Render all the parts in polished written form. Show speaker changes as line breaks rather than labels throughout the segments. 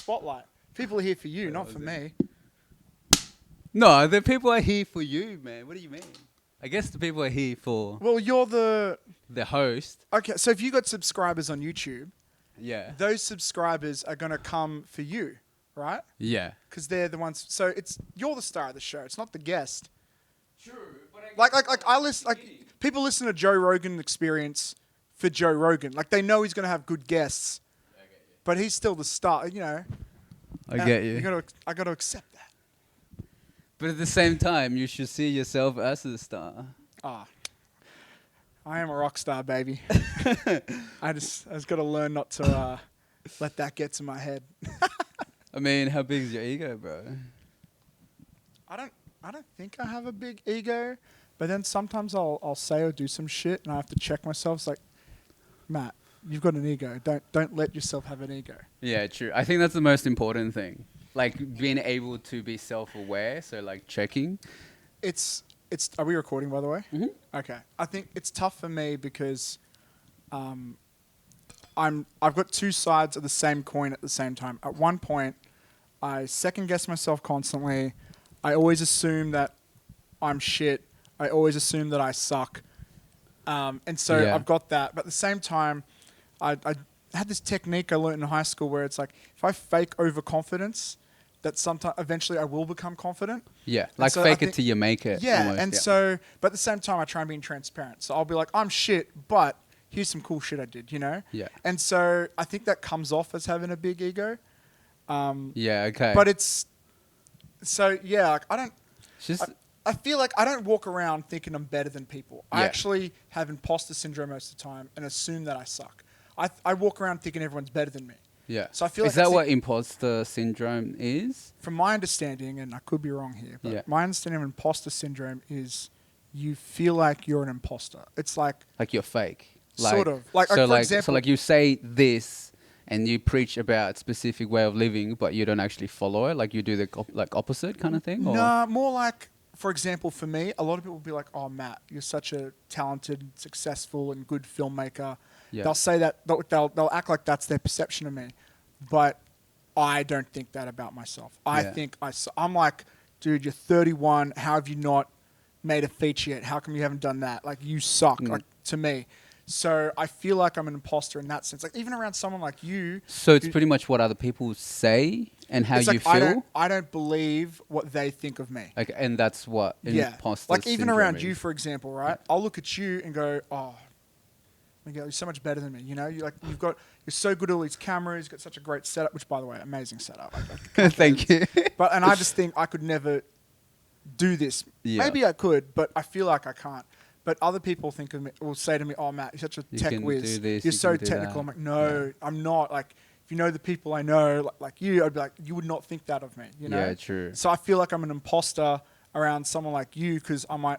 spotlight. People are here for you, not for me.
No, the people are here for you, man. What do you mean? I guess the people are here for
Well, you're the
host.
okay. So if you got subscribers on YouTube,
Yeah.
those subscribers are gonna come for you, right?
Yeah.
Because they're the ones. So you're the star of the show. It's not the guest.
True, but
People listen to Joe Rogan Experience for Joe Rogan. Like they know he's gonna have good guests, but he's still the star. You know.
I get you.
I gotta accept that.
But at the same time, you should see yourself as a star.
Ah, I am a rock star, baby. I just got to learn not to let that get to my head.
I mean, how big is your ego, bro?
I don't think I have a big ego, but then sometimes I'll say or do some shit and I have to check myself. It's like, Matt, you've got an ego. Don't let yourself have an ego.
Yeah, true. I think that's the most important thing. Like being able to be self-aware, so like checking.
Are we recording, by the way?
Mm-hmm.
Okay. I think it's tough for me because I've got two sides of the same coin at the same time. At one point, I second guess myself constantly. I always assume that I'm shit. I always assume that I suck. And so
Yeah.
I've got that. But at the same time, I had this technique I learned in high school where it's like, if I fake overconfidence, that sometime eventually I will become confident.
Yeah, like
so
fake it till you make it.
Yeah,
almost,
and so, but at the same time, I try and be transparent. So I'll be like, I'm shit, but here's some cool shit I did, you know?
Yeah.
And so I think that comes off as having a big ego.
Yeah, okay.
But it's, so yeah, like I don't,
It's just,
I feel like I don't walk around thinking I'm better than people. I
Yeah.
actually have imposter syndrome most of the time and assume that I suck. I walk around thinking everyone's better than me.
yeah.
So I feel
is
like
that what imposter syndrome is?
From my understanding, and I could be wrong here, but
Yeah.
my understanding of imposter syndrome is you feel like you're an imposter. It's like
Like you're fake. Like,
sort of. Like,
so
for example,
so like you say this and you preach about a specific way of living, but you don't actually follow it. Like you do the opposite kind of thing. Or?
no, more like, for example, for me, a lot of people will be like, "Oh, Matt, you're such a talented, successful, and good filmmaker."
Yeah.
They'll say that. They'll act like that's their perception of me, but I don't think that about myself. I
Yeah.
think I'm like, dude, you're 31. How have you not made a feature yet? How come you haven't done that? Like, you suck. Like, to me. So I feel like I'm an imposter in that sense. Like, even around someone like you.
So it's pretty much what other people say and how
It's
you
like,
feel.
I don't believe what they think of me.
Like, and that's what imposter
Like even
syndrome
around
is.
you, for example, right? I'll look at you and go, "Oh, Miguel, you're so much better than me." You know, you're so good at all these cameras. You've got such a great setup. Which, by the way, amazing setup.
Thank you.
And I just think I could never do this.
Yeah.
Maybe I could, but I feel like I can't. But other people think of me, will say to me, "Oh, Matt, you're such a tech
can
whiz.
do this,
You're
you
so
can do
technical."
that.
I'm like, "No, I'm not." Like, if you know the people I know, like you, I'd be like, "You would not think that of me." You know?
Yeah, true.
So I feel like I'm an imposter around someone like you because I might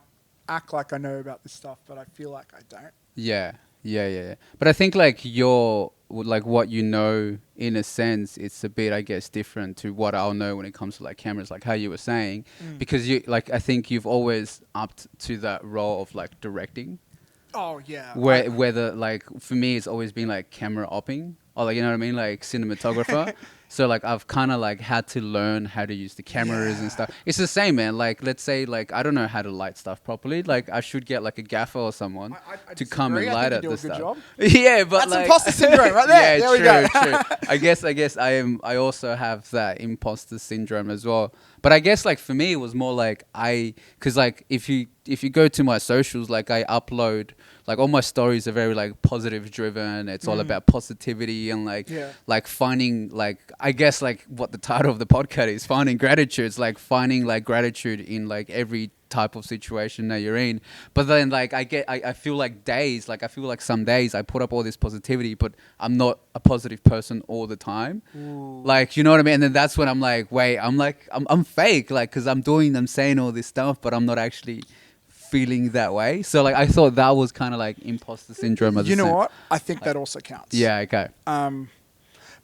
act like I know about this stuff, but I feel like I don't.
Yeah. But I think like what you know, in a sense, it's a bit, I guess, different to what I'll know when it comes to like cameras, like how you were saying, because you like I think you've always upped to that role of like directing.
Oh yeah.
Whether like for me, it's always been like camera opping or like you know what I mean, like cinematographer. So like I've kind of like had to learn how to use the cameras and stuff. It's the same, man. Like let's say like I don't know how to light stuff properly. Like I should get like a gaffer or someone
I
to come and
disagree. I
light
think
up
you
the
do a good
stuff.
job.
Yeah, but
That's
like
imposter syndrome right there.
Yeah,
There we go.
true. I guess I also have that imposter syndrome as well. But I guess like for me it was more like because like if you go to my socials, like I upload like all my stories are very like positive driven. It's all about positivity and like finding like I guess like what the title of the podcast is, finding gratitude. It's like finding like gratitude in like every type of situation that you're in. But then like I feel like some days I put up all this positivity, but I'm not a positive person all the time.
Ooh.
Like, you know what I mean? And then that's when I'm like, wait, I'm fake, like, cause I'm saying all this stuff, but I'm not actually feeling that way. So like, I thought that was kind of like imposter syndrome.
You know what? I think that also counts.
Yeah. Okay.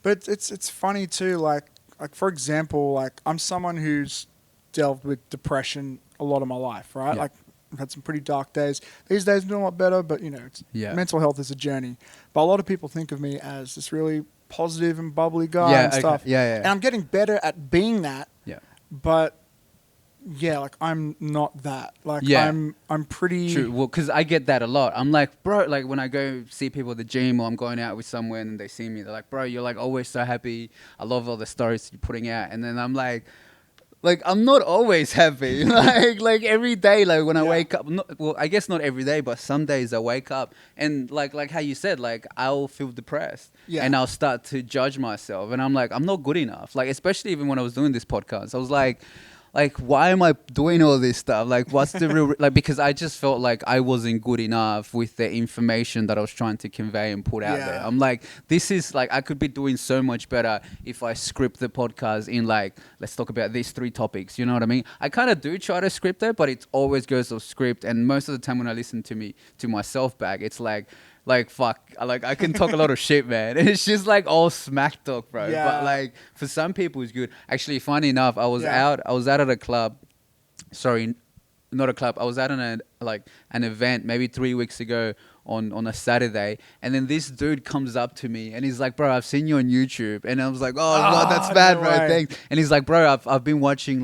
But it's funny too. Like for example, like I'm someone who's dealt with depression a lot of my life, right?
Yeah.
Like I've had some pretty dark days. These days I'm doing a lot better, but you know, mental health is a journey. But a lot of people think of me as this really positive and bubbly guy
Yeah,
and
okay.
stuff.
Yeah.
And I'm getting better at being that.
Yeah.
But yeah, like I'm not that. Like
Yeah.
I'm pretty.
True. Well, because I get that a lot. I'm like, bro, like when I go see people at the gym or I'm going out with someone and they see me, they're like, bro, you're like always so happy. I love all the stories you're putting out. And then I'm like I'm not always happy. like every day, like when I wake up, well, I guess not every day, but some days I wake up and like how you said, like I'll feel depressed and I'll start to judge myself. And I'm like, I'm not good enough. Like, especially even when I was doing this podcast, I was like, why am I doing all this stuff? Like, what's the real, like, because I just felt like I wasn't good enough with the information that I was trying to convey and put out there. I'm like, this is like, I could be doing so much better if I script the podcast in like, let's talk about these 3 topics. You know what I mean? I kind of do try to script it, but it always goes off script. And most of the time when I listen to myself back, it's like fuck, like I can talk a lot of shit, man. It's just like all smack talk, bro.
Yeah.
But like for some people it's good. Actually, funny enough, I was out at a club. Sorry, not a club. I was out on an event maybe 3 weeks ago on a Saturday, and then this dude comes up to me and he's like, bro, I've seen you on YouTube. And I was like, oh, wow, that's bad, bro. Thanks. And he's like, bro, I've been watching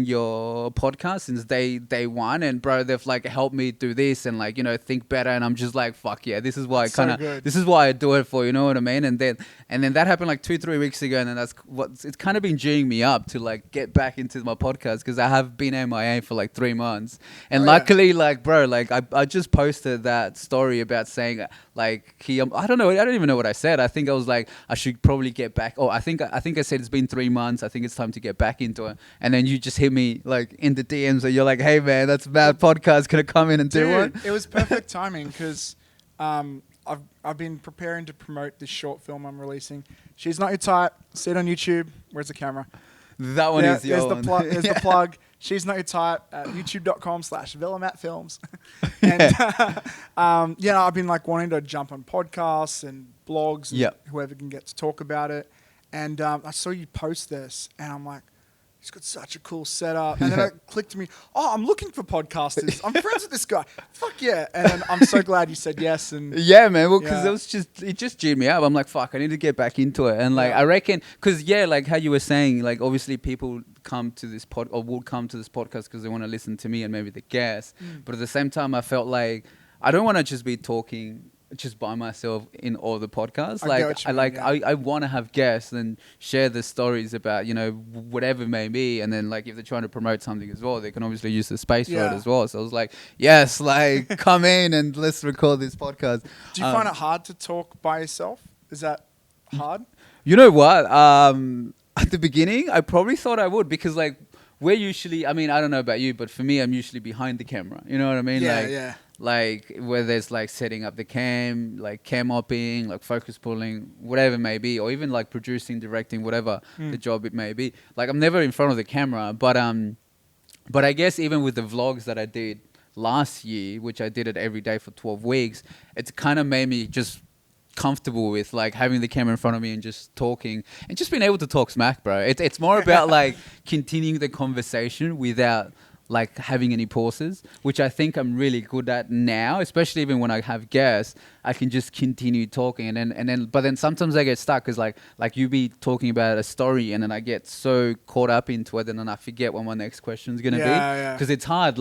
your podcast since day one, and bro, they've like helped me do this and like, you know, think better. And I'm just like, fuck yeah, this is why this is why I do it for, you know what I mean? And then that happened like 2-3 weeks ago, and then it's kind of been geeing me up to like get back into my podcast, because I have been MIA for like 3 months. And luckily, like, bro, like I just posted that story about saying like I don't even know what I said. I think I was like, I should probably get back. Oh, I think I said it's been 3 months. I think it's time to get back into it. And then you just hit me like in the DMs, and you're like, hey man, that's a bad podcast. Can I come in and do one?
It was perfect timing, because I've been preparing to promote this short film I'm releasing. She's Not Your Type. See it on YouTube. Where's the camera?
That one is your one.
There's the plug. She's Not Your Type at youtube.com/VellaMattFilms. And I've been like wanting to jump on podcasts and blogs and whoever can get to talk about it. And I saw you post this, and I'm like, he's got such a cool setup. And then it clicked to me, oh, I'm looking for podcasters. I'm friends with this guy. Fuck yeah. And then I'm so glad you said yes. And
yeah, man. Well, because it just G'd me up. I'm like, fuck, I need to get back into it. And like, I reckon, because like how you were saying, like obviously people come to this will come to this podcast because they want to listen to me and maybe the guests. But at the same time, I felt like I don't want to just be talking just by myself in all the podcasts. I want to have guests and share the stories about, you know, whatever it may be. And then like if they're trying to promote something as well, they can obviously use the space for it as well. So I was like, yes, like come in and let's record this podcast.
Do you find it hard to talk by yourself? Is that hard?
You know what? At the beginning, I probably thought I would, because like we're usually, I mean, I don't know about you, but for me, I'm usually behind the camera. You know what I mean? Like whether it's like setting up the cam, like cam opping, like focus pulling, whatever it may be, or even like producing, directing, whatever the job it may be. Like I'm never in front of the camera, but I guess even with the vlogs that I did last year, which I did it every day for 12 weeks, it's kind of made me just comfortable with like having the camera in front of me and just talking and just being able to talk smack, bro. It's more about like continuing the conversation without like having any pauses, which I think I'm really good at now, especially even when I have guests. I can just continue talking, but then sometimes I get stuck, because like you be talking about a story, and then I get so caught up into it, and then I forget what my next question is gonna be, because it's hard,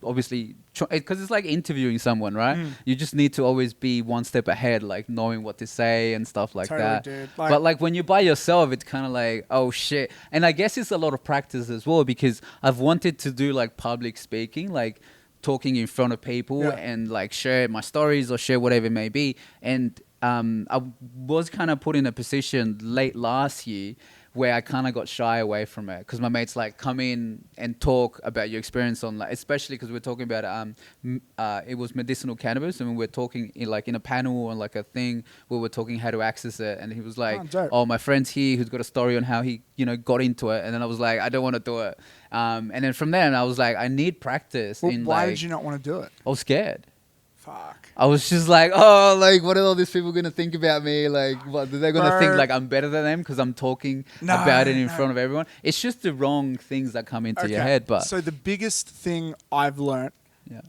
obviously, because it's like interviewing someone, right? You just need to always be one step ahead, like knowing what to say and stuff like that. Dude. But like when you're by yourself, it's kind of like, oh shit. And I guess it's a lot of practice as well, because I've wanted to do like public speaking, like talking in front of people and like share my stories or share whatever it may be. And I was kind of put in a position late last year where I kind of got shy away from it, because my mates like, come in and talk about your experience on, like, especially because we're talking about it was medicinal cannabis, and we're talking in a panel or like a thing where we're talking how to access it, and he was like, oh, my friend's here who's got a story on how he, you know, got into it. And then I was like, I don't want to do it. And then from there, I was like, I need practice.
Well, why did you not want to do it?
I was scared.
Fuck.
I was just like, oh, like, what are all these people going to think about me? Like, what, they're going to think like I'm better than them because I'm talking about it in front of everyone. It's just the wrong things that come into your head. But
so the biggest thing I've learnt,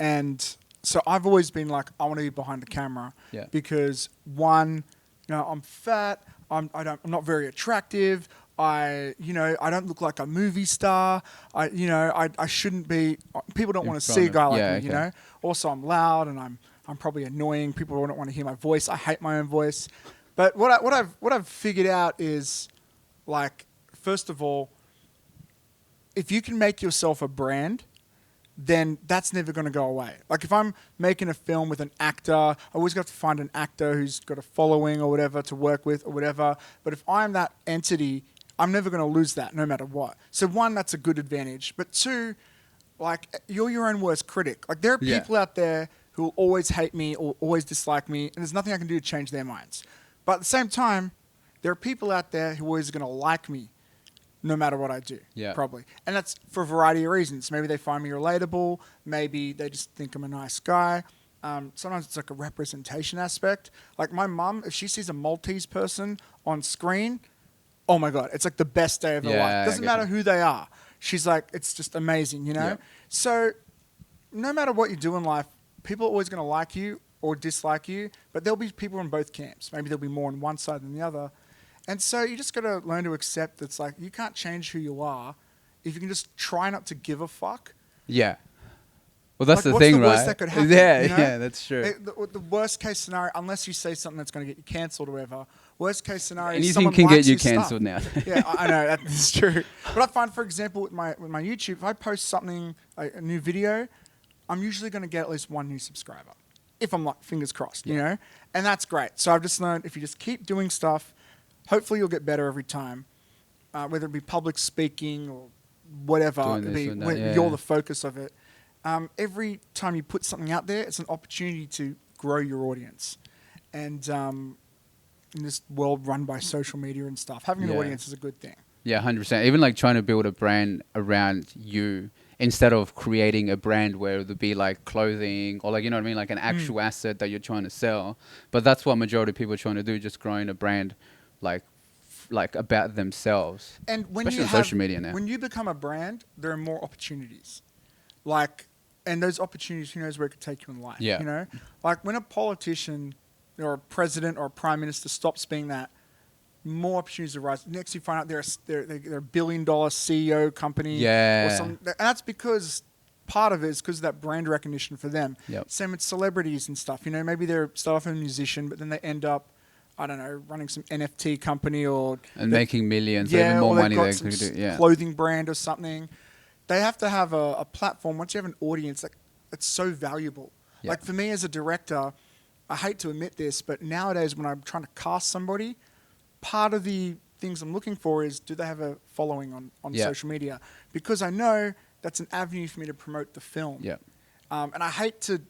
and so I've always been like, I want to be behind the camera because one, I'm fat. I'm not very attractive. I don't look like a movie star. I shouldn't be. People don't
In
want to
front
see a
of-
guy like
yeah,
me.
okay.
Also I'm loud and I'm probably annoying. People don't want to hear my voice. I hate my own voice. But what I've figured out is, like, first of all, if you can make yourself a brand, then that's never going to go away. Like, if I'm making a film with an actor, I always got to find an actor who's got a following or whatever to work with or whatever. But if I'm that entity, I'm never going to lose that no matter what. So one, that's a good advantage. But two, like, you're your own worst critic. Like, there are
Yeah.
people out there who will always hate me or always dislike me, and there's nothing I can do to change their minds. But at the same time, there are people out there who are always going to like me no matter what I do,
Yeah.
probably. And that's for a variety of reasons. Maybe they find me relatable. Maybe they just think I'm a nice guy. Sometimes it's like a representation aspect. Like, my mum, if she sees a Maltese person on screen, oh my God, it's like the best day of her
Yeah,
life.
I
Doesn't
get
matter
you.
who they are. She's like, it's just amazing,
Yeah.
So no matter what you do in life, people are always going to like you or dislike you, but there'll be people in both camps. Maybe there'll be more on one side than the other. And so you just got to learn to accept that it's like, you can't change who you are if you can just try not to give a fuck.
Yeah. Well, that's
Like,
the
what's
thing,
the worst
right?
that could happen,
Yeah,
you know?
yeah, that's true.
The worst case scenario, unless you say something that's going to get you cancelled or whatever, worst case scenario is
Anything
someone
can
likes
get you
your stuff.
cancelled now.
Yeah, I know that is true. But I find, for example, with my YouTube, if I post something, like a new video, I'm usually going to get at least one new subscriber, if I'm like, fingers crossed,
Yeah.
And that's great. So I've just learned, if you just keep doing stuff, hopefully you'll get better every time, whether it be public speaking or whatever,
Doing
it'd
this
be
and that,
when
yeah.
you're the focus of it. Every time you put something out there, it's an opportunity to grow your audience. And in this world run by social media and stuff, having an
Yeah.
audience is a good thing.
Yeah, 100%. Even like trying to build a brand around you instead of creating a brand where it would be like clothing or like, you know what I mean? Like an actual asset that you're trying to sell. But that's what majority of people are trying to do, just growing a brand like about themselves.
And when
Especially
you
on
have,
social media now.
when you become a brand, there are more opportunities. Like, and those opportunities, who knows where it could take you in life,
Yeah.
Like, when a politician or a president or a prime minister stops being that, more opportunities arise. Next, you find out they're a $1 billion CEO company.
Yeah.
Or something. And that's because part of it is because of that brand recognition for them.
Yep.
Same with celebrities and stuff. Maybe they start off as a musician, but then they end up, I don't know, running some NFT company or...
And making millions, or
yeah,
even more
or they've
money
got
they
some
could do. Yeah.
clothing brand or something. They have to have a platform. Once you have an audience, it's so valuable.
Yeah.
Like, for me as a director, I hate to admit this, but nowadays when I'm trying to cast somebody, part of the things I'm looking for is, do they have a following on
Yeah.
social media? Because I know that's an avenue for me to promote the film.
Yeah.
And I hate to...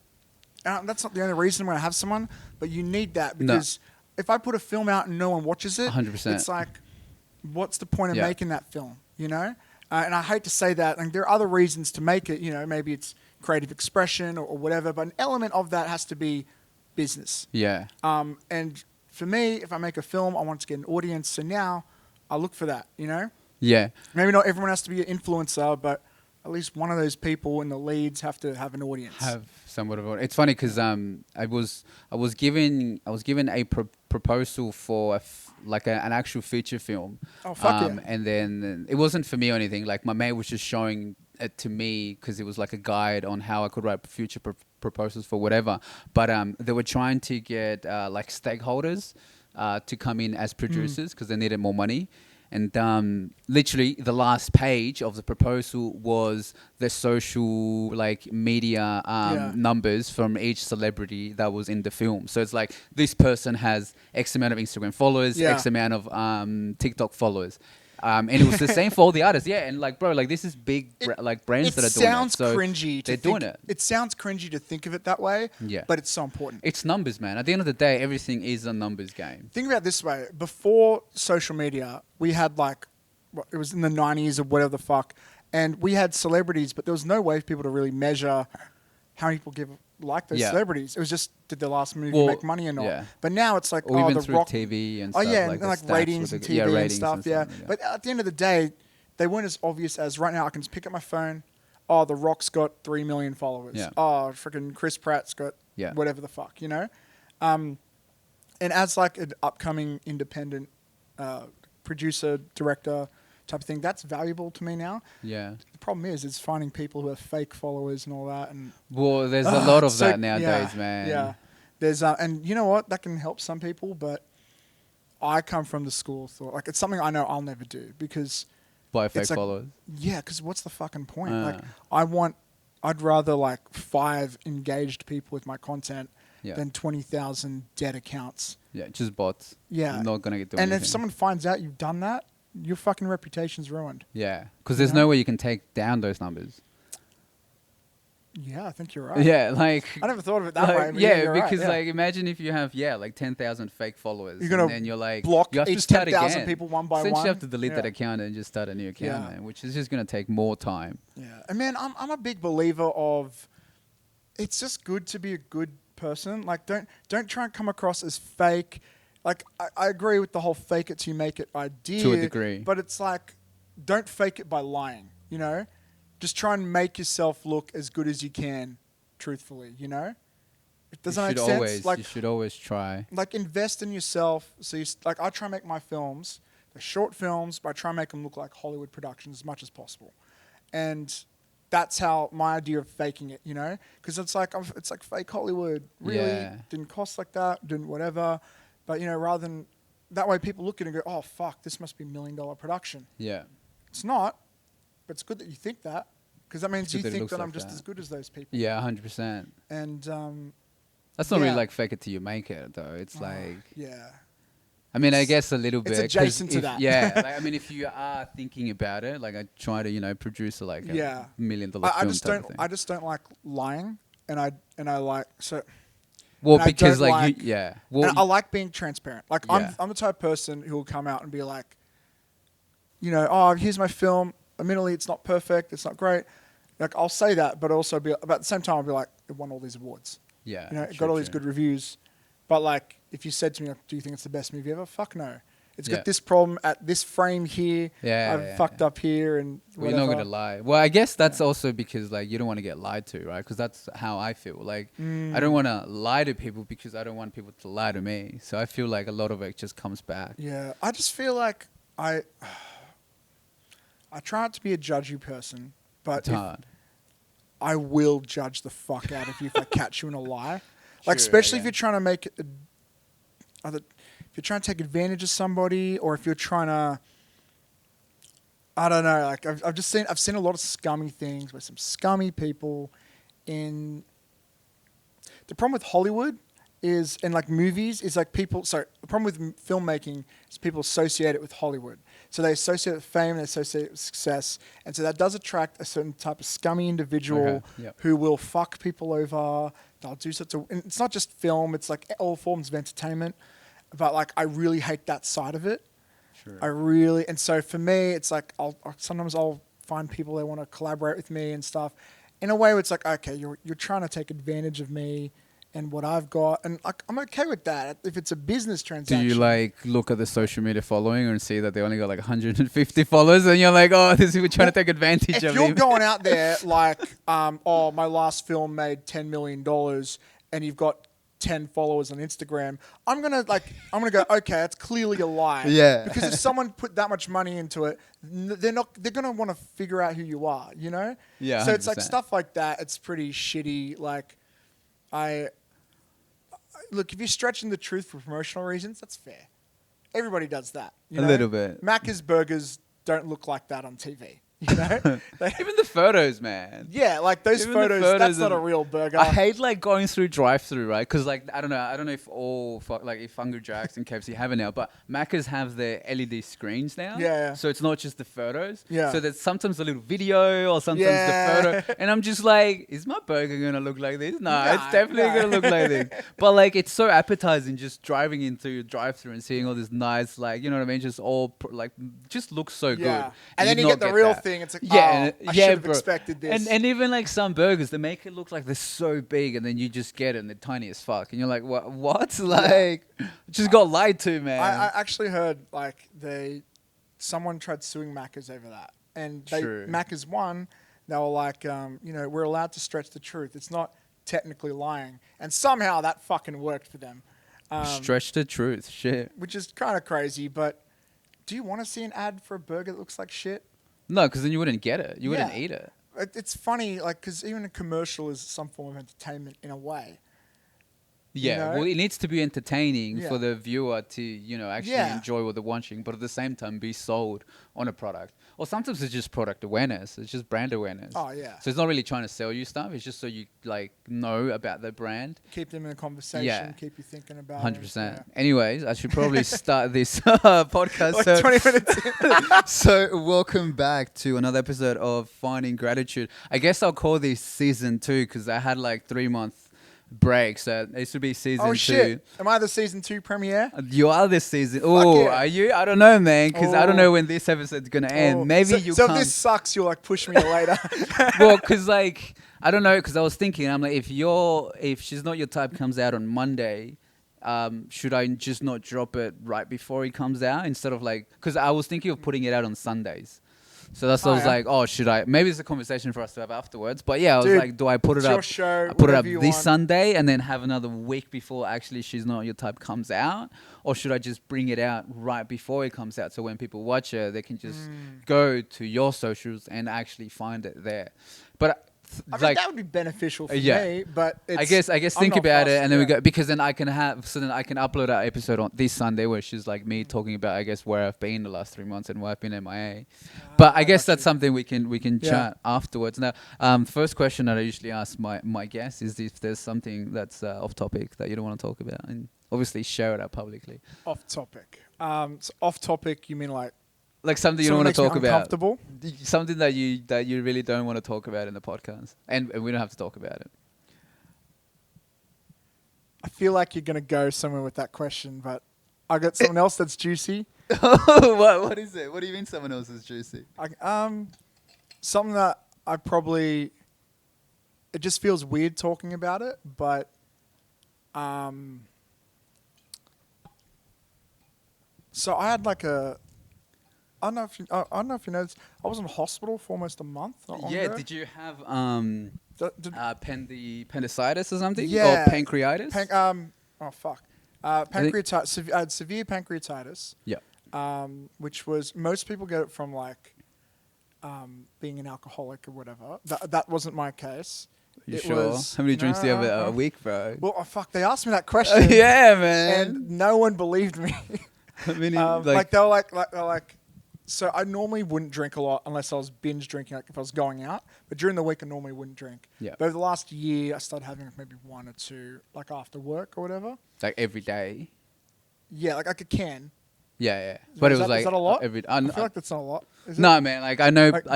that's not the only reason when I have someone, but you need that because if I put a film out and no one watches it,
100%.
it's like, what's the point of
Yeah.
making that film, and I hate to say that, and there are other reasons to make it, maybe it's creative expression or whatever, but an element of that has to be business.
Yeah.
And for me, if I make a film, I want to get an audience, so now I look for that,
Yeah.
Maybe not everyone has to be an influencer, but at least one of those people in the leads have to have an audience.
Have somewhat of a... It's funny because I was given a proposal for an actual feature film.
Oh, fuck yeah.
And then it wasn't for me or anything. Like, my mate was just showing it to me because it was like a guide on how I could write future proposals for whatever. But they were trying to get like stakeholders to come in as producers because they needed more money. And literally the last page of the proposal was the social media numbers from each celebrity that was in the film. So it's like, this person has X amount of Instagram followers, X amount of TikTok followers. And it was the same for all the artists. Yeah, and bro, this is big brands that are doing it.
It sounds cringy.
They're doing it.
It sounds cringy to think of it that way.
Yeah.
But it's so important.
It's numbers, man. At the end of the day, everything is a numbers game.
Think about it this way. Before social media, we had it was in the 90s or whatever the fuck, and we had celebrities, but there was no way for people to really measure how many people like those celebrities. It was just, did their last movie make money or not?
Yeah.
But now it's like,
Or even
The
through
Rock...
TV and
Oh,
stuff.
yeah,
like
and
the
like
stats
ratings
with
and
the-
TV and
ratings
stuff, yeah. But at the end of the day, they weren't as obvious as right now I can just pick up my phone, The Rock's got 3 million followers.
Yeah.
Freaking Chris Pratt's got
Yeah.
whatever the fuck, And as like an upcoming independent producer, director type of thing, that's valuable to me now.
Yeah.
The problem is finding people who have fake followers and all that. And
Well, there's a lot of
it's
that nowadays, man.
Yeah, there's and you know what, that can help some people, but I come from the school of thought, like it's something I know I'll never do because
Buy fake
it's like,
followers.
yeah, because what's the fucking point? Like I'd rather like 5 engaged people with my content than 20,000 dead accounts.
Yeah, just bots.
Yeah,
Not gonna do
and
anything.
if someone finds out you've done that, your fucking reputation's ruined.
Yeah, because there's no way you can take down those numbers.
Yeah, I think you're right.
Yeah, like
I never thought of it that
like,
way. But
yeah,
you're
because
right,
like imagine if you have like 10,000 fake followers,
you're gonna
and then you're like
block
you have to
each
start
10,000
again.
people one by
Essentially,
one.
you have to delete that account and just start a new account, man, which is just gonna take more time.
Yeah, and man, I'm a big believer of. It's just good to be a good person. Like, don't try and come across as fake. Like, I agree with the whole fake it till you make it idea.
To a degree.
But it's like, don't fake it by lying, you know? Just try and make yourself look as good as you can, truthfully, you know? It doesn't make sense. Like,
you should always try.
Like, invest in yourself. So, like, I try and make my films, they're short films, but I try and make them look like Hollywood productions as much as possible. And that's how my idea of faking it, you know? Because it's like fake Hollywood. Really? Didn't cost like that, didn't whatever. But, you know, rather than that way people look at it and go, oh, fuck, this must be $1 million production.
Yeah.
It's not, but it's good that you think that because that means you think that I'm
like
just
that.
as good as those people.
Yeah, 100%.
And
that's not really like fake it till you make it, though. It's like,
yeah.
I mean, I guess a little bit.
It's adjacent to that.
Yeah, like, I mean, if you are thinking about it, like I try to, you know, produce a $1 million film.
I just don't like lying, and I like so.
Well, because like you, yeah. Well,
and I like being transparent. Like I'm the type of person who will come out and be like, you know, oh, here's my film. Admittedly, it's not perfect. It's not great. Like I'll say that, but also be about the same time I'll be like, it won all these awards.
Yeah,
you know, it got all these good reviews. But like, if you said to me, like, do you think it's the best movie ever? Fuck no. It's got this problem at this frame here. I've fucked up here and whatever.
Well, you're not gonna lie. Well, I guess that's also because like you don't want to get lied to, right? Because that's how I feel. Like I don't want to lie to people because I don't want people to lie to me. So I feel like a lot of it just comes back.
Yeah, I just feel like I try not to be a judgy person, but
It's hard.
I will judge the fuck out of you if I catch you in a lie. Like, especially if you're trying to make it, if you're trying to take advantage of somebody, or if you're trying to, I don't know. Like, I've seen a lot of scummy things with some scummy people. In the problem with Hollywood is, and like movies, is like people. Sorry, the problem with filmmaking is people associate it with Hollywood. So they associate it with fame, they associate it with success, and so that does attract a certain type of scummy individual who will fuck people over. They'll do such a. And it's not just film; it's like all forms of entertainment. But like, I really hate that side of it.
Sure.
And so for me, it's like sometimes I'll find people that want to collaborate with me and stuff. In a way, where it's like, okay, you're trying to take advantage of me and what I've got, and like, I'm okay with that if it's a business transaction.
Do you like look at the social media following and see that they only got like 150 followers, and you're like, oh, this is trying to take advantage of
If you're
him?
going out there like, oh, my last film made $10 million, and you've got 10 followers on Instagram, I'm gonna go, okay, that's clearly a lie.
Yeah.
Because if someone put that much money into it, they're gonna want to figure out who you are, you know?
Yeah.
So it's like
100%.
stuff like that. It's pretty shitty. Like, look, if you're stretching the truth for promotional reasons, that's fair. Everybody does that. You know?
A little bit.
Macca's burgers don't look like that on TV. You know?
Even the photos, man.
Yeah, like those
Even the
photos, that's not a real burger.
I hate like going through drive-through, right? Because like I don't know if if Hungry Jacks and KFC have it now, but Macca's have their LED screens now.
Yeah.
So it's not just the photos.
Yeah.
So there's sometimes a little video or sometimes the photo, and I'm just like, is my burger gonna look like this? No, it's definitely gonna look like this. But like, it's so appetizing just driving into your drive-through and seeing all this nice, like, you know what I mean? Just all just looks so good.
And then you get the real thing. It's like, I should have expected this.
And even like some burgers, they make it look like they're so big, and then you just get it and they're tiny as fuck, and you're like, what? Like, just got lied to, man.
I actually heard like someone tried suing Macca's over that, and Macca's won. They were like, we're allowed to stretch the truth. It's not technically lying, and somehow that fucking worked for them.
Stretch the truth. Shit.
which is kind of crazy. But do you want to see an ad for a burger that looks like shit?
No, because then you wouldn't get it. You wouldn't
Yeah.
eat it.
It's funny, like, because even a commercial is some form of entertainment in a way.
Yeah,
know?
well, it needs to be entertaining
Yeah.
for the viewer to, actually
Yeah.
enjoy what they're watching, but at the same time be sold on a product. Or sometimes it's just product awareness. It's just brand awareness.
Oh, yeah.
So it's not really trying to sell you stuff. It's just so you know about the brand.
Keep them in a conversation.
Yeah.
Keep you thinking about
100%.
it.
Anyways, I should probably start this podcast.
Like 20 minutes.
So welcome back to another episode of Finding Gratitude. I guess I'll call this season 2 because I had like 3-month break, so this would be season 2.
Oh shit! Am I the season 2 premiere?
You are this season. Oh,
yeah.
are you? I don't know, man, because I don't
Oh.
know when this episode's gonna end.
Oh,
Maybe
so,
you
so
come.
if this sucks, you'll like push me to later.
Well, because like I don't know, because I was thinking, I'm like, if She's Not Your Type comes out on Monday, should I just not drop it right before it comes out instead of like? Because I was thinking of putting it out on Sundays. So that's why I was
yeah.
like, oh, should I? Maybe it's a conversation for us to have afterwards. But yeah, I was
Dude,
like, do I put it
it's
up?
your show,
I put it up
whatever you
this
want.
Sunday and then have another week before actually She's Not Your Type comes out? Or should I just bring it out right before it comes out so when people watch it, they can just go to your socials and actually find it there? But
I mean, that would be beneficial for
yeah.
me, but it's,
I guess
I'm
think
not
about it
fussed,
and then we
yeah.
go, because then I can upload our episode on this Sunday, which is like me talking about, I guess, where I've been the last 3 months and why I've been MIA. But I guess that's something we can
Yeah.
chat afterwards. Now, first question that I usually ask my guests is if there's something that's off topic that you don't want to talk about, and obviously share it out publicly.
Off topic. So off topic, you mean like
Something you don't
someone
want to
makes me
talk about.
uncomfortable?
Something that you really don't want to talk about in the podcast, and we don't have to talk about it.
I feel like you're gonna go somewhere with that question, but I got something else that's juicy.
What is it? What do you mean someone else is juicy?
Something that I probably, it just feels weird talking about it, but so I had like I don't know if you know this. I was in hospital for almost a month. Not long ago.
Did you have
Did-
appendicitis or something?
Yeah.
Or pancreatitis?
Oh fuck. Pancreatitis. I had severe pancreatitis.
Yeah.
Which was, most people get it from like being an alcoholic or whatever. That wasn't my case.
You
It
sure?
was-
How many drinks do you have
No,
a week, bro?
Well, oh, fuck. They asked me that question.
Yeah, man.
And no one believed me.
I mean,
like they were like, so I normally wouldn't drink a lot unless I was binge drinking, like if I was going out. But during the week, I normally wouldn't drink.
Yeah.
But over the last year, I started having like maybe 1 or 2, like after work or whatever.
like every day.
Yeah, like a can.
Yeah. But
Is
it was
that-
like
is that a lot?
every.
I feel like that's not a lot. Is it?
No, man. Like I know,
Like-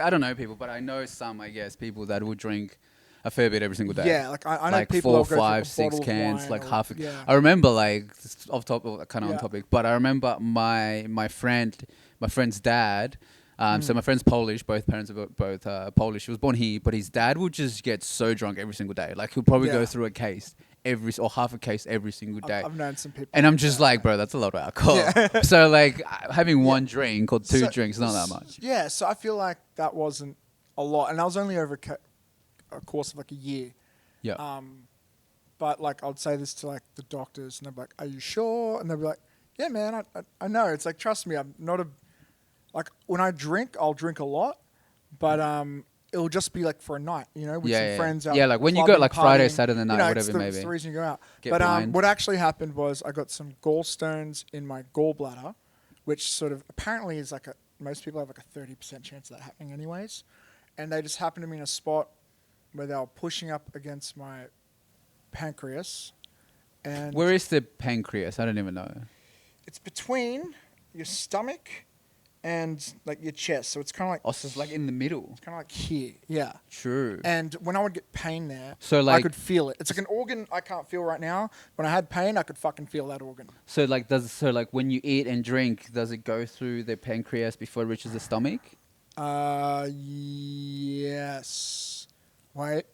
I don't know people, but I know some. I guess people that will drink a fair bit every single day.
Yeah, like I know
like
people
4,
that'll go through
5,
a
6
bottle of
cans,
wine
like
or-
half.
Yeah.
I remember, like off topic, kind of on
Yeah.
topic, but I remember my friend's dad. So my friend's Polish. Both parents are both Polish. He was born here, but his dad would just get so drunk every single day. Like he'll probably go
Yeah.
through a case or half a case every single day.
I've known some people.
And I'm just like, bro, that's a lot of alcohol.
Yeah.
So like having one drink or 2
So-
drinks is not that much.
Yeah, so I feel like that wasn't a lot, and I was only over a course of like a year.
Yeah.
But like I'd say this to like the doctors, and they'd be like, "Are you sure?" And they'd be like, "Yeah, man, I know." It's like, trust me, I'm not like when I drink, I'll drink a lot, but it'll just be like for a night, with
Yeah,
some friends out.
yeah, like when you go
clubbing,
like Friday,
partying,
Saturday night,
it's
whatever it may
it's
be.
the reason you go out.
Get
But
blind.
what actually happened was I got some gallstones in my gallbladder, which sort of apparently is like most people have like a 30% chance of that happening anyways, and they just happened to be in a spot where they were pushing up against my pancreas, and
Where is the pancreas? I don't even know.
it's between your stomach and like your chest, so it's kind of like
Oh, so it's like in the middle.
kind of like here, yeah.
True.
And when I would get pain there,
So,
I
like-
could feel it. It's like an organ I can't feel right now. When I had pain, I could fucking feel that organ.
So like when you eat and drink, does it go through the pancreas before it reaches the stomach?
Yes. Wait.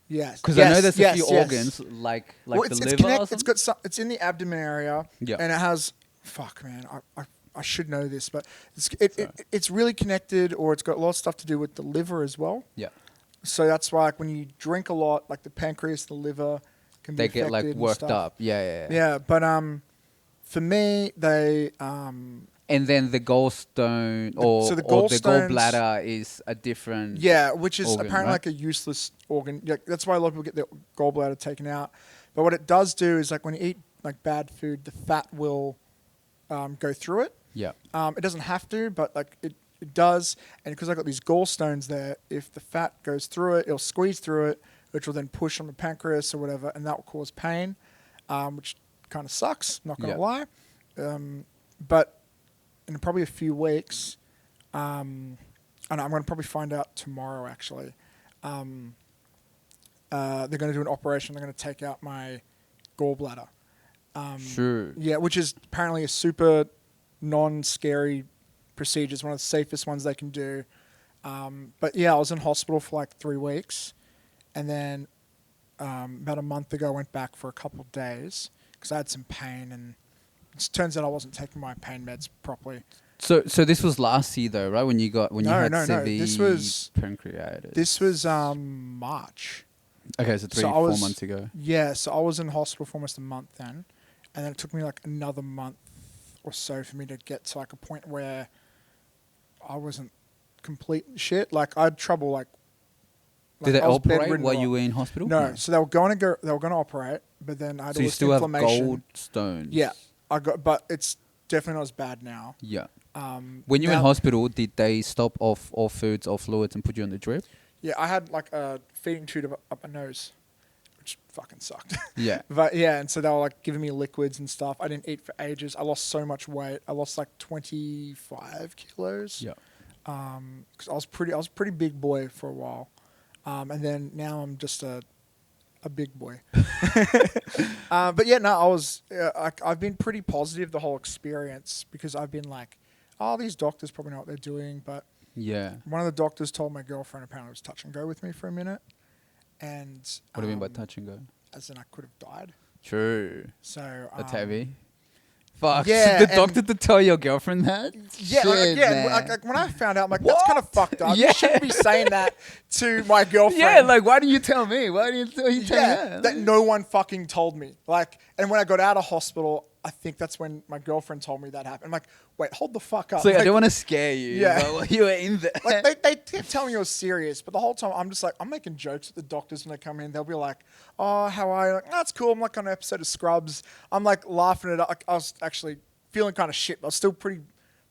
Yes.
Because
Yes,
I know there's
yes,
a few
yes.
organs like
Well,
the
it's
liver.
connect-
or
it's
something?
got some, it's in the abdomen area,
Yeah.
and it has. Fuck, man. I should know this, but it's really connected, or it's got a lot of stuff to do with the liver as well.
Yeah.
So that's why, like, when you drink a lot, like the pancreas, the liver, can be
They get like
affected and
worked
stuff.
up. Yeah.
Yeah, but for me, they
And then the gallstone
so the
or the
gallstones-
gallbladder is a different.
yeah, which is
organ,
apparently
right?
like a useless organ. Yeah, that's why a lot of people get their gallbladder taken out. But what it does do is like when you eat like bad food, the fat will go through it.
Yeah.
It doesn't have to, but like it does. And because I got these gallstones there, if the fat goes through it, it'll squeeze through it, which will then push on the pancreas or whatever, and that will cause pain, which kind of sucks. Not gonna
Yeah.
lie. But in probably a few weeks, and I'm going to probably find out tomorrow actually. They're going to do an operation. They're going to take out my gallbladder.
Sure.
Yeah, which is apparently a super non-scary procedure. It's one of the safest ones they can do. But yeah, I was in hospital for like 3 weeks, and then about a month ago, I went back for a couple of days because I had some pain, and it turns out I wasn't taking my pain meds properly.
So this was last year though, right? When you had
No.
severe
This was
pancreatitis.
This was March.
Okay, so 4 months ago.
Yeah, so I was in hospital for almost a month then, and then it took me like another month or so for me to get to like a point where I wasn't complete shit. Like I had trouble like.
Did they
I was
operate
bedridden
while
a
you
lot.
were in hospital?
No, so they were going to operate, but then I had
So
all
you
this
still have
inflammation.
gallstones.
Yeah, but it's definitely not as bad now.
Yeah. When you were in
now-
hospital, did they stop off all foods, all fluids, and put you on the drip?
Yeah, I had like a feeding tube up my nose, which fucking sucked.
Yeah.
But yeah, and so they were like giving me liquids and stuff. I didn't eat for ages. I lost so much weight. I lost like 25 kilos.
Yeah.
Because I was pretty big boy for a while, and then now I'm just a big boy. But yeah, no, I've been pretty positive the whole experience because I've been like, oh, these doctors probably know what they're doing, but
Yeah.
one of the doctors told my girlfriend apparently it was touch and go with me for a minute, and
What do you mean by touch and go?
as in I could have died.
True.
So
That's heavy. Fuck.
yeah,
the
and-
doctor to tell your girlfriend that?
Yeah,
Shit, man.
like when I found out, I'm like, that's kind of
What?
fucked up.
Yeah.
You shouldn't be saying that to my girlfriend.
Yeah, like, why didn't you tell me? Why didn't you tell
Yeah,
her?
that no one fucking told me. Like, and when I got out of hospital, I think that's when my girlfriend told me that happened. I'm like, wait, hold the fuck up.
So I
Like,
don't want to scare you.
Yeah.
But while you were in there.
like they kept telling me it was serious, but the whole time I'm just like, I'm making jokes at the doctors when they come in. They'll be like, oh, how are you? Like, no, that's cool. I'm like on an episode of Scrubs. I'm like laughing it up. Like, I was actually feeling kind of shit, but I was still pretty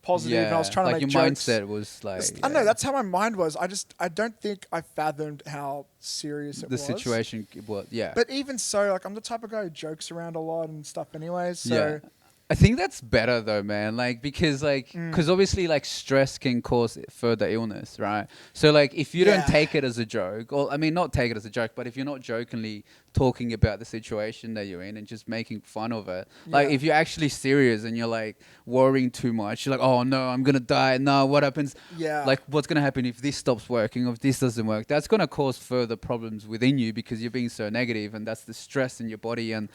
positive, and I was trying to
like
make
your
jokes.
mindset was like.
I don't know. That's how my mind was. I don't think I fathomed how serious it
the
was.
situation. Well, yeah.
But even so, like I'm the type of guy who jokes around a lot and stuff, anyway. So
yeah. I think that's better though, man. Like because obviously like stress can cause further illness, right? So like if you
Yeah.
don't take it as a joke, or I mean not take it as a joke, but if you're not jokingly talking about the situation that you're in and just making fun of it, like
Yeah.
if you're actually serious and you're like worrying too much, you're like, oh no, I'm gonna die. No, what happens?
Yeah.
Like what's gonna happen if this stops working or if this doesn't work? That's gonna cause further problems within you because you're being so negative, and that's the stress in your body. And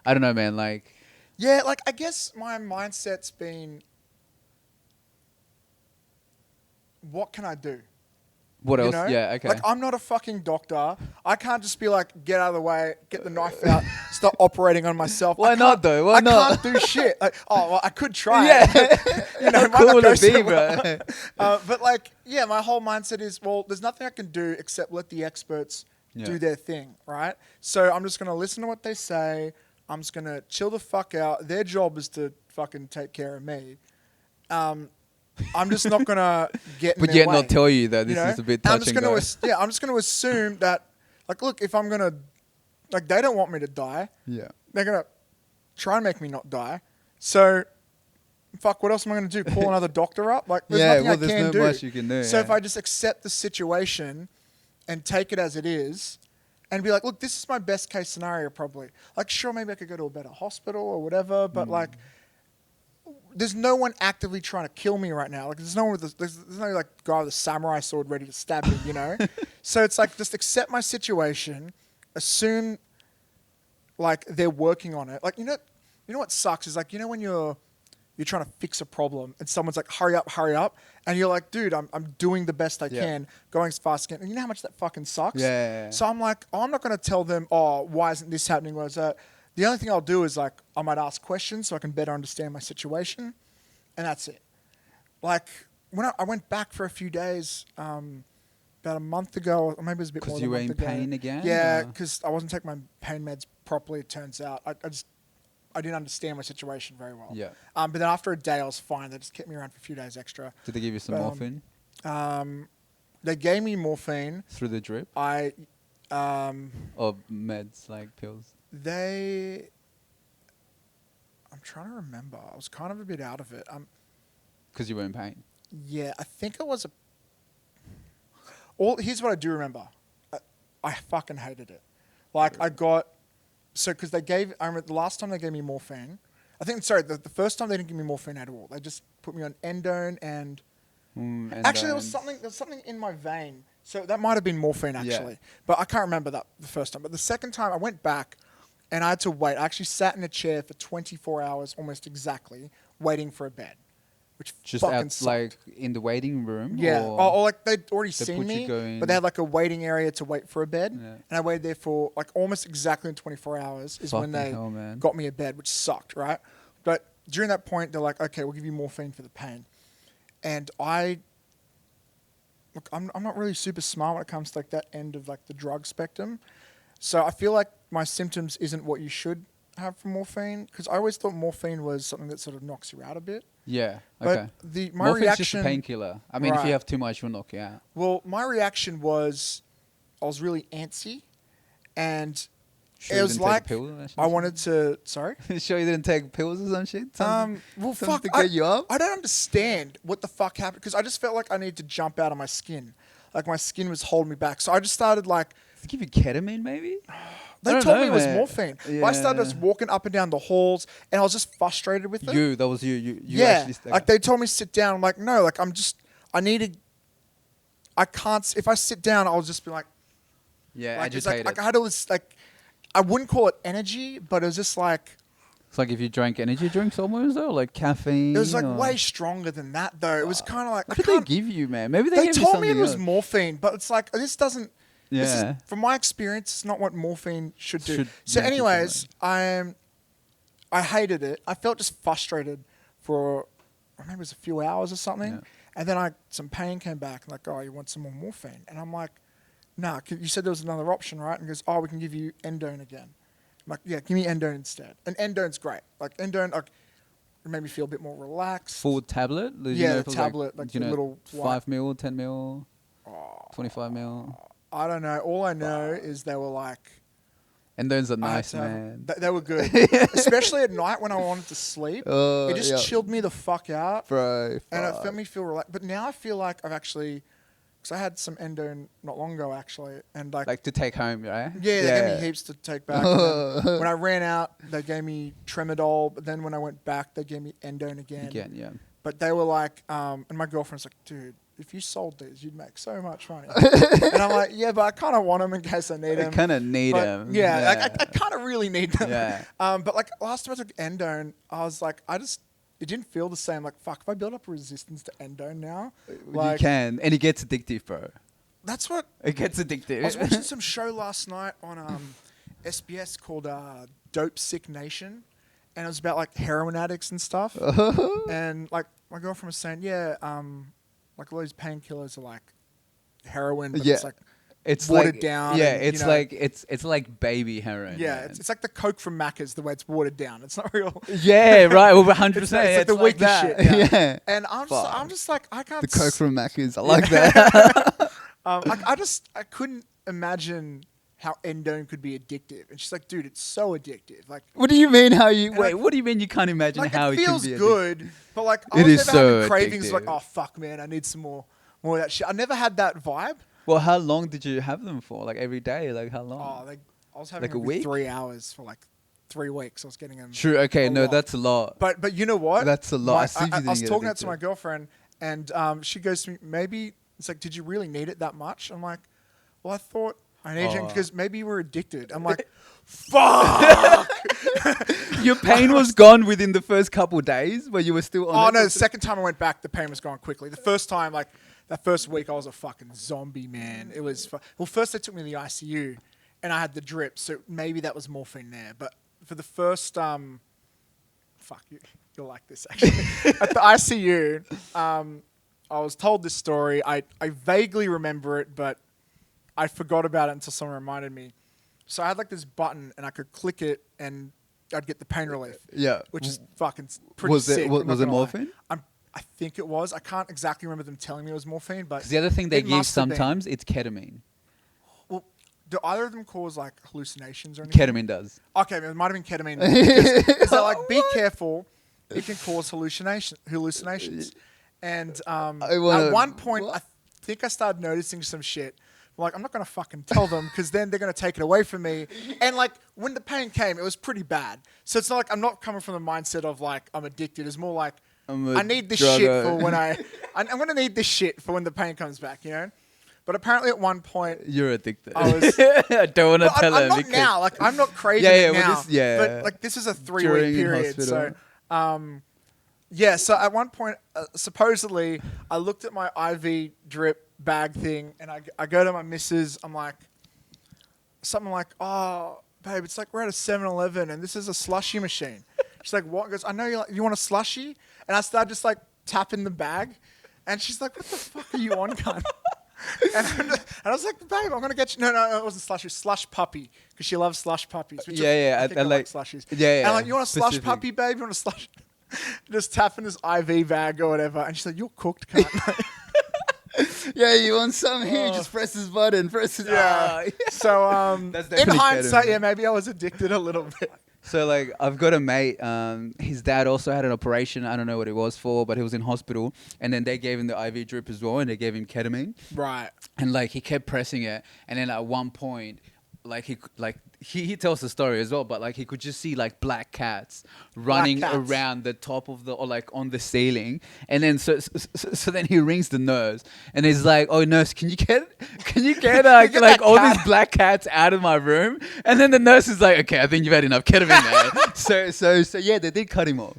I don't know, man. Like.
yeah, like I guess my mindset's been, what can I do?
What
You
else?
know?
Yeah, okay.
Like I'm not a fucking doctor. I can't just be like, get out of the way, get the knife out, start operating on myself.
Why
I
not
can't-
though? Why
I
not?
can't do shit. Like, oh, well, I could try.
Yeah.
You know,
How
it might
cool
not
would
go
it be,
so well.
bro?
But like, yeah, my whole mindset is, well, there's nothing I can do except let the experts
Yeah.
do their thing, right? So I'm just gonna listen to what they say. I'm just gonna chill the fuck out. Their job is to fucking take care of me. I'm just not gonna get. In
But
their
yet
way,
not tell you that
you
this
know?
is a bit
And I'm
touch
just
and
gonna
go.
I'm just gonna assume that, like, look, if I'm gonna, like, they don't want me to die.
Yeah.
They're gonna try and make me not die. So, fuck, what else am I gonna do? Call another doctor up? Like, there's
Yeah,
nothing
well,
I
there's
can
not
do.
much you can do,
So if
yeah.
I just accept the situation and take it as it is, and be like, look, this is my best case scenario, probably. Like, sure, maybe I could go to a better hospital or whatever, but like, there's no one actively trying to kill me right now. Like, there's no one there's no like guy with a samurai sword ready to stab me, you know. So it's like, just accept my situation, assume like they're working on it. Like, you know what sucks is like, you know when you're you're trying to fix a problem, and someone's like, hurry up, and you're like, dude, I'm doing the best I can, going as fast as I can. And you know how much that fucking sucks?
Yeah.
So I'm like, I'm not going to tell them, oh, why isn't this happening? Why is that? The only thing I'll do is like, I might ask questions so I can better understand my situation, and that's it. Like, when I went back for a few days, about a month ago, or maybe it was a bit more than a month ago.
Because you were in pain again?
Yeah, because I wasn't taking my pain meds properly, it turns out. I didn't understand my situation very well.
Yeah.
But then after a day, I was fine. They just kept me around for a few days extra.
Did they give you some morphine?
They gave me morphine.
Through the drip?
Or
meds, like pills?
I'm trying to remember. I was kind of a bit out of it.
Because you were in pain?
Yeah, I think it was here's what I do remember. I fucking hated it. Like, because I remember the last time they gave me morphine, the first time they didn't give me morphine at all. They just put me on endone and... actually, there was something in my vein. So that might have been morphine, actually. Yeah. But I can't remember that the first time. But the second time, I went back and I had to wait. I actually sat in a chair for 24 hours, almost exactly, waiting for a bed. Which
just
fucking sucked.
Like in the waiting room?
Yeah. Or like they'd already seen me, but they had like a waiting area to wait for a bed.
Yeah.
And I waited there for like almost exactly in 24 hours is when they got me a bed, which sucked, right? But during that point, they're like, okay, we'll give you morphine for the pain. And I'm not really super smart when it comes to like that end of like the drug spectrum. So I feel like my symptoms isn't what you should have from morphine, because I always thought morphine was something that sort of knocks you out a bit.
Yeah, okay.
But my
morphine's
reaction...
just a painkiller. I mean, if you have too much, it'll knock you out.
Well, my reaction was I was really antsy, and it was like I wanted to... Sorry?
Sure you didn't take pills or some shit?
Well, fuck,
to get you up?
I don't understand what the fuck happened, because I just felt like I needed to jump out of my skin. Like my skin was holding me back. So I just started like...
Did they give you ketamine, maybe?
They told me it was morphine. Yeah. I started just walking up and down the halls, and I was just frustrated with it.
That was you. You
yeah, like they told me to sit down. I'm like, no, like I can't. If I sit down, I'll just be like,
yeah,
like,
agitated.
Like I had all this, like, I wouldn't call it energy, but it was just like.
It's like if you drank energy drinks almost, though, like caffeine.
It was like way stronger than that, though. It was kind of like.
What did they give you, man? Maybe
they told me it was morphine, but it's like this doesn't.
Yeah.
This is, from my experience, it's not what morphine should do. So anyways, I hated it. I felt just frustrated for, I remember it was a few hours or something. Yeah. And then some pain came back. Like, oh, you want some more morphine? And I'm like, nah, you said there was another option, right? And he goes, oh, we can give you endone again. I'm like, yeah, give me endone instead. And endone's great. Like, endone, like, it made me feel a bit more relaxed.
Full tablet?
Yeah, the tablet, like the little...
5 mil, 10 mil, 25 mil...
I don't know. All I know is they were like...
And those are nice, man.
They were good. Especially at night when I wanted to sleep. It just chilled me the fuck out.
Bro,
and it felt me feel relaxed. But now I feel like I've actually... Because I had some endone not long ago, actually. And like
to take home, right?
Yeah, they gave me heaps to take back. When I ran out, they gave me Tramadol. But then when I went back, they gave me endone again.
Yeah.
But they were like... and my girlfriend's like, dude... If you sold these, you'd make so much money. And I'm like, yeah, but I kind of want them in case I need them.
I kind of need them.
Yeah, like, I kind of really need them.
Yeah.
But like last time I took endone, I was like, it didn't feel the same. Like, fuck, if I build up a resistance to endone now. Like,
you can. And it gets addictive, bro.
That's what...
It gets addictive.
I was watching some show last night on SBS called Dope Sick Nation. And it was about like heroin addicts and stuff. And like my girlfriend was saying, like all these painkillers are like heroin, but it's watered
like,
down.
Yeah,
and,
it's like it's like baby heroin.
Yeah, it's like the Coke from Macca's, the way it's watered down. It's not real.
Yeah, right. Well, 100%.
It's like the weakest shit. Yeah. And I'm just like, I can't.
The Coke from Macca's. I like that.
I couldn't imagine how endone could be addictive. And she's like, dude, it's so addictive. Like,
what do you mean? What do you mean you can't imagine how it can be? It feels
good, but like I was never having cravings. Like, oh fuck, man, I need some more of that shit. I never had that vibe.
Well, how long did you have them for? Like every day? Like how long?
Oh, I was having
like a week?
3 hours for like 3 weeks. I was getting them.
True. Okay. No, that's a lot.
But you know what?
That's a lot.
I was talking that to my girlfriend, and she goes to me, maybe it's like, did you really need it that much? I'm like, well, I thought I need
Oh.
because maybe you were addicted. I'm like, fuck.
Your pain was gone within the first couple days, but you were still on.
Oh
it?
no! The second time I went back, the pain was gone quickly. The first time, like that first week, I was a fucking zombie, man. It was well. First, they took me to the ICU, and I had the drip, so maybe that was morphine there. But for the first, fuck you, you'll like this actually. At the ICU, I was told this story. I vaguely remember it, but I forgot about it until someone reminded me. So I had like this button, and I could click it, and I'd get the pain relief.
Yeah.
Which is fucking pretty
Was
sick.
it
I'm not
was it
gonna lie.
morphine?
I think it was. I can't exactly remember them telling me it was morphine, but
Because the other thing they
it
give
must have been.
sometimes it's ketamine.
Well, do either of them cause like hallucinations or anything?
Ketamine does.
Okay, it might have been ketamine. Because they're like, be careful, it can cause hallucinations. And at one point, I think I started noticing some shit. Like, I'm not going to fucking tell them because then they're going to take it away from me. And, like, when the pain came, it was pretty bad. So it's not like I'm not coming from the mindset of, like, I'm addicted. It's more like I need this shit for when I'm going to need this shit for when the pain comes back, you know? But apparently at one point...
You're addicted.
I was...
I don't want to tell
I'm
him.
not
because
now. Like, I'm not craving
Yeah,
it
well,
now.
this- yeah.
But, like, this is a 3-week
During
period.
hospital.
So, yeah, so at one point, supposedly, I looked at my IV drip bag thing, and I go to my missus. I'm like, something like, oh, babe, it's like we're at a 7-Eleven, and this is a slushy machine. She's like, what? Goes, I know you want a slushy? And I started just like tapping the bag, and she's like, what the fuck are you on, cunt? And I was like, babe, I'm gonna get you. No, it wasn't slushy. Slush puppy, because she loves slush puppies. Which
Yeah,
I think I like slushies. And I'm like, you want a slush
specific.
puppy, babe? You want a slush? Just tapping this IV bag or whatever, and she's like, "You're cooked, cunt."
Yeah, you want some here? Just press this button. Press it.
Yeah. So,
That's
in
definitely
hindsight,
ketamine.
yeah, maybe I was addicted a little bit.
So like I've got a mate, his dad also had an operation. I don't know what it was for, but he was in hospital, and then they gave him the IV drip as well, and they gave him ketamine,
Right.
and like he kept pressing it, and then at one point, he tells the story as well, but like he could just see like black cats running
cats.
around the top of the or like on the ceiling, and then so then he rings the nurse, and he's like, "Oh nurse, can you get like
Get
like
that
all
cat.
these black cats out of my room?" And then the nurse is like, "Okay, I think you've had enough ketamine, man." so yeah, they did cut him off.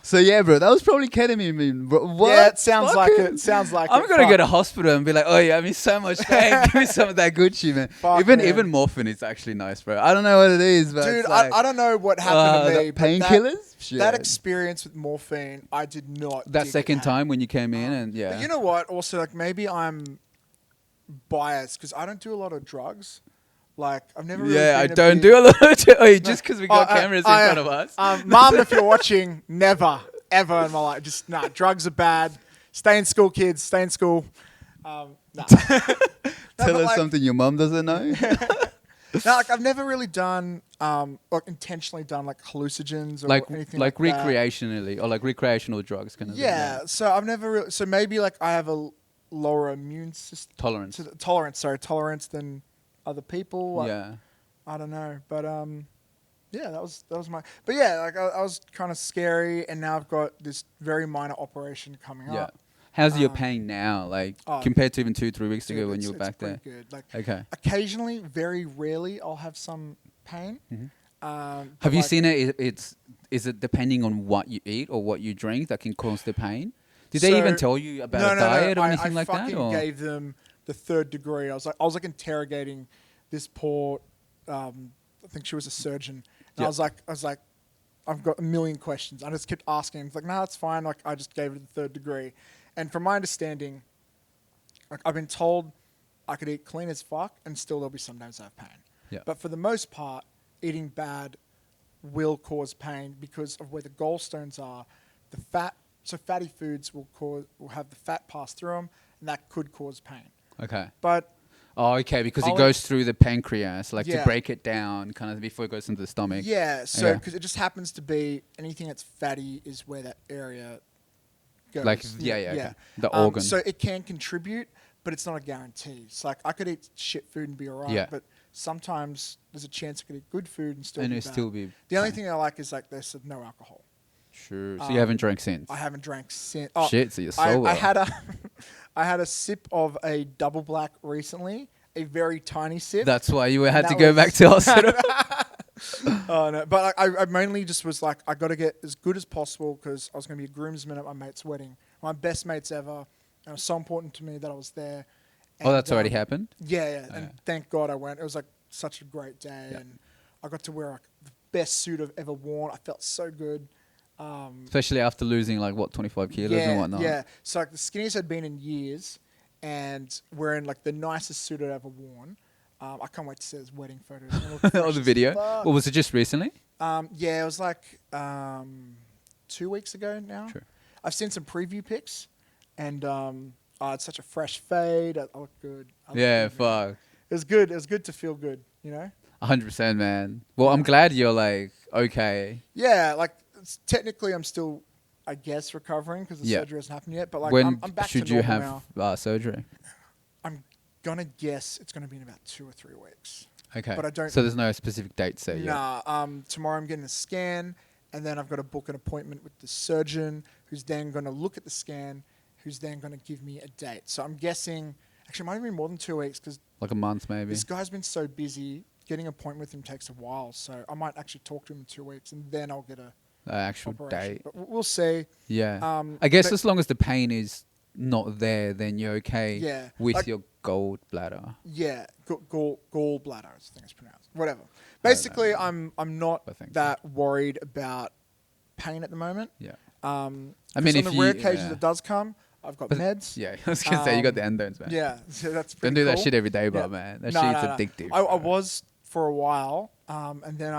So yeah, bro, that was probably ketamine, man. Bro, what?
Yeah, it sounds like
Fucking-
it. Sounds like
I'm
it.
gonna
Fuck.
go to hospital and be like, "Oh yeah, I'm in so much pain. Give me some of that good shit, man."
Fuck,
even
man.
morphine is actually nice, bro. I don't know what it is, but
Dude,
it's like,
I don't know what happened to me. but
painkillers.
That experience with morphine, I did not.
That
dig
second
at.
time when you came in, and yeah,
But you know what? Also, like maybe I'm biased because I don't do a lot of drugs. Like I've never. Really
yeah, I
been a
don't
big-
do a lot. Just because we got
Oh,
cameras in front of us.
Mom, if you're watching, never, ever in my life. Just nah. Drugs are bad. Stay in school, kids. Stay in school. Nah.
Tell us something your mum doesn't know.
No, like I've never really done, like intentionally done like hallucinogens or
like
anything
like
like that.
recreationally or like recreational drugs, kind of. thing,
Yeah. So I've never really. So maybe like I have a lower immune system
Tolerance.
tolerance than other people. Like,
Yeah.
I don't know, but yeah, that was my. But yeah, like I was kind of scary, and now I've got this very minor operation coming
Yeah.
up.
How's your pain now, like
oh,
compared to even 2-3 weeks
Dude,
ago when
it's-
you were
it's
back there?
pretty good. Like
Okay.
occasionally, very rarely, I'll have some pain.
Mhm.
But
Have you
like-
seen it? Is it depending on what you eat or what you drink that can cause the pain? Did they even
So-
tell you about a diet or anything like
I
that?
fucking
Or?
gave them the 3rd degree. I was like interrogating this poor, I think she was a surgeon. And
Yeah.
I was like, I've got a million questions. I just kept asking. He's like, no, it's fine. Like I just gave it the 3rd degree. And from my understanding, like I've been told I could eat clean as fuck and still there'll be some days I have pain.
Yeah.
But for the most part, eating bad will cause pain because of where the gallstones are. The fat, so fatty foods will have the fat pass through them, and that could cause pain.
Okay.
But
Oh, okay, because it
I'll
goes through the pancreas, like to
Yeah.
break it down, kind of before it goes into the stomach.
yeah, so
Okay.
because it just happens to be anything that's fatty is where that area goes.
Like, yeah, okay. The organ.
So it can contribute, but it's not a guarantee. It's like I could eat shit food and be alright,
Yeah.
but sometimes there's a chance I could eat good food and still
And
be
it
bad.
still be
The only
pain.
thing I like is like they said no alcohol.
Sure. So you haven't drank since?
I haven't drank since.
Shit, so you're
I
sober.
had a I had a sip of a double black recently, a very tiny sip.
That's why you had
that
to go
was-
back to hospital.
Oh no! But I mainly just was like, I got to get as good as possible because I was going to be a groomsman at my mate's wedding, my best mates ever. And it was so important to me that I was there.
Oh, that's
And,
already happened?
Yeah.
Oh,
And
yeah.
thank God I went. It was like such a great day,
Yeah.
and I got to wear like the best suit I've ever worn. I felt so good.
Especially after losing like what 25 kilos and whatnot.
Yeah. So like the skinniest I'd been in years, and wearing like the nicest suit I'd ever worn. I can't wait to see those wedding photos. They look
Oh,
fresh
the
as
video.
fuck.
Well, was it just recently?
Yeah, it was like 2 weeks ago now.
True.
I've seen some preview pics, and it's such a fresh fade. I look good. I look
Yeah,
good, man.
fuck.
It was good. It was good to feel good, you know?
100%, man. Well, I'm
Yeah.
glad you're like okay.
Yeah, like technically I'm still, I guess, recovering because the
Yeah.
surgery hasn't happened yet. But like
When
I'm back
should
to
you
normal now.
have surgery?
I'm gonna guess it's gonna be in about 2 or 3 weeks.
Okay.
But I don't-
So there's no specific date set yet.
Nah, tomorrow I'm getting a scan, and then I've got to book an appointment with the surgeon, who's then going to look at the scan, who's then going to give me a date. So I'm guessing, actually, it might have been more than 2 weeks because
Like a month maybe.
this guy's been so busy. Getting an appointment with him takes a while, so I might actually talk to him in 2 weeks, and then I'll get a
Actual
operation.
date.
But we'll see.
Yeah. I guess
but-
as long as the pain is not there, then you're okay
Yeah,
with
like-
your gallbladder.
Yeah, gallbladder, I think it's pronounced. Whatever. Basically, I'm not
I think so.
that worried about pain at the moment.
Yeah.
I
mean,
on
if
the
you-
rare occasions
yeah.
it does come, I've got
But-
meds.
Yeah. I was gonna say you got the endos, man.
Yeah, so that's
Don't
pretty
do that
cool.
shit every day,
Yeah.
bro, man. That
No,
shit's
no, no.
addictive.
I
bro.
was for a while, and then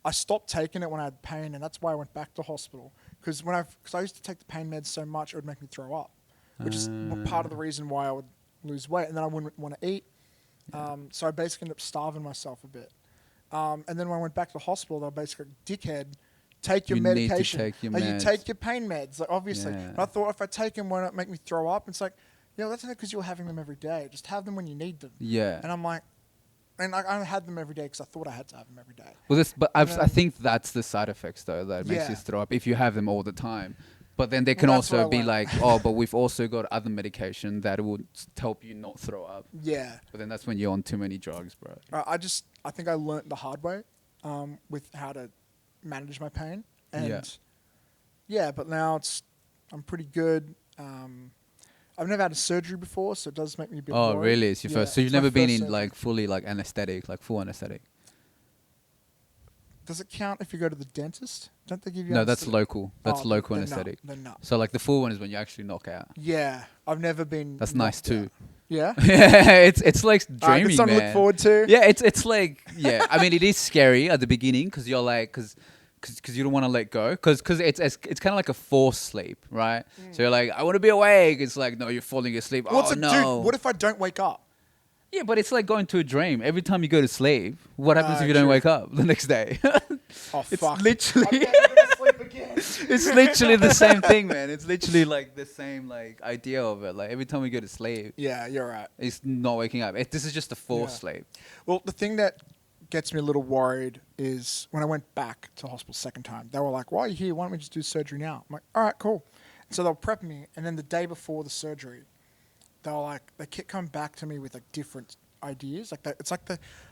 I stopped taking it when I had pain, and that's why I went back to hospital. Because I used to take the pain meds so much, it would make me throw up, which is part of the reason why I would lose weight, and then I wouldn't want to eat. So I basically ended up starving myself a bit. And then when I went back to the hospital, they were basically, dickhead, take your
You need to
medication.
take your
Like,
meds.
you take your pain meds, like, obviously.
Yeah.
And I thought if I take them, won't it make me throw up? It's like, that's not because you're having them every day. Just have them when you need them.
Yeah.
And I'm like, and I had them every day because I thought I had to have them every day.
Well, but I
then-
think that's the side effects though that makes
Yeah.
you throw up if you have them all the time. But then they can
Well, that's what
also
I
be
learned.
like, oh, but we've also got other medication that would help you not throw up.
Yeah.
But then that's when you're on too many drugs, bro.
I think I learnt the hard way with how to manage my pain. And yeah, but now I'm pretty good. I've never had a surgery before, so it does make me a bit
Oh,
worried.
really? It's your
Yeah,
first. So you've
it's my
never been
first
in
surgery.
like fully like anesthetic, like full anesthetic.
Does it count if you go to the dentist? Don't they give you
No, that's
anesthetic?
local. That's
Oh,
local
then no,
anesthetic.
then no.
So like the full one is when you actually knock out.
Yeah, I've never been.
That's nice
knocked
too.
out. Yeah.
Yeah, it's like
Alright,
dreamy,
it's something to
man.
look forward to.
Yeah, it's like I mean, it is scary at the beginning because you're like because you don't want to let go because it's kind of like a forced sleep, right? So you're like, I want to be awake. It's like no, you're falling asleep.
What's
Oh
it,
no.
dude? What if I don't wake up?
Yeah, but it's like going to a dream. Every time you go to sleep, what happens if you don't
true.
wake up the next day?
Oh
It's
fuck!
literally
I'm never gonna sleep again.
it's literally the same thing, man. It's literally like the same like idea of it. Like every time we go to sleep,
Yeah, you're right.
it's not waking up. This is just a forced
Yeah.
sleep.
Well, the thing that gets me a little worried is when I went back to hospital second time, they were like, "Why are you here? Why don't we just do surgery now?" I'm like, "All right, cool." So they'll prep me, and then the day before the surgery, they kept coming back to me with like different ideas.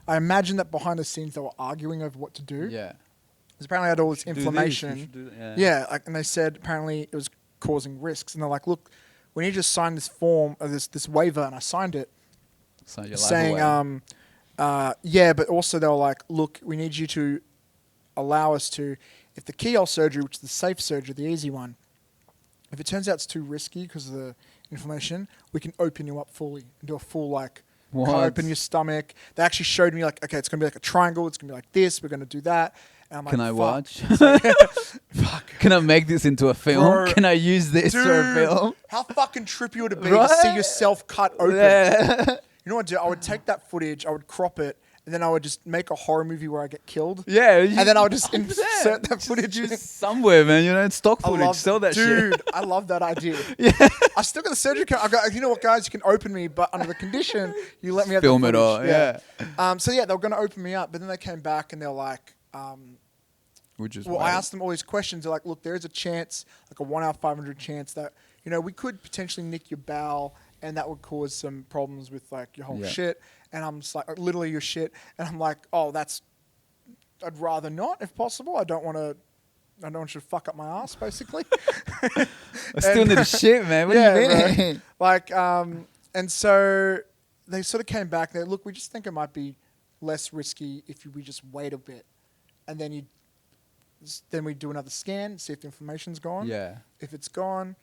I imagine that behind the scenes they were arguing over what to do.
Yeah.
Because apparently I had all this
Do this, you
inflammation.
should do that.
Yeah, and they said apparently it was causing risks, and they're like, "Look, we need you to sign this form, or this waiver," and I signed it,
So your life
saying,
away.
yeah, but also they were like, "Look, we need you to allow us to, if the keyhole surgery, which is the safe surgery, the easy one, if it turns out it's too risky because of the inflammation, we can open you up fully and do a full cut
What?
open your stomach." They actually showed me like, okay, it's gonna be like a triangle, it's gonna be like this, we're gonna do that. And I'm like,
Can I
"Fuck."
watch?
So, fuck.
Can I make this into a film?
Bro,
Can I use this for a
Dude,
film?
how fucking trippy would it be to see
Right?
yourself cut open?
Yeah.
You know what I'd do? I would take that footage, I would crop it, and then I would just make a horror movie where I get killed.
Yeah.
And then I would just
100%.
insert that
Just
footage in.
somewhere, man. You know, it's stock
I
footage.
love
Sell that shit.
Dude, I love that idea. I still got the surgery. I got, you know what, guys? You can open me, but under the condition, you let me have
Film
the
it
footage.
all, yeah.
So yeah, they were going to open me up, but then they came back and they're like, well, I asked them all these questions. They're like, look, there is a chance, like a 1 out of 500 chance that, we could potentially nick your bowel and that would cause some problems with like your whole
Yeah.
shit. And I'm just like, literally your shit. And I'm like, oh, I'd rather not if possible. I don't want you to fuck up my ass, basically.
I still need a shit, man. What do you mean?
bro. Like, and so they sort of came back. They look, we just think it might be less risky if we just wait a bit, and then we do another scan, see if the inflammation's gone.
Yeah.
If it's gone,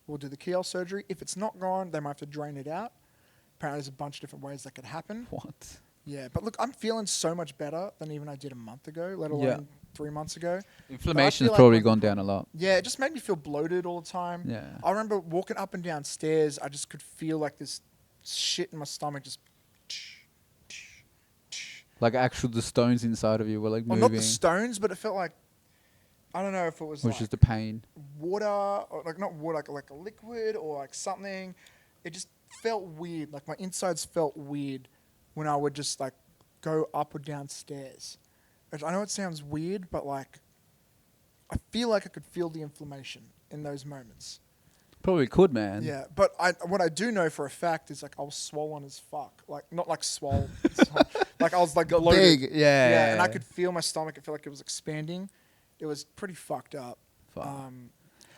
we'll do the keyhole surgery. If it's not gone, they might have to drain it out. Apparently, there's a bunch of different ways that could happen.
What?
Yeah, but look, I'm feeling so much better than even I did a month ago, let alone 3 months ago.
Inflammation's
like
probably
my-
gone down a lot.
Yeah, it just made me feel bloated all the time.
Yeah.
I remember walking up and down stairs. I just could feel like this shit in my stomach just.
Like actual the stones inside of you were like
Well,
moving.
not the stones, but it felt like, I don't know if it was
Which
like
is the pain.
water, or like not water, like a liquid or like something. It just felt weird. Like my insides felt weird when I would just like go up or down stairs. Which I know it sounds weird, but like I feel like I could feel the inflammation in those moments.
Probably could, man.
Yeah, but what I do know for a fact is like I was swollen as fuck. Like not like swole, like I was like bloated.
Big, yeah.
And I could feel my stomach. I felt like it was expanding. It was pretty fucked up.
Fuck.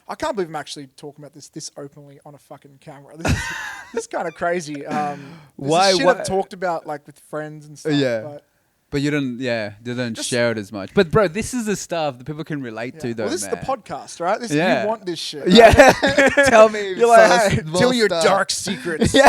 I can't believe I'm actually talking about this openly on a fucking camera. This is kind of crazy.
Why?
Shit I've talked about like with friends and stuff.
Yeah. But you didn't
Just-
share it as much. But bro, this is the stuff that people can relate to, though,
well, this
man.
is the podcast, right?
Yeah.
You want this shit. Right?
Yeah. Tell me.
You're like, hey,
more
tell your
stuff.
dark secrets.
Yeah.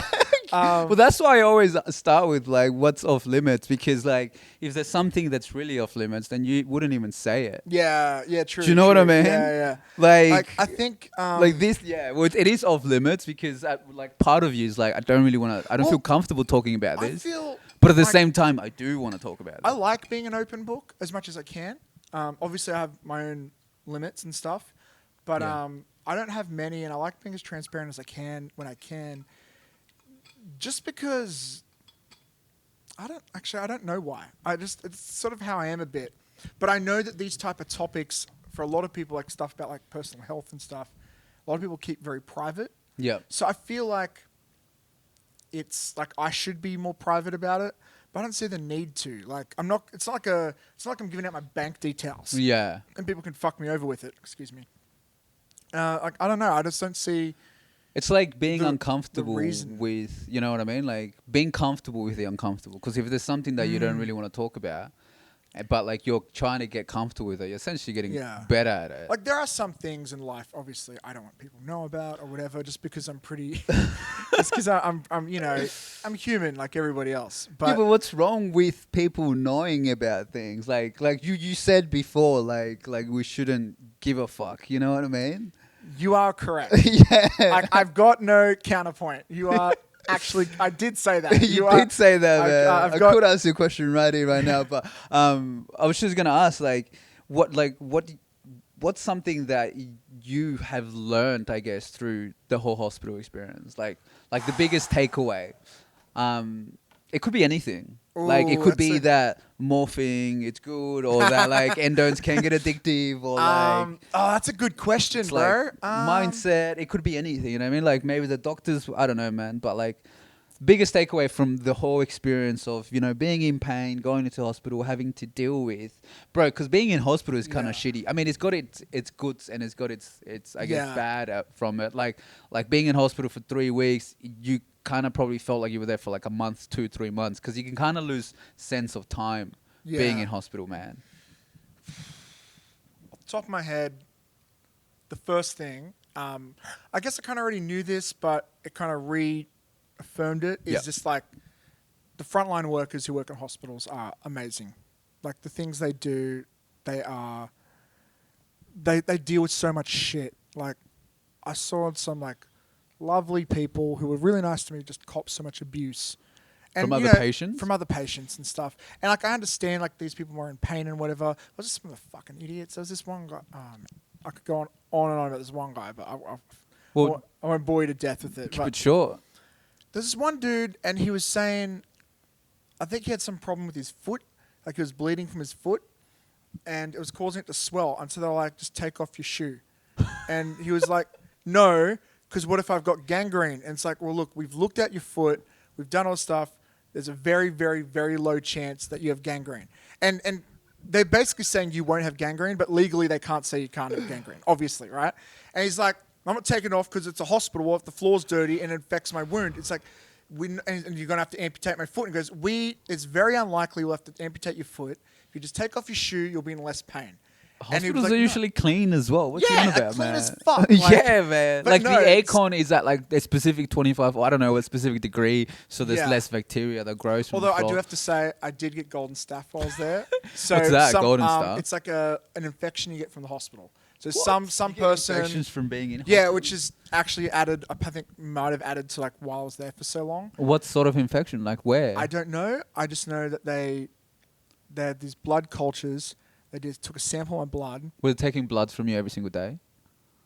Well, that's why I always start with like what's off limits, because like if there's something that's really off limits, then you wouldn't even say it.
Yeah, true.
Do you know what I mean?
Yeah.
Like
I think
like this, yeah. Well, it is off limits because like part of you is like I don't really want to. I don't
Well,
feel comfortable talking about
I
this.
feel,
But at the
like,
same time, I do want to talk about it.
I like being an open book as much as I can. Obviously, I have my own limits and stuff, but
Yeah.
I don't have many, and I like being as transparent as I can when I can. Just because I don't know why. It's sort of how I am a bit. But I know that these type of topics for a lot of people, like stuff about like personal health and stuff, a lot of people keep very private.
Yeah.
So I feel like it's like I should be more private about it, but I don't see the need to. Like it's not like I'm giving out my bank details
Yeah.
and people can fuck me over with it. Excuse me. Like I don't know. I just don't see.
It's like being
The
uncomfortable
reason.
with, you know what I mean? Like being comfortable with the uncomfortable. Because if there's something that you don't really want to talk about, but like you're trying to get comfortable with it, you're essentially getting better at it.
Like there are some things in life, obviously, I don't want people to know about or whatever, just because I'm pretty. Just because I'm I'm human like everybody else.
Yeah, but what's wrong with people knowing about things? Like you said before, like we shouldn't give a fuck. You know what I mean?
You are correct.
Yeah.
Like, I've got no counterpoint. You are actually. I did say that.
You
are,
did say that, man.
I've
I could ask you a question right here, right now, but I was just gonna ask, what's something that you have learned, I guess, through the whole hospital experience, like the biggest takeaway. It could be anything. Like it
Ooh,
could be
that's
that morphing, it's good, or that like endones can get addictive, or like.
Oh, that's a good question,
It's
bro.
like mindset. It could be anything. You know what I mean? Like maybe the doctors. I don't know, man. But like, biggest takeaway from the whole experience of being in pain, going into hospital, having to deal with, bro. Because being in hospital is kind of shitty. I mean, it's got its goods and it's got its I guess bad from it. Like being in hospital for 3 weeks, you kind of probably felt like you were there for like a month, 2-3 months, because you can kind of lose sense of time being in hospital, man.
Off the top of my head, the first thing, I guess I kind of already knew this, but it kind of reaffirmed it, is just like the frontline workers who work in hospitals are amazing. Like the things they do, they deal with so much shit. Like I saw some like lovely people who were really nice to me just cop so much abuse. And,
From other patients?
From other patients and stuff. And like I understand like these people were in pain and whatever. I was just some of the fucking idiots. There was this one guy. I could go on and on about this one guy, but I won't bore you to death with it.
Keep it short.
There's this one dude, and he was saying, I think he had some problem with his foot, like he was bleeding from his foot, and it was causing it to swell. And so they were like, just take off your shoe. And he was like, no, because what if I've got gangrene? And it's like, well, look, we've looked at your foot, we've done all this stuff. There's a very, very, very low chance that you have gangrene. And they're basically saying you won't have gangrene, but legally they can't say you can't have gangrene, obviously, right? And he's like, I'm not taking it off because it's a hospital. Well, if the floor's dirty and it infects my wound, it's like, and you're going to have to amputate my foot. And he goes, it's very unlikely we'll have to amputate your foot. If you just take off your shoe, you'll be in less pain.
Hospitals
like,
are usually clean as well. What you on about,
clean
man?
as fuck.
Yeah, man.
but
Like
no,
the aircon is at like a specific 25, or I don't know, a specific degree, so there's
Yeah.
less bacteria that grows from
Although
the floor.
I do have to say, I did get golden staph while I was there. So
What's that, golden staph?
It's like an infection you get from the hospital. So
What?
some
You get
person,
infections from being in
yeah,
hospital?
which is actually added. I think might have added to like while I was there for so long.
What sort of infection? Like where?
I don't know. I just know that they had these blood cultures. They just took a sample of my blood.
Were they taking bloods from you every single day?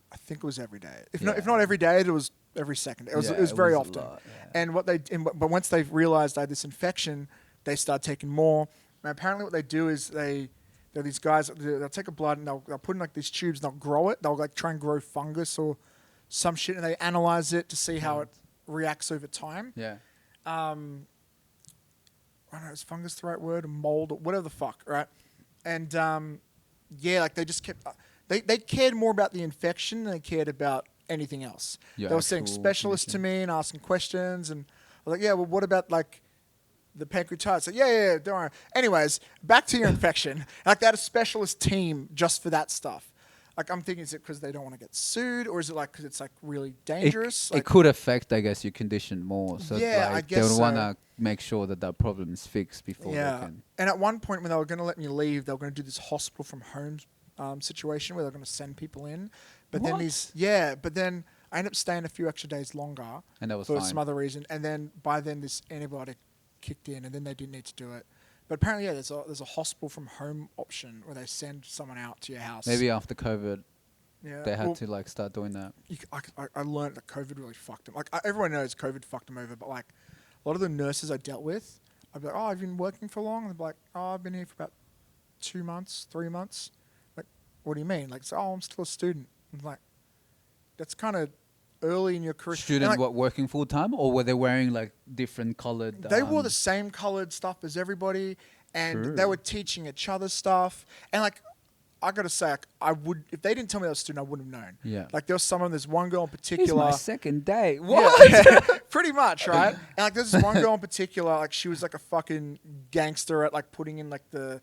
I think it was every day. If
Yeah.
not every day, it was every second. It was
Yeah,
it was very
a
often.
lot, yeah.
And but once they realized I had this infection, they started taking more. And apparently, what they do is they're these guys. They'll take a blood and they'll put in like these tubes. And they'll grow it. They'll like try and grow fungus or some shit, and they analyze it to see how it reacts over time.
Yeah.
I don't know, is fungus the right word? Or mold or whatever the fuck, right? And yeah, like they just kept. They cared more about the infection than they cared about anything else.
Your
They were sending
actual
specialists to
condition.
me and asking questions, and I was like, yeah, well, what about like the pancreatitis? Like, yeah, don't worry. Anyways, back to your infection. Like they had a specialist team just for that stuff. Like I'm thinking, is it because they don't want to get sued, or is it like because it's like really dangerous?
It could affect, I guess, your condition more. So
Yeah, I
like,
guess
they
so.
want to make sure that that problem is fixed before
Yeah.
they can.
And at one point when they were going to let me leave, they were going to do this hospital from home situation where they're going to send people in. But
What?
then I ended up staying a few extra days longer
And that was
for
fine.
some other reason. And then by then this antibiotic kicked in, and then they didn't need to do it. But apparently, yeah, there's a hospital from home option where they send someone out to your house.
Maybe after COVID,
yeah.
they had
Well,
to like start doing that.
I learned that COVID really fucked them. Like everyone knows COVID fucked them over, but like a lot of the nurses I dealt with, I'd be like, oh, I've been working for long. They'd be like, oh, I've been here for about 2 months, 3 months. Like, what do you mean? Like, so, oh, I'm still a student. I'm like, that's kind of early in your career.
Student,
And, like,
what, working full time, or were they wearing like different colored?
they wore the same colored stuff as everybody, and they
True.
were teaching each other stuff. And like, I gotta say, like, I would, if they didn't tell me I was a student, I wouldn't have known.
Yeah.
Like there was someone, there's one girl in
It's
particular.
my second day.
Yeah,
What?
pretty much, right? And like there's this one girl in particular, like she was like a fucking gangster at like putting in like the,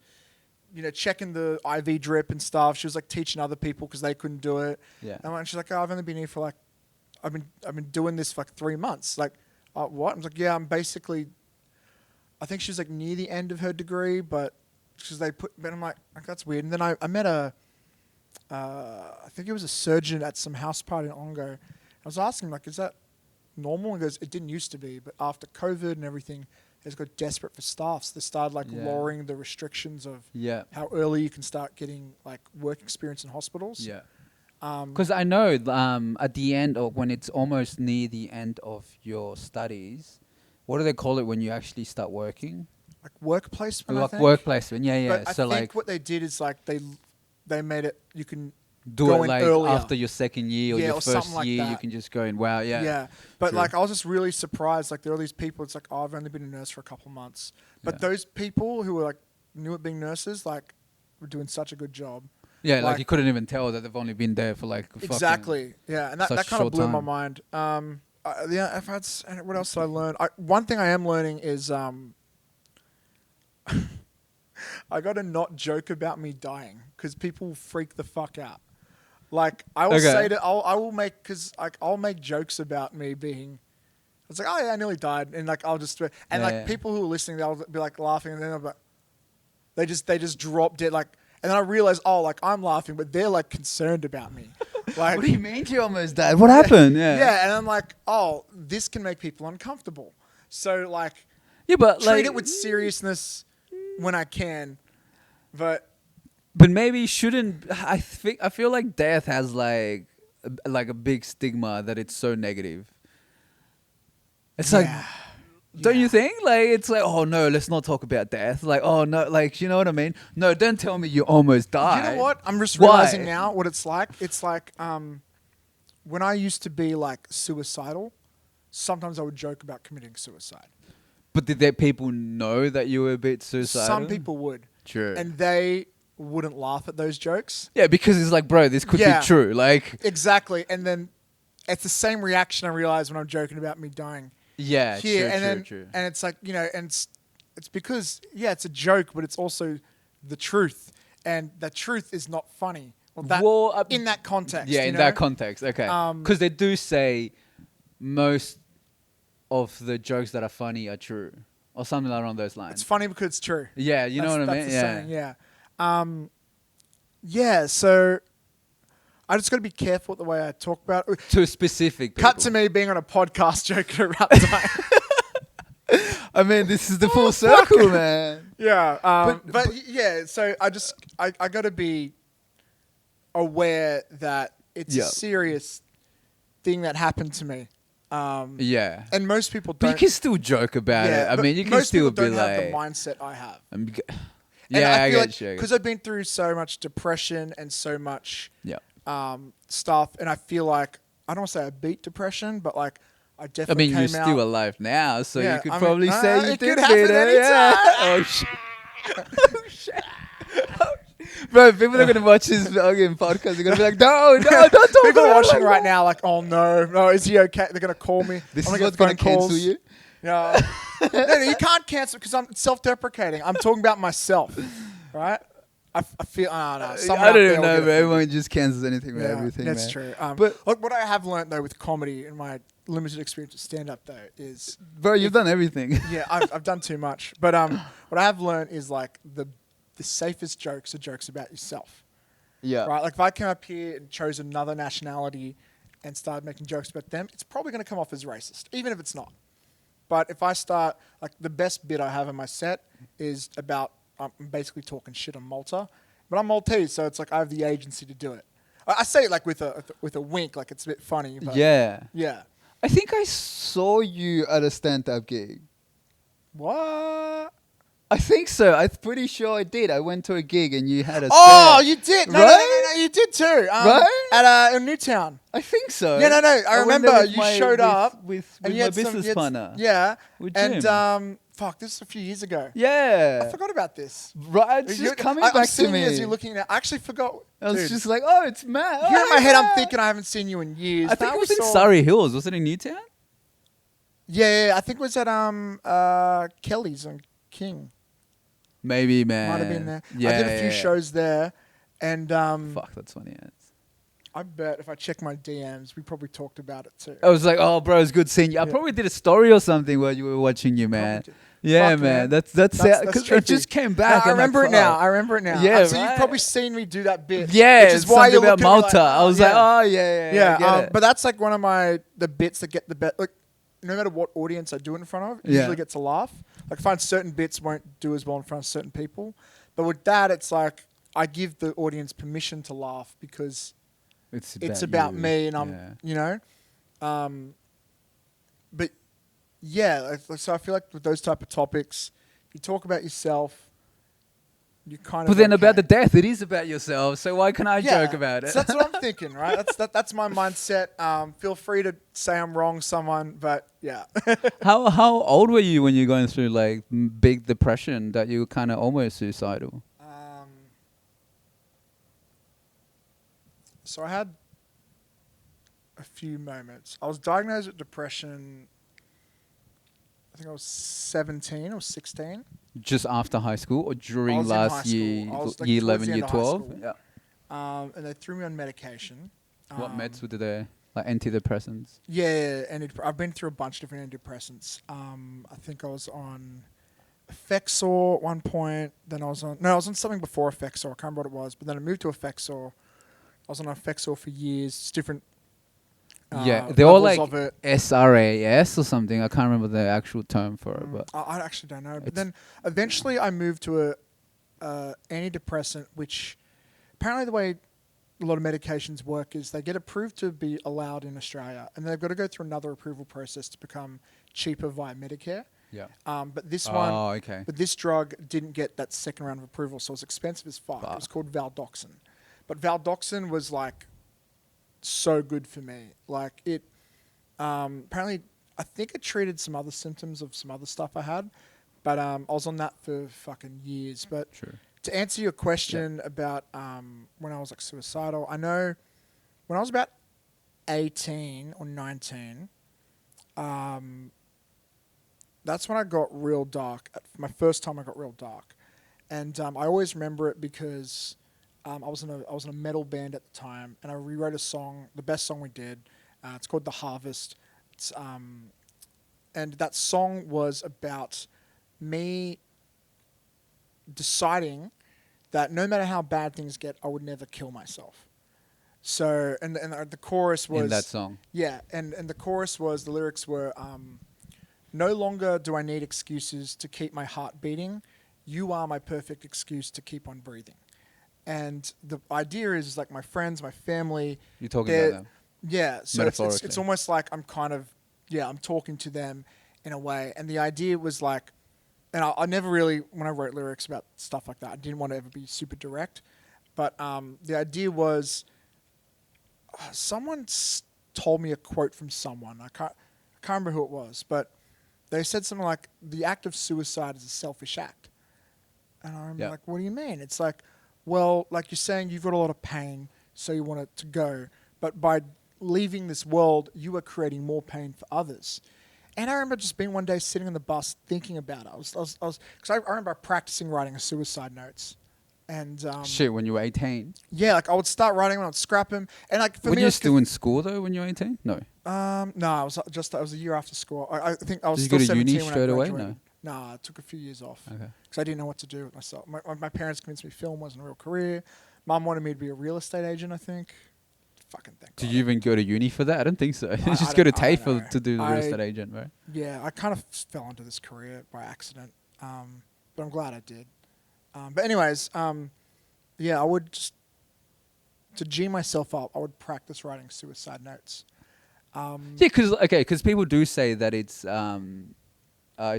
checking the IV drip and stuff. She was like teaching other people because they couldn't do it.
Yeah.
And she's like, oh, I've only been here for like, I've been doing this for like 3 months. Like, what? I was like, yeah, I'm basically. I think she was like near the end of her degree, but I'm like, that's weird. And then I met I think it was a surgeon at some house party in Ongo. I was asking him, like, is that normal? He goes, it didn't used to be, but after COVID and everything, it's got desperate for staff. So they started like
Yeah.
lowering the restrictions of
Yeah.
how early you can start getting like work experience in hospitals.
Yeah.
Um,
Because I know at the end, or when it's almost near the end of your studies, what do they call it when you actually start working?
like work placement, I
Like
think.
work placement. Yeah, yeah.
But I
So
think
like
what they did is like they made it, you can
do
go
it
in
like
earlier.
after your second year or
Yeah,
your
or
first
something like
year, you
that.
can just go in. Wow, yeah.
But
True.
like I was just really surprised. Like there are these people. It's like, oh, I've only been a nurse for a couple of months. But
Yeah.
those people who were like new at being nurses, like were doing such a good job.
Yeah, like
Like-
you couldn't even tell that they've only been there for like fucking-
Exactly. Yeah, and that
such
kind of
short
blew my
time.
mind. Yeah, if I'd, what else did I learn? One thing I am learning is I got to not joke about me dying because people freak the fuck out. Like I will
Okay.
say that I will make because like I'll make jokes about me being. It's like, oh yeah, I nearly died, and like I'll just and like
Yeah.
people who are listening, they'll be like laughing, and then they'll be like, they just drop dead, like, and then I realize, oh, like I'm laughing, but they're like concerned about me. Like,
What do you mean you almost died? What happened? Yeah.
yeah, and I'm like, oh, this can make people uncomfortable. So like,
Yeah, but
treat
like
it with seriousness when I can, but
But maybe shouldn't I feel like death has like a big stigma that it's so negative. It's like, don't you think? Like it's like, oh no, let's not talk about death. Like, oh no, like you know what I mean? No, don't tell me you almost died.
You know what? I'm just
Why?
realizing now what it's like. It's like when I used to be like suicidal, sometimes I would joke about committing suicide.
But did that people know that you were a bit suicidal?
Some people would.
True.
And they wouldn't laugh at those jokes.
Yeah, because it's like, bro, this could be true. Like,
exactly. And then it's the same reaction I realize when I'm joking about me dying.
yeah,
Here.
true.
And it's like, you know, and it's because, yeah, it's a joke, but it's also the truth. And the truth is not funny. In that context.
Yeah, in that context. Okay. Because they do say most of the jokes that are funny are true. Or something along those lines.
It's funny because it's true.
Yeah, you know what I mean?
That's the saying, yeah. Yeah, so I just got to be careful with the way I talk about it.
To specific people.
Cut to me being on a podcast joking about dying.
I mean, this is the full circle, man.
Yeah, but yeah, so I got to be aware that it's a serious thing that happened to me.
Yeah.
And most people
But
don't.
you can still joke about it. I mean, you can still be like...
Most people don't have the mindset I have.
Yeah, I
feel
get you.
Because I've been through so much depression and so much stuff, and I feel like, I don't want to say I beat depression, but like I definitely
I mean, you're still alive now, so you could probably
mean,
say you did
could happen
beat it.
anytime.
Yeah. Oh, shit. Oh, shit. Bro, people are going to watch this fucking podcast. They're going to be like, no, don't talk
People are
about it
watching
like
right
that.
now like, oh no, is he okay? They're going to call me.
This
I'm
is
gonna
what's
get
going to
phone
cancel
calls.
you?
Yeah. No, you can't cancel because I'm self-deprecating. I'm talking about myself, right? I feel, I don't know. Someone
I
out
don't
there
even
will
know,
get
but
offended.
everyone just cancels anything with everything,
That's
man.
true.
But
look, what I have learned though with comedy in my limited experience of stand-up though is,
bro, you've done everything.
yeah, I've done too much. But what I have learned is like the safest jokes are jokes about yourself.
Yeah.
Right? Like if I came up here and chose another nationality and started making jokes about them, it's probably going to come off as racist, even if it's not. But if I start, like the best bit I have in my set is about, I'm basically talking shit on Malta, but I'm Maltese, so it's like I have the agency to do it. I say it like with a wink, like it's a bit funny. But
Yeah.
Yeah.
I think I saw you at a stand-up gig.
What?
I think so. I'm pretty sure I did. I went to a gig and you had a
Oh,
set.
you did.
Right?
No, you did too.
Right?
At in Newtown.
I think so.
Yeah, no. I
went there
remember
with
you
my-
showed up
with
and you
my
had
business partner.
Yeah.
With
and
Jim.
fuck, this is a few years ago.
Yeah.
I forgot about this.
Right, it's just coming
I'm
back to
seeing
me.
you as you're looking at. I actually forgot.
I was
Dude,
just like, oh, it's Matt.
here
Oh,
in my head, I'm
Matt.
thinking I haven't seen you in years.
I think
Now
it was
we
in
saw-
Surrey Hills. Was it in Newtown?
Yeah, I think it was at Kelly's on King.
Maybe, man.
Might have been there.
Yeah,
I did a few
yeah.
shows there, and
Fuck, that's funny. Ass.
I bet if I check my DMs, we probably talked about it too.
I was like, oh, bro, it's good seeing you. I probably did a story or something while you were watching you, man.
Probably did.
Yeah,
Fuck,
man.
man.
That's because it
trippy.
just came
No,
back.
I
I'm like,
remember it now.
fuck.
I remember it now.
Yeah,
So you've
right?
probably seen me do that bit.
Yeah,
which is why
something
you're
about
looking at me
Malta.
like,
I was like, oh, yeah. I get it.
But that's like one of the bits that get the best. Like, no matter what audience I do it in front of, it usually gets a laugh. Like, I find certain bits won't do as well in front of certain people. But with that, it's like I give the audience permission to laugh because it's about
you.
me and I'm, you know. But yeah, so I feel like with those type of topics, if you talk about yourself, you kind of.
But then about the death, it is about yourself. So why can't I joke about it?
So that's what I'm thinking, right? That's my mindset. Feel free to say I'm wrong, someone, but yeah.
How old were you when you were going through like big depression that you were kind of almost suicidal?
So I had a few moments. I was diagnosed with depression. I think I was 17 or 16.
Just after high school or
I
during
was in high
last
school.
year,
I was, like,
year
towards
11,
the
year
end of high
12?
school.
Yeah.
And they threw me on medication.
What meds were there? Like antidepressants?
Yeah, and I've been through a bunch of different antidepressants. I think I was on Effexor at one point. Then I was on something before Effexor. I can't remember what it was. But then I moved to Effexor. I was on Effexor for years. It's different.
They're all
levels
like
of it.
SRAS or something. I can't remember the actual term for it, but
I actually don't know. But then eventually I moved to a antidepressant, which apparently the way a lot of medications work is they get approved to be allowed in Australia, and they've got to go through another approval process to become cheaper via Medicare.
yeah.
But this
okay.
but this drug didn't get that second round of approval, so it was expensive as fuck. It was called Valdoxin. But Valdoxin was like so good for me. Like it, apparently, I think it treated some other symptoms of some other stuff I had, but I was on that for fucking years. But
Sure.
to answer your question about when I was like suicidal, I know when I was about 18 or 19, that's when I got real dark. My first time I got real dark, and I always remember it because I was in a metal band at the time, and I rewrote a song, the best song we did. It's called "The Harvest." It's and that song was about me deciding that no matter how bad things get, I would never kill myself. So, and the chorus was
In that song.
yeah, and the chorus was, the lyrics were, no longer do I need excuses to keep my heart beating. You are my perfect excuse to keep on breathing. And the idea is like my friends, my family.
You're talking about them.
Yeah, so it's
Metaphorically.
almost like I'm kind of, I'm talking to them in a way. And the idea was like, and I never really, when I wrote lyrics about stuff like that, I didn't want to ever be super direct. But the idea was, someone told me a quote from someone. I can't remember who it was, but they said something like, the act of suicide is a selfish act. And I'm like, what do you mean? It's like, well, like you're saying, you've got a lot of pain, so you want it to go. But by leaving this world, you are creating more pain for others. And I remember just being one day sitting on the bus thinking about it. Because I remember practicing writing suicide notes. And
Shit, when you were 18.
yeah, like I would start writing them, I would scrap them, and like for
Were
me,
you still in school though when you were 18? No.
no, I was a year after school. I think I was
Did you
still
go to
17
uni
when
straight
I
away?
graduated.
No.
Nah, I took a few years off
Okay.
because I didn't know what to do with myself. My parents convinced me film wasn't a real career. Mum wanted me to be a real estate agent, I think. Fucking thank God.
Did you even go to uni for that? I don't think so. You
I
just go to
don't- I don't
TAFE
know.
to do the real estate agent, right?
Yeah, I kind of fell into this career by accident, but I'm glad I did. But anyways, yeah, I would just, to G myself up, I would practice writing suicide notes.
Yeah, because people do say that it's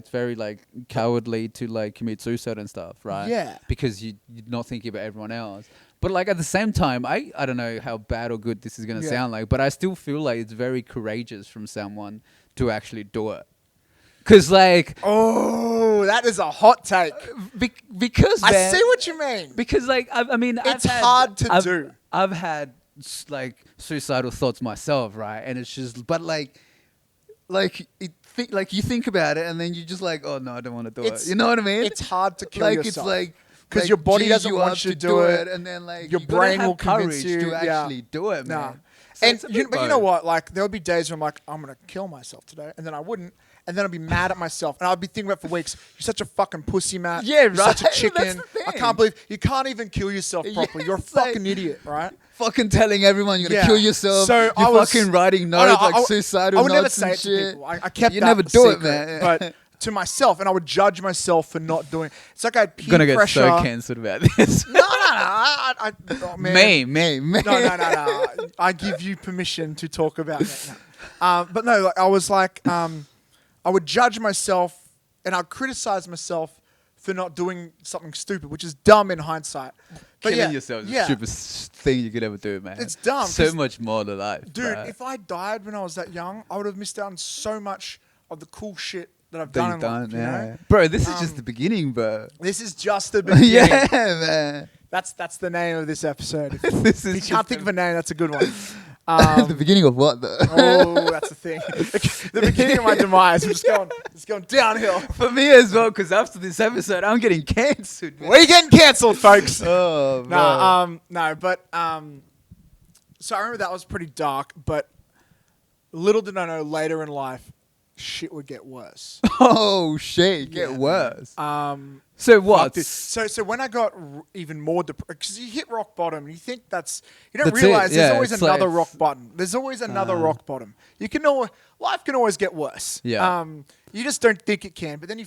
very like cowardly to like commit suicide and stuff, right?
Yeah.
Because you're not thinking about everyone else. But like at the same time, I don't know how bad or good this is gonna sound like, but I still feel like it's very courageous from someone to actually do it. Cause like,
Oh, that is a hot take.
because
I
man,
see what you mean.
because like I mean
It's hard to do.
I've had like suicidal thoughts myself, right? And it's just, but like you think about it, and then you're just like, oh no, I don't want to do it. You know what I mean?
It's hard to kill
like
yourself.
it's like
because your body
G's
doesn't want you to do it,
and then like
your
you gotta
brain
have
will convince
courage
you
to actually do it,
Nah.
man. So
And
it's a
you,
bit
but you know
both.
what? Like there'll be days where I'm like, I'm gonna kill myself today, and then I wouldn't, and then I'd be mad at myself, and I'd be thinking about it for weeks. You're such a fucking pussy, Matt.
Yeah,
You're such a
right.
chicken.
That's the
I
thing.
can't believe you can't even kill yourself
Yeah,
properly. You're a
it's like-
fucking idiot, right?
Fucking telling everyone you're gonna kill yourself.
So
you're
I was
fucking writing
Oh, no,
notes like suicidal
I would never
notes
say
and
it to
shit.
people. I kept
You
that
never
a
do it,
secret,
man.
But to myself, and I would judge myself for not doing. It's like I had peer
Gonna get
pressure.
so cancelled about this.
No. Oh, man.
me.
No. I give you permission to talk about that. No. But no, like, I was like, I would judge myself and I'd criticize myself for not doing something stupid, which is dumb in hindsight. But
Killing yourself is the stupidest thing you could ever do, man.
It's dumb,
So
'cause-
much more to life,
Dude,
bro.
if I died when I was that young, I would have missed out on so much of the cool shit that I've
That
done
you've
in
done,
life. You
yeah.
know?
Bro, this is just the beginning, bro.
This is just the beginning.
Yeah, man.
That's the name of this episode.
This
If
is
you can't think of a name, that's a good one.
the beginning of what, though?
Oh, that's the thing. The beginning of my demise. I'm just going downhill.
For me as well, because after this episode, I'm getting cancelled, man.
We're getting cancelled, folks.
Oh, bro.
So I remember that was pretty dark, but little did I know later in life, shit would get worse.
Oh, shit.
Yeah,
Get
man.
worse.
Fuck
So what?
this. So when I got even more depressed, because you hit rock bottom, you think you don't
That's it,
realize there's
yeah,
always
it's
another
like-
rock bottom. There's always another rock bottom. Life can always get worse.
Yeah.
You just don't think it can, but then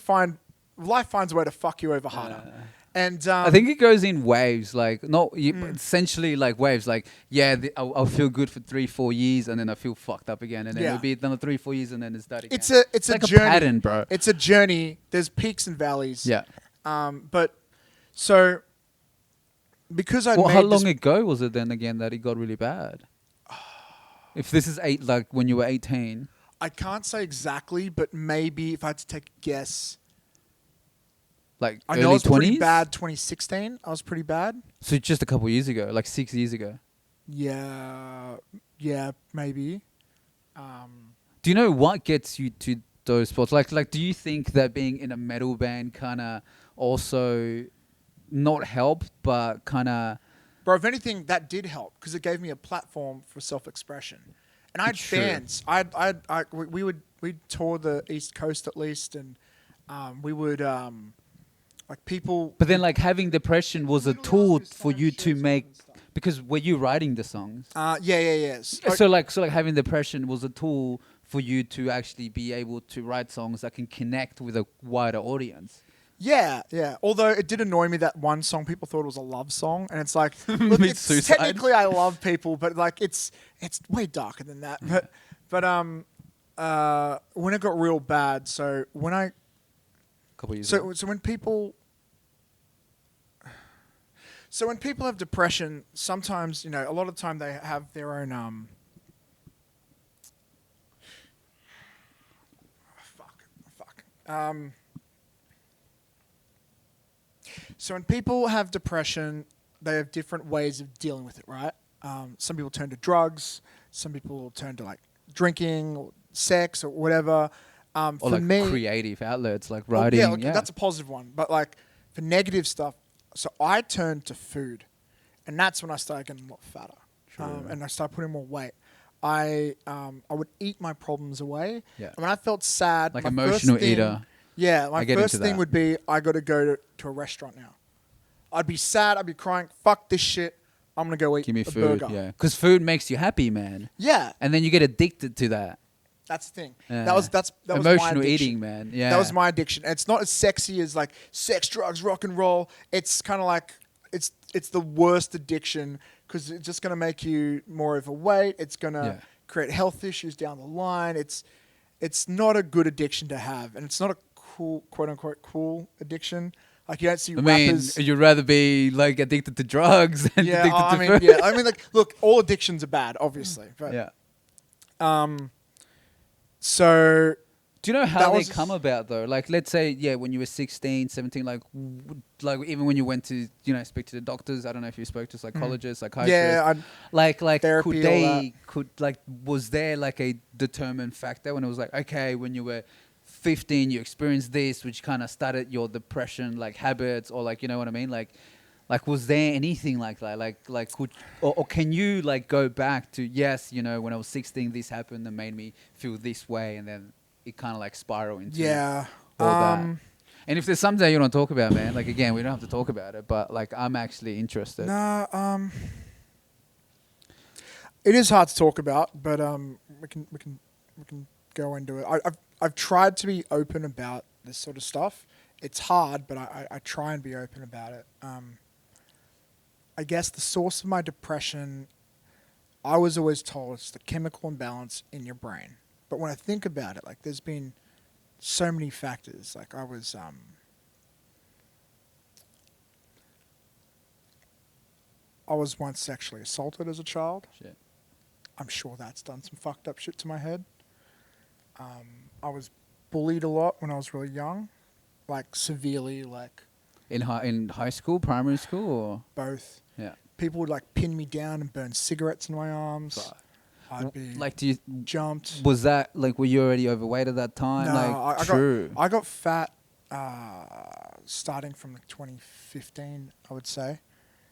life finds a way to fuck you over harder. And
I think it goes in waves, like essentially like waves. Like I'll feel good for 3-4 years, and then I feel fucked up again, and then it'll be another 3-4 years, and then it's that again.
it's
like
a journey,
pattern, bro.
It's a journey. There's peaks and valleys.
Yeah.
But so because I
Well,
made
how
this
long ago was it then again that it got really bad? If this is like when you were 18.
I can't say exactly, but maybe if I had to take a guess,
Like
I know
early
I was pretty
20s?
bad. 2016, I was pretty bad.
So just a couple years ago, like 6 years ago.
Yeah, yeah, maybe.
Do you know what gets you to those spots? Like, do you think that being in a metal band kind of also not help, but kind of
Bro, if anything, that did help because it gave me a platform for self-expression. And I had
True.
fans. We tour the East Coast at least, and we would like people.
But then, like, having depression was a
Literally
tool
ask me to
for
sign
you
shirts
to
with
make,
and stuff.
because were you writing the songs?
Yes.
So like having depression was a tool for you to actually be able to write songs that can connect with a wider audience.
Yeah. Although it did annoy me that one song people thought it was a love song, and it's like, look,
It's
it's
suicide.
technically I love people, but like it's way darker than that. But when it got real bad, so when I
Couple years
so
ago.
so when people so when people have depression, sometimes a lot of the time they have their own fuck. So when people have depression, they have different ways of dealing with it, right? Some people turn to drugs. Some people turn to like drinking or sex or whatever.
Or
For
like
me,
creative outlets like
well,
writing.
yeah, okay, that's a positive one. But like for negative stuff, so I turned to food, and that's when I started getting a lot fatter, and I started putting more weight. I would eat my problems away.
Yeah.
And when I felt sad,
Like
my
emotional
first thing,
eater.
yeah, my
I get
first
into
thing
that.
would be I got to go to a restaurant now. I'd be sad. I'd be crying. Fuck this shit. I'm gonna go eat
Give me
a
food,
burger.
yeah. Because food makes you happy, man.
Yeah,
And then you get addicted to that.
that's the thing.
Yeah.
That was my
Emotional
addiction.
eating, man. Yeah.
That was my addiction. And it's not as sexy as like sex, drugs, rock and roll. It's kind of like it's the worst addiction because it's just gonna make you more overweight. It's gonna create health issues down the line. It's not a good addiction to have, and it's not a cool, quote unquote, cool addiction. Like you don't see
I mean,
rappers.
you'd rather be like addicted to drugs than
Yeah,
addicted to food.
yeah. I mean, like, look, all addictions are bad, obviously, but
Yeah.
so
Do you know how
That
they
was-
come about though? Like, let's say, yeah, when you were 16, 17, like even when you went to, speak to the doctors, I don't know if you spoke to psychologists, psychiatrists.
yeah,
Like
Therapy,
could
all that.
was there like a determined factor when it was like, okay, when you were 15, you experienced this, which kind of started your depression, like habits, or like, you know what I mean? Like was there anything like that? Like could, or can you like go back to, yes, when I was 16, this happened and made me feel this way, and then it kind of like spiral into
yeah.
all that. And if there's something that you don't talk about, man, like again, we don't have to talk about it, but like I'm actually interested.
Nah, it is hard to talk about, but we can go into it. I've tried to be open about this sort of stuff. It's hard, but I try and be open about it. I guess the source of my depression, I was always told it's the chemical imbalance in your brain. But when I think about it, like there's been so many factors. Like I was once sexually assaulted as a child.
Shit.
I'm sure that's done some fucked up shit to my head. I was bullied a lot when I was really young, like severely, like
In high school, primary school, or
both.
yeah.
People would like pin me down and burn cigarettes in my arms.
Fuck.
I'd be
Like, do you
jumped.
was that like, were you already overweight at that time?
No,
like,
I I got fat starting from like 2015, I would say.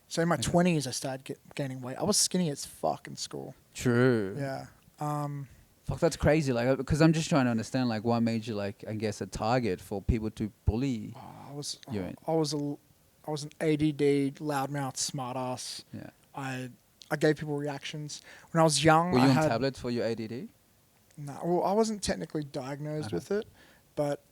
So in my 20s, I started gaining weight. I was skinny as fuck in school.
True.
Yeah.
Fuck, that's crazy. Like, because I'm just trying to understand, like, what made you, like, I guess, a target for people to bully.
I was
You ain't.
I was an ADD, loudmouth, smartass.
Yeah.
I gave people reactions when I was young.
Were you
I
on
had
tablets for your ADD?
No, well, I wasn't technically diagnosed with it, but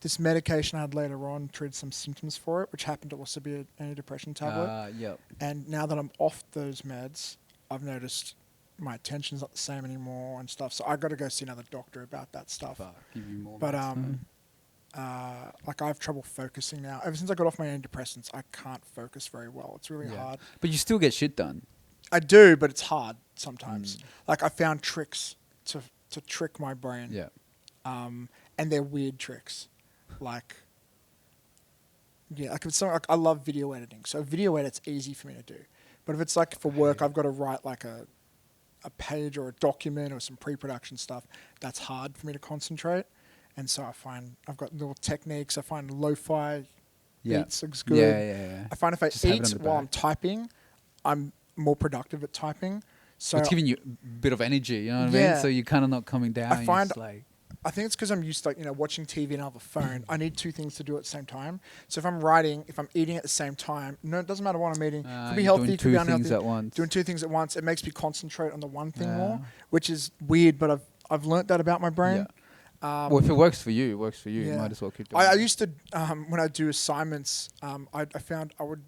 this medication I had later on treated some symptoms for it, which happened to also be an antidepressant tablet.
Yep.
And now that I'm off those meds, I've noticed my attention's not the same anymore and stuff. So I got to go see another doctor about that stuff.
Fuck, give you more.
But
meds,
like I have trouble focusing now. Ever since I got off my antidepressants, I can't focus very well. It's really
Yeah.
hard.
But you still get shit done.
I do, but it's hard sometimes. Like I found tricks to trick my brain.
Yeah.
And they're weird tricks. Like, yeah, like if it's something like I love video editing, so video edit's easy for me to do. But if it's like for work, I've got to write like a page or a document or some pre-production stuff. That's hard for me to concentrate. And so I find I've got little techniques. I find lo-fi beats looks good.
Yeah.
I find if I
Just have it
eat
on the
while I'm
back.
typing, I'm more productive at typing. So
It's giving you a bit of energy, you know what I mean? So you're kind of not coming down.
I
you're
find
just like,
I think it's because I'm used to watching TV and I have a phone. I need two things to do at the same time. So if I'm writing, if I'm eating at the same time, no, it doesn't matter what I'm eating. Could be
you're
healthy,
doing
could be
two
unhealthy.
things at once.
Doing two things at once, it makes me concentrate on the one thing more,
Yeah.
which is weird. But I've learnt that about my brain.
Well, if it works for you, it works for you. You
Yeah.
might as well keep doing
I
it.
used to when I do assignments, I found I would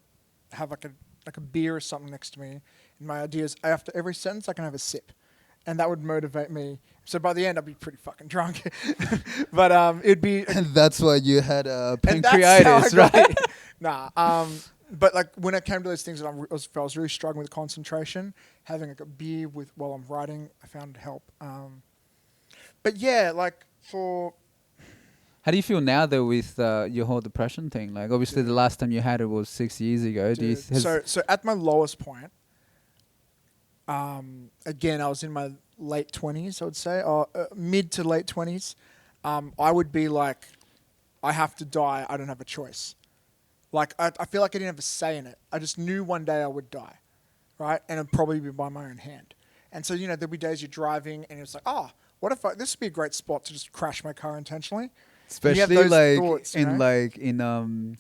have like a beer or something next to me, and my idea is after every sentence I can have a sip, and that would motivate me. So by the end I'd be pretty fucking drunk, but it'd be
And that's why you had
and that's how I
pancreatitis,
got
right?
it. Nah, but like when it came to those things that I was really struggling with concentration, having like a beer while I'm writing, I found help. But yeah, like for
How do you feel now though with your whole depression thing? Like obviously the last time you had it was 6 years ago. Do you
Dude, so at my lowest point, again, I was in my late 20s, I would say, or mid to late 20s. I would be like, I have to die. I don't have a choice. Like, I feel like I didn't have a say in it. I just knew one day I would die, right? And it'd probably be by my own hand. And so, there'd be days you're driving and it's like, what if this would be a great spot to just crash my car intentionally? And you have
especially
those
like
thoughts, you know?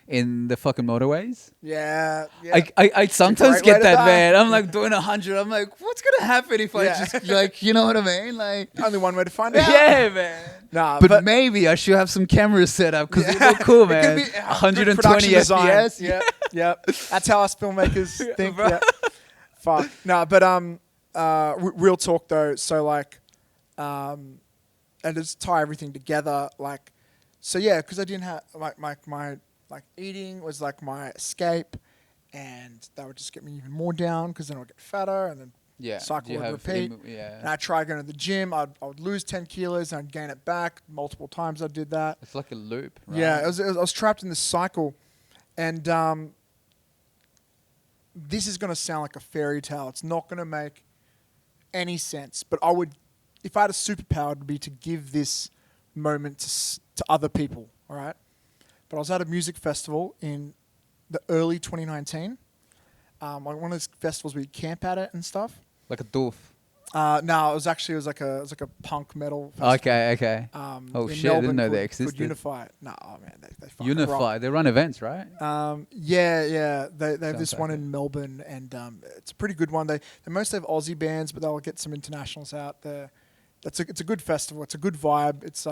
in the fucking motorways?
Yeah.
I sometimes
great way
get
to
that,
die.
man. I'm like doing 100. I'm like, what's gonna happen if I
Yeah.
just like, you know what I mean? Like,
Only one way to find out.
yeah, man.
Nah,
But maybe I should have some cameras set up because it look cool,
It could
man.
be,
120
production design.
FPS.
Yeah. That's how us filmmakers think.
Bro.
Yeah. Fuck. No, but real talk though. So like, and just tie everything together. Like, so yeah, because I didn't have my eating was like my escape, and that would just get me even more down because then I'd get fatter and then cycle would repeat. And I'd try going to the gym. I would lose 10 kilos and I'd gain it back multiple times. I did that.
It's like a loop, right?
Yeah, I was trapped in this cycle, and this is going to sound like a fairy tale. It's not going to make any sense, but I would, if I had a superpower, it would be to give this moment to other people, all right? But I was at a music festival in the early 2019, like one of those festivals where you camp at it and stuff.
Like a doof.
No, it was like a punk metal festival.
Okay.
In
Shit, I didn't know they
called
existed.
Unify. No, man, they fucking
Unify.
rock.
They run events, right?
Yeah. They have
Sounds
this one
like
in Melbourne, and it's a pretty good one. They mostly have Aussie bands, but they'll get some internationals out there. It's a good festival. It's a good vibe. It's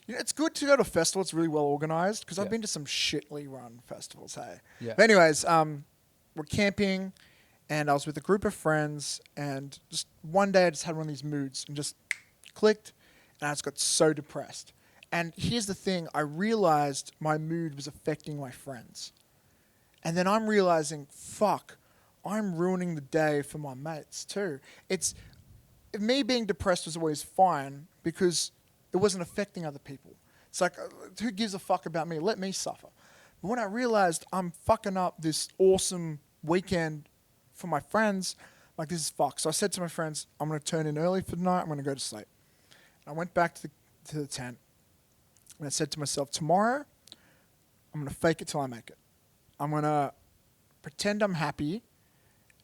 it's good to go to a festival. It's really well organized because I've been to some shitly run festivals. Hey.
Yeah.
But anyways, we're camping, and I was with a group of friends, and just one day I just had one of these moods and just clicked, and I just got so depressed. And here's the thing, I realized my mood was affecting my friends. And then I'm realizing, fuck, I'm ruining the day for my mates too. Me being depressed was always fine because it wasn't affecting other people. It's like, who gives a fuck about me? Let me suffer. But when I realized I'm fucking up this awesome weekend for my friends, like, this is fucked. So I said to my friends, I'm going to turn in early for the night. I'm going to go to sleep. And I went back to the tent, and I said to myself, tomorrow, I'm going to fake it till I make it. I'm going to pretend I'm happy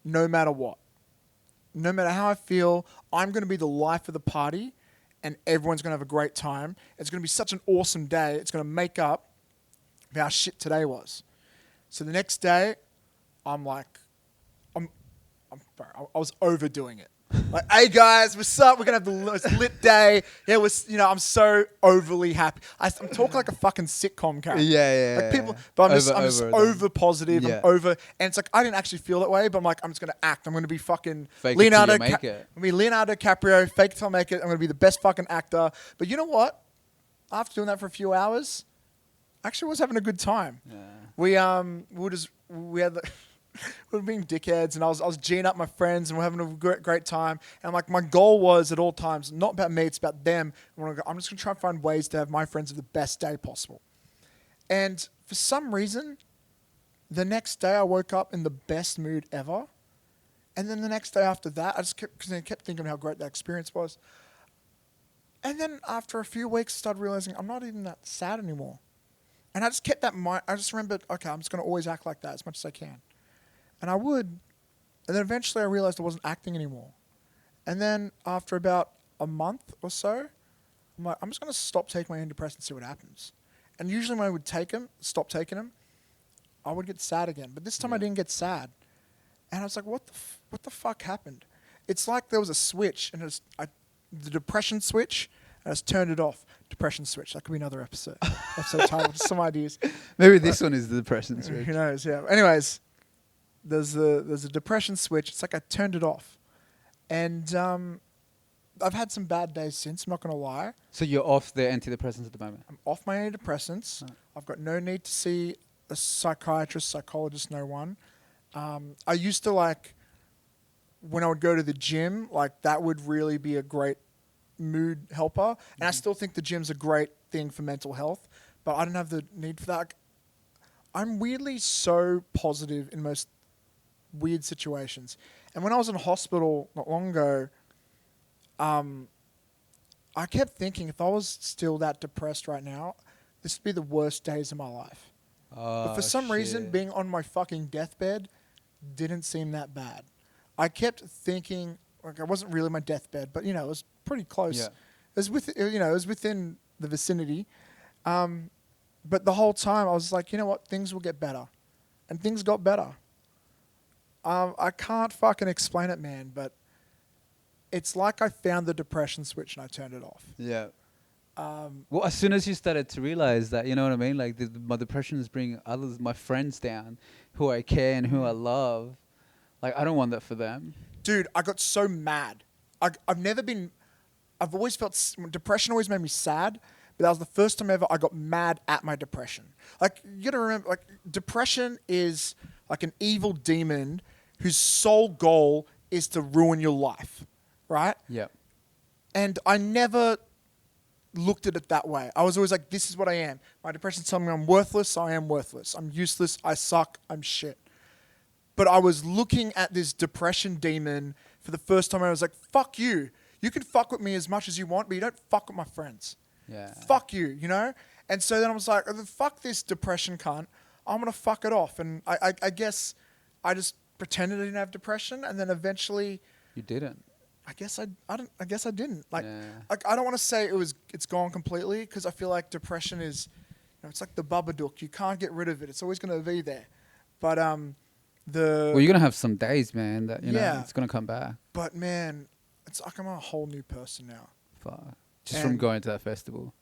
no matter what. No matter how I feel, I'm going to be the life of the party, and everyone's going to have a great time. It's going to be such an awesome day. It's going to make up for how shit today was. So the next day, I'm like, I was overdoing it. Like, hey guys, what's up? We're gonna have the most lit day. Yeah, I'm so overly happy. I'm talking like a fucking sitcom character.
Yeah.
Like people, but I'm just over positive.
Yeah.
I'm over, and it's like I didn't actually feel that way, but I'm like, I'm just gonna act. I'm gonna be fucking
Fake it
Leonardo.
till you make it.
I'm gonna be Leonardo DiCaprio. Fake it till I make it. I'm gonna be the best fucking actor. But you know what? After doing that for a few hours, I actually was having a good time.
Yeah.
We had the we were being dickheads, and I was G'ing up my friends, and we're having a great time. And like my goal was at all times, not about me, it's about them. I'm just gonna try and find ways to have my friends have the best day possible. And for some reason, the next day I woke up in the best mood ever. And then the next day after that, I kept thinking how great that experience was. And then after a few weeks, I started realizing I'm not even that sad anymore. And I just kept that in mind. I just remembered, okay, I'm just going to always act like that as much as I can. And I would. And then eventually I realized I wasn't acting anymore. And then after about a month or so, I'm like, I'm just going to stop taking my antidepressants and see what happens. And usually when I would stop taking them, I would get sad again. But this time I didn't get sad. And I was like, what the fuck happened? It's like there was a switch, and the depression switch, and I just turned it off. Depression switch. That could be another episode title. Just some ideas.
Maybe this one is the depression switch.
Who knows? Yeah. Anyways, there's a depression switch. It's like I turned it off, and I've had some bad days since. I'm not gonna lie.
So you're off the antidepressants at the moment?
I'm off my antidepressants. Oh. I've got no need to see a psychiatrist, psychologist, no one. I used to like, when I would go to the gym, like that would really be a great mood helper. And I still think the gym's a great thing for mental health, but I don't have the need for that. I'm weirdly so positive in most weird situations. And when I was in hospital not long ago, I kept thinking if I was still that depressed right now, this would be the worst days of my life. But for some reason, being on my fucking deathbed didn't seem that bad. I kept thinking, like, it wasn't really my deathbed, but, you know, it was pretty close. Yeah. It was within the vicinity. But the whole time I was like, you know what, things will get better. And things got better. I can't fucking explain it, man, but it's like I found the depression switch and I turned it off.
Yeah. Well, as soon as you started to realize that, you know what I mean? Like, my depression is bringing my friends down, who I care and who I love. Like, I don't want that for them.
Dude, I got so mad. I've always felt, depression always made me sad, but that was the first time ever I got mad at my depression. Like, you gotta remember, like, depression is like an evil demon whose sole goal is to ruin your life, right?
Yeah.
And I never looked at it that way. I was always like, this is what I am. My depression's telling me I'm worthless, so I am worthless. I'm useless, I suck, I'm shit. But I was looking at this depression demon for the first time. I was like, fuck you. You can fuck with me as much as you want, but you don't fuck with my friends.
Yeah.
Fuck you, you know? And so then I was like, fuck this depression cunt. I'm going to fuck it off. And I guess I just pretended I didn't have depression, and then eventually...
You didn't.
I guess I guess I didn't. Like,
yeah.
Like I don't want to say it's gone completely, because I feel like depression is, you know, it's like the Babadook. You can't get rid of it. It's always going to be there. But well,
you're gonna have some days, man, that you know it's gonna come back.
But man, it's like I'm a whole new person now.
Fuck. Just from going to that festival.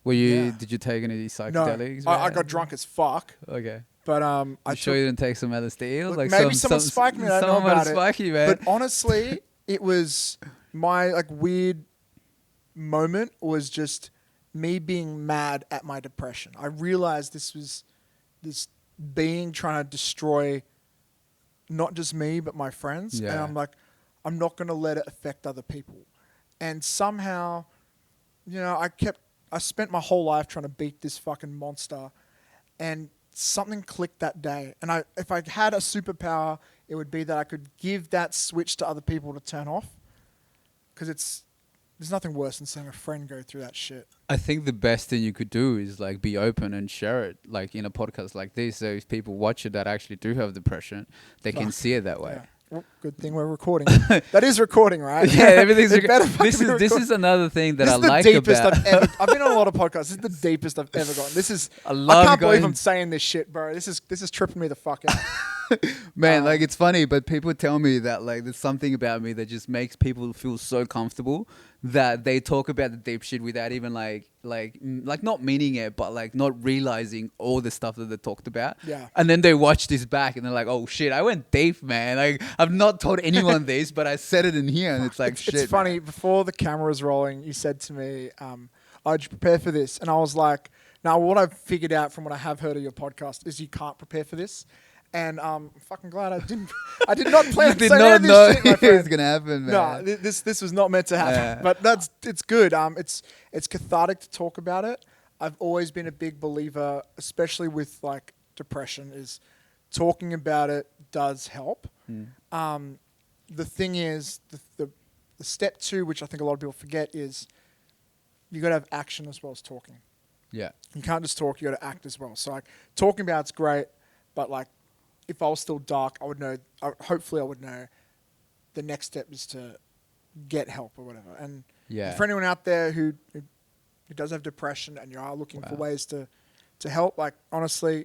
Did you take any psychedelics?
No, I got drunk as fuck.
Okay.
But
I'm sure you didn't take some LSD.
Look, like maybe someone spiked me. I don't know about it.
Spike you, man.
But honestly, it was my like weird moment was just me being mad at my depression. I realized this was this being trying to destroy not just me but my friends, and I'm like, I'm not going to let it affect other people. And somehow, you know, I spent my whole life trying to beat this fucking monster, and something clicked that day. And if I had a superpower, it would be that I could give that switch to other people to turn off. Because there's nothing worse than seeing a friend go through that shit.
I think the best thing you could do is like be open and share it, like in a podcast like this. So if people watch it that actually do have depression, they can see it that way.
Yeah. Well, good thing we're recording. That is recording, right?
Yeah, everything's recording. This is another thing that I like about.
I've been on a lot of podcasts. This is the deepest I've ever gotten. I can't believe I'm saying this shit, bro. This is tripping me the fuck out.
Man, like it's funny, but people tell me that like there's something about me that just makes people feel so comfortable that they talk about the deep shit without even like not meaning it, but like not realizing all the stuff that they talked about.
Yeah.
And then they watch this back and they're like, oh shit, I went deep, man. Like I've not told anyone this, but I said it in here, and it's like shit.
It's funny. Man. Before the camera was rolling, you said to me, "I'd prepare for this," and I was like, "Now, what I've figured out from what I have heard of your podcast is you can't prepare for this." And I'm fucking glad I didn't. I did not plan
You
to
did
say any
not
of this
know
shit, my
it was
friend.
gonna happen,
No,
man.
this was not meant to happen.
Yeah.
But it's good. It's cathartic to talk about it. I've always been a big believer, especially with like depression, is talking about it does help. The thing is, the step 2, which I think a lot of people forget, is you got to have action as well as talking.
Yeah.
You can't just talk; you got to act as well. So like talking about it's great, but like if I was still dark, I would know. Hopefully, I would know. The next step is to get help or whatever. And
Yeah.
for anyone out there who does have depression and you are looking for ways to help, like honestly,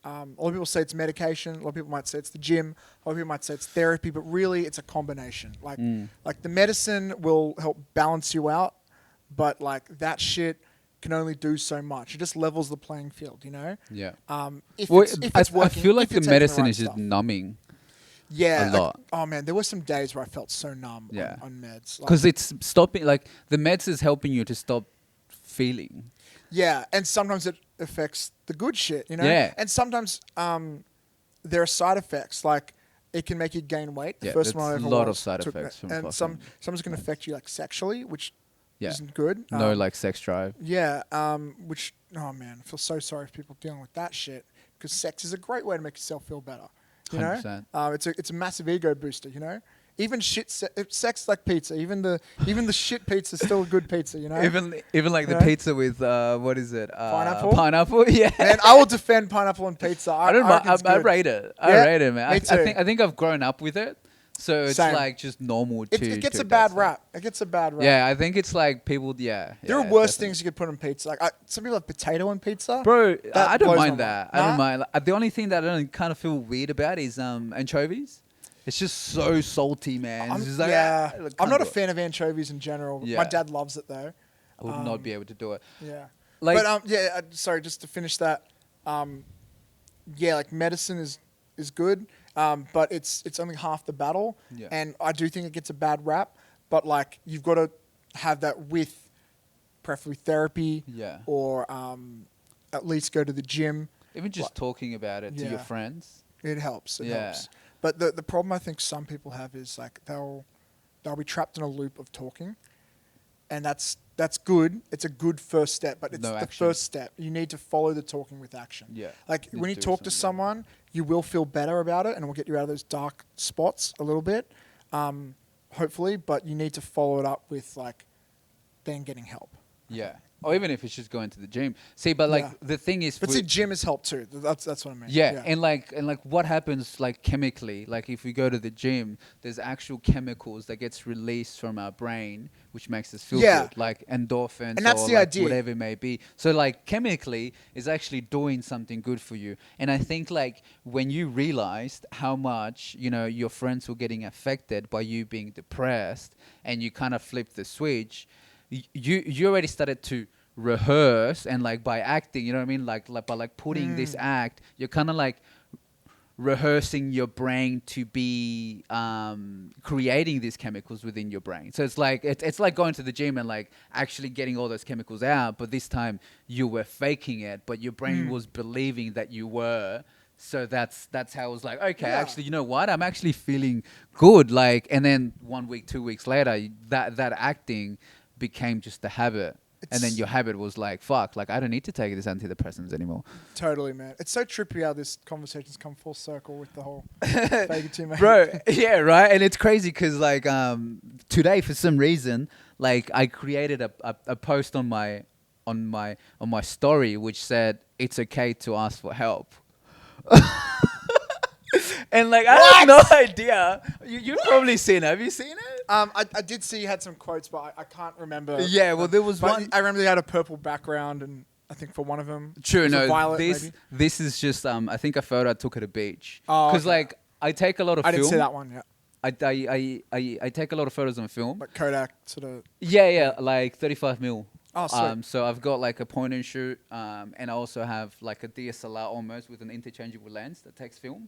a lot of people say it's medication. A lot of people might say it's the gym. A lot of people might say it's therapy. But really, it's a combination. Like the medicine will help balance you out, but like that shit can only do so much. It just levels the playing field, you know?
Yeah.
If
Well,
it's working,
I feel like
if you're
the
taking
medicine
right
is just
stuff.
numbing.
Yeah.
a lot.
Oh man, there were some days where I felt so numb
Yeah.
on meds. Like,
Because it's stopping, like the meds is helping you to stop feeling.
yeah, and sometimes it affects the good shit, you know?
Yeah.
And sometimes there are side effects, like it can make you gain weight. The
Yeah,
first
that's
one I
a
ever
lot of
was
side
took
effects
that.
from
And
fucking
some's going to affect you like sexually, which
Yeah.
isn't good.
No, like sex drive.
Yeah, which, oh man, I feel so sorry for people dealing with that shit, because sex is a great way to make yourself feel better. You know,
100%.
it's a massive ego booster. You know, even sex like pizza. Even the shit pizza is still a good pizza. You know,
Even like the
Yeah.
pizza with what is it?
Pineapple?
Pineapple. Yeah.
man, I will defend pineapple on pizza.
I don't mind.
reckon it's
I
good.
rate it.
Yeah,
I rate it, man.
me
I
too.
think I've grown up with it, so it's
Same.
like just normal
It
to.
gets
to
a bad
that
rap. It gets a bad rap.
Yeah, I think it's like people. Yeah.
There are
yeah,
worse
definitely.
things you could put on pizza. Like some people have potato on pizza.
Bro,
That
I don't
blows my
mind that.
mind.
I don't
Nah?
mind. The only thing that I don't kind of feel weird about is anchovies. It's just so salty, man. It's just like,
yeah,
I
I'm
can't
not a
do it.
fan of anchovies in general.
Yeah.
My dad loves it though.
I would not be able to do it.
Yeah.
Like-
but yeah, sorry, just to finish that. Yeah, like medicine is good, but it's only half the battle.
Yeah.
And I do think it gets a bad rap, but like you've got to have that with preferably therapy.
Yeah.
Or at least go to the gym.
Even just talking about it to
Yeah.
your friends.
It helps. It
Yeah.
helps. But the problem I think some people have is like they'll be trapped in a loop of talking, and that's good. It's a good first step, but it's
No
the
action.
first step. You need to follow the talking with action.
Yeah.
Like
Need
when you
to do
talk to
something.
someone, you will feel better about it, and it will get you out of those dark spots a little bit, hopefully. But you need to follow it up with like then getting help.
Yeah. Or even if it's just going to the gym. See, but like
Yeah.
the thing is,
But see, gym has helped too. That's what I mean.
yeah, and like what happens like chemically, like if we go to the gym, there's actual chemicals that gets released from our brain which makes us feel
Yeah.
good, like endorphins
And that's
or
the
like
idea.
whatever it may be. So like chemically is actually doing something good for you. And I think like when you realized how much, you know, your friends were getting affected by you being depressed and you kind of flipped the switch, you already started to rehearse and like by acting, you know what I mean, like by like putting this act, you're kind of like rehearsing your brain to be creating these chemicals within your brain. So it's like it's like going to the gym and like actually getting all those chemicals out, but this time you were faking it, but your brain was believing that you were. So that's how it was like, okay,
Yeah.
actually, you know what? I'm actually feeling good. Like, and then 1 week, 2 weeks later, that acting became just a habit. And then
It's-
your habit was like, fuck, like I don't need to take these antidepressants anymore.
Totally, man. It's so trippy how this conversation's come full circle with the whole fake it till you make
Bro,
it.
yeah, right? And it's crazy because like today for some reason, like I created a post on my story which said it's okay to ask for help. And like I have no idea. You've probably seen it. Have you seen it?
I did see you had some quotes, but I can't remember.
Yeah, well there was
But
one.
I remember they had a purple background, and I think for one of them,
True,
was it
no.
violet,
this
maybe?
this is just I think a photo I took at a beach.
Oh,
Because
okay.
like I take a lot of
I
film.
didn't see that one yet.
I take a lot of photos on film.
But Kodak sort of.
Yeah, like 35 mil.
Oh, sweet.
So I've got like a point and shoot, and I also have like a DSLR almost with an interchangeable lens that takes film.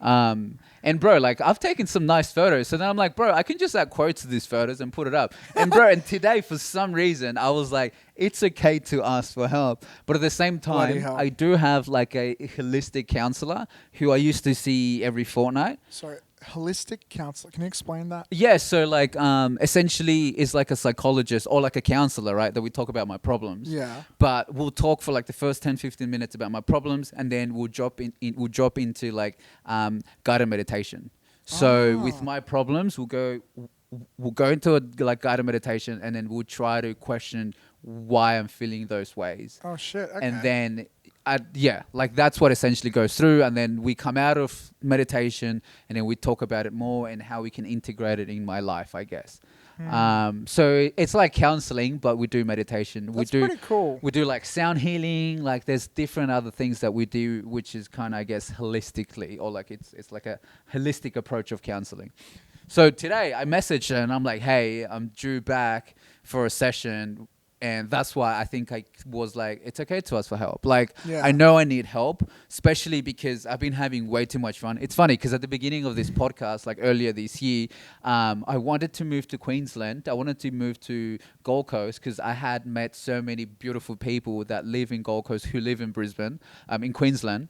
And bro, like I've taken some nice photos. So then I'm like, bro, I can just add quotes to these photos and put it up. And bro, and today for some reason I was like, it's okay to ask for help. But at the same
Bloody
time,
hell.
I do have like a holistic counselor who I used to see every fortnight.
Sorry, holistic counselor. Can you explain that?
Yeah, so like essentially is like a psychologist or like a counselor, right? That we talk about my problems.
Yeah.
But we'll talk for like the first 10, 15 minutes about my problems, and then we'll drop into like guided meditation. So with my problems, we'll go into a like guided meditation, and then we'll try to question why I'm feeling those ways.
Oh shit. Okay.
And then like that's what essentially goes through, and then we come out of meditation, and then we talk about it more and how we can integrate it in my life, I guess. So it's like counseling, but we do meditation.
That's pretty cool.
We do like sound healing. Like there's different other things that we do, which is kind of, I guess, holistically, or like it's like a holistic approach of counseling. So today I messaged her and I'm like, hey, I'm due back for a session. And that's why I think I was like, it's okay to ask for help. Like,
Yeah.
I know I need help, especially because I've been having way too much fun. It's funny because at the beginning of this podcast, like earlier this year, I wanted to move to Queensland. I wanted to move to Gold Coast because I had met so many beautiful people that live in Gold Coast who live in Brisbane, in Queensland.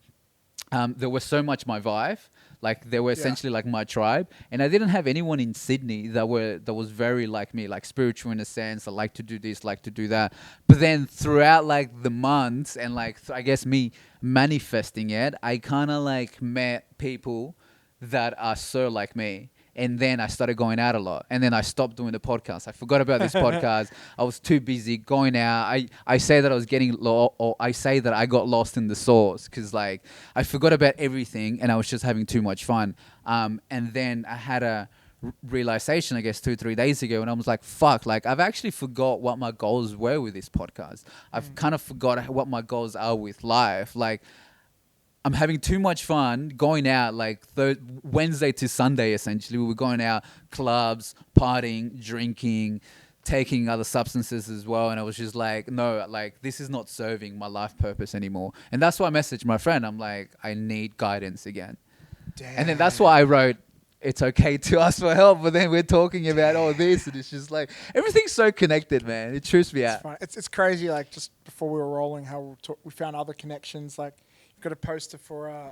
There was so much my vibe. Like they were essentially like my tribe, and I didn't have anyone in Sydney that was very like me, like spiritual in a sense. I like to do this, like to do that. But then throughout like the months and like I guess me manifesting it, I kind of like met people that are so like me. And then I started going out a lot. And then I stopped doing the podcast. I forgot about this podcast. I was too busy going out. I say that I was getting or I say that I got lost in the sauce because like I forgot about everything and I was just having too much fun. And then I had a realization, I guess, 2-3 days ago, and I was like, fuck, like I've actually forgot what my goals were with this podcast. I've kind of forgot what my goals are with life. Like, I'm having too much fun going out like Wednesday to Sunday, essentially. We were going out, clubs, partying, drinking, taking other substances as well. And I was just like, no, like this is not serving my life purpose anymore. And that's why I messaged my friend. I'm like, I need guidance again. Damn. And then that's why I wrote, it's okay to ask for help. But then we're talking about all this, and it's just like, everything's so connected, man. It trips me out.
Fun. It's crazy, like just before we were rolling, how we found other connections, like, got a poster for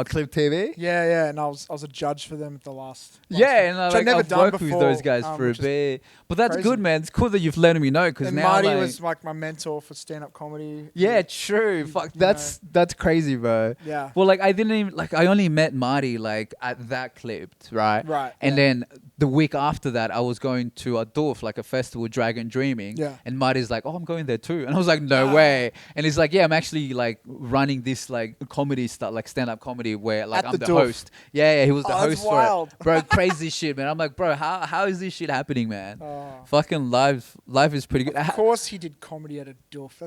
Clip TV.
Yeah, and I was a judge for them at the last
yeah, and
I've never
I've
done
worked
before,
with those guys for a bit. But that's
crazy.
good, man. It's cool that you've letting me know because
and
now
Marty
like,
was like my mentor for stand-up comedy.
yeah, true. Fuck, that's crazy, bro.
Yeah.
Well, like I didn't even like I only met Marty like at that clipped, right?
Right.
And then the week after that, I was going to a Dorf, like a festival, Dragon Dreaming.
Yeah.
And Marty's like, oh, I'm going there too. And I was like, no way. And he's like, yeah, I'm actually like running this like comedy stuff, like stand-up comedy where like
At
I'm
the
the
Dorf.
host. Yeah, he was the
that's
host for
wild.
it. Bro, crazy shit, man. I'm like, bro, how is this shit happening, man?
Oh.
Fucking life is pretty good.
Of course he did comedy at a Dorf.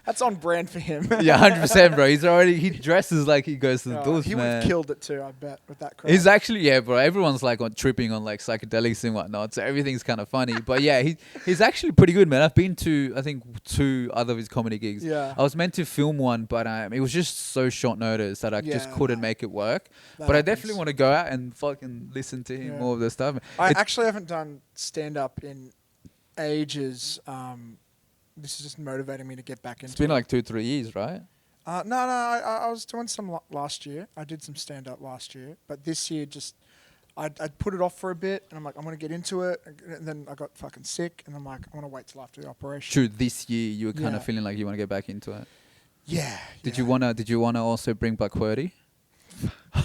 That's on brand for him.
Yeah, 100%, bro. He dresses like he goes to the Dorf,
he would
man.
have killed it too, I bet, with that crowd.
He's actually, yeah, bro. Everyone's like tripping on like psychedelics and whatnot, so everything's kind of funny. But yeah, he's actually pretty good, man. I've been to I think 2 other of his comedy gigs.
Yeah.
I was meant to film one, but it was just so short notice that I just couldn't make it work.
That
But I
happens.
definitely want to go out and fucking listen to him more of the stuff.
I actually haven't done stand-up in ages. This is just motivating me to get back into
It's been
it.
like 2-3 years, right?
No, I was doing some last year. I did some stand-up last year. But this year, just I put it off for a bit. And I'm like, I'm going to get into it. And then I got fucking sick. And I'm like, I want to wait till after the operation.
True, this year you were kind
Yeah.
of feeling like you want to get back into it.
Yeah.
Did
yeah.
you wanna also bring back QWERTY?
I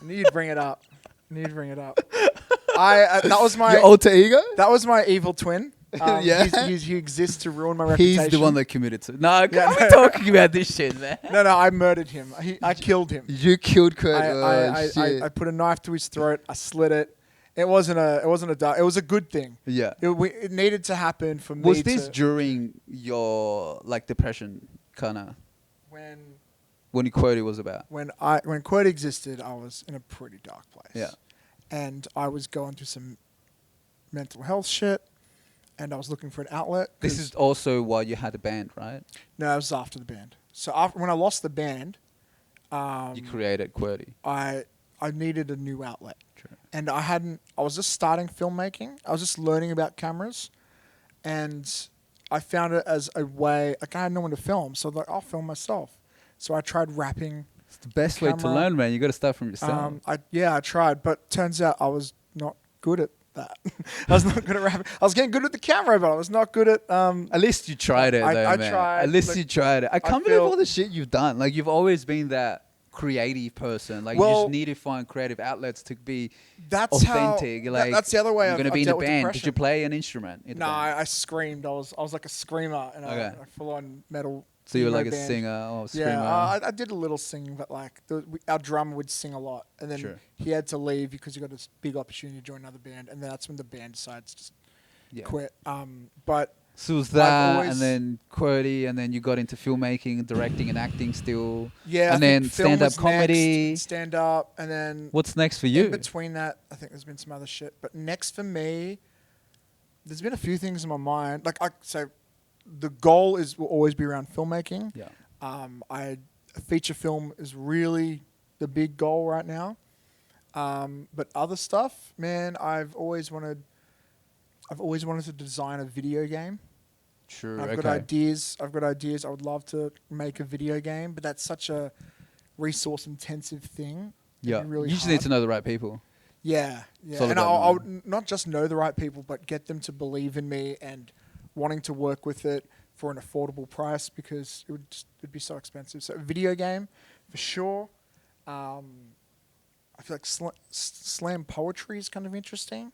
knew you'd bring it up. That was my
Your alter ego?
That was my evil twin.
Yeah.
He exists to ruin my reputation.
He's the one that committed to. No,
Yeah,
we're talking about this shit, man.
No, I murdered him. I killed him.
You killed QWERTY.
I put a knife to his throat. I slit it. It wasn't a dark. It was a good thing.
Yeah.
It needed to happen for me.
Was this during your like depression kind of when QWERTY was about?
when QWERTY existed, I was in a pretty dark place.
Yeah.
And I was going through some mental health shit, and I was looking for an outlet.
This is also why you had a band, right?
No, it was after the band. So when I lost the band,
You created QWERTY.
I I needed a new outlet.
True.
And I was just starting filmmaking. I was just learning about cameras. And I found it as a way, like I had no one to film. So like, I'll film myself. So I tried rapping.
It's the best way to
camera.
learn, man. You got to start from yourself.
I tried, but turns out I was not good at that. I was not good at rapping. I was getting good at the camera, but I was not good at.
At least you tried it, though,
I
man.
tried.
At least
Like,
you tried it. I can't believe all the shit you've done. Like, you've always been that creative person. Like, you just need to find creative outlets to be authentic. Like,
that's the other way
you're going to be in a
dealt with
band. Did
depression.
you play an instrument?
No, I screamed. I was like a screamer in
Okay.
a full-on metal.
So you were
emo
like a
band.
singer or screamer?
Yeah, I did a little singing, but like our drummer would sing a lot, and then
Sure.
he had to leave because he got this big opportunity to join another band, and that's when the band decides to just quit. But
so it was that,
always-
and then QWERTY, and then you got into filmmaking, directing, and acting still.
yeah,
and
I
then
think film
stand-up
was
comedy.
stand up, and then
What's next for
in
you?
between that, I think there's been some other shit. But next for me, there's been a few things in my mind. Like the goal will always be around filmmaking.
Yeah.
A feature film is really the big goal right now. But other stuff, man, I've always wanted to design a video game.
True.
I've got ideas. I would love to make a video game, but that's such a resource-intensive thing.
Yeah.
It'd be really
you just
hard.
need to know the right people.
Yeah.
It's all
And
about
I'll
knowing.
not just know the right people, but get them to believe in me and wanting to work with it for an affordable price because it'd be so expensive. So a video game, for sure. I feel like slam poetry is kind of interesting.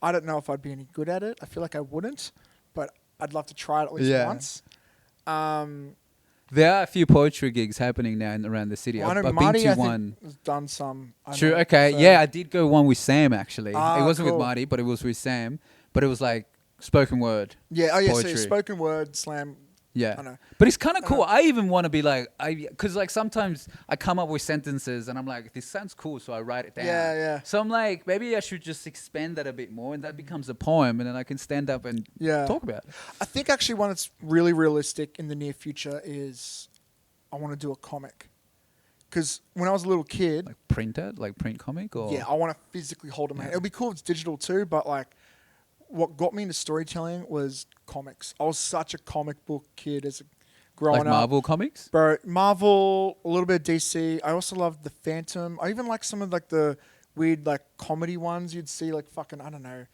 I don't know if I'd be any good at it. I feel like I wouldn't, but I'd love to try it at least once.
There are a few poetry gigs happening now around the city.
I know
I've
Marty,
been
I
to
think,
one.
has done some.
True.
know,
Okay.
so-
Yeah, I did go one with Sam actually.
Ah,
It wasn't
cool.
with Marty, but it was with Sam. But it was like spoken word.
Yeah. Oh, yeah.
Poetry.
So spoken word slam.
Yeah.
I know.
But it's kind of cool. I even want to be like, because like sometimes I come up with sentences and I'm like, this sounds cool, so I write it down.
Yeah, yeah.
So I'm like, maybe I should just expand that a bit more, and that becomes a poem, and then I can stand up and talk about it.
I think actually one that's really realistic in the near future is I want to do a comic. Because when I was a little kid,
Like print it, like print comic, or
I want to physically hold it in my hand. It would be cool if it's digital too, but like what got me into storytelling was comics. I was such a comic book kid as growing
like
up.
Marvel comics.
Bro, Marvel, a little bit of DC. I also loved the Phantom. I even like some of like the weird like comedy ones you'd see like fucking, I don't know,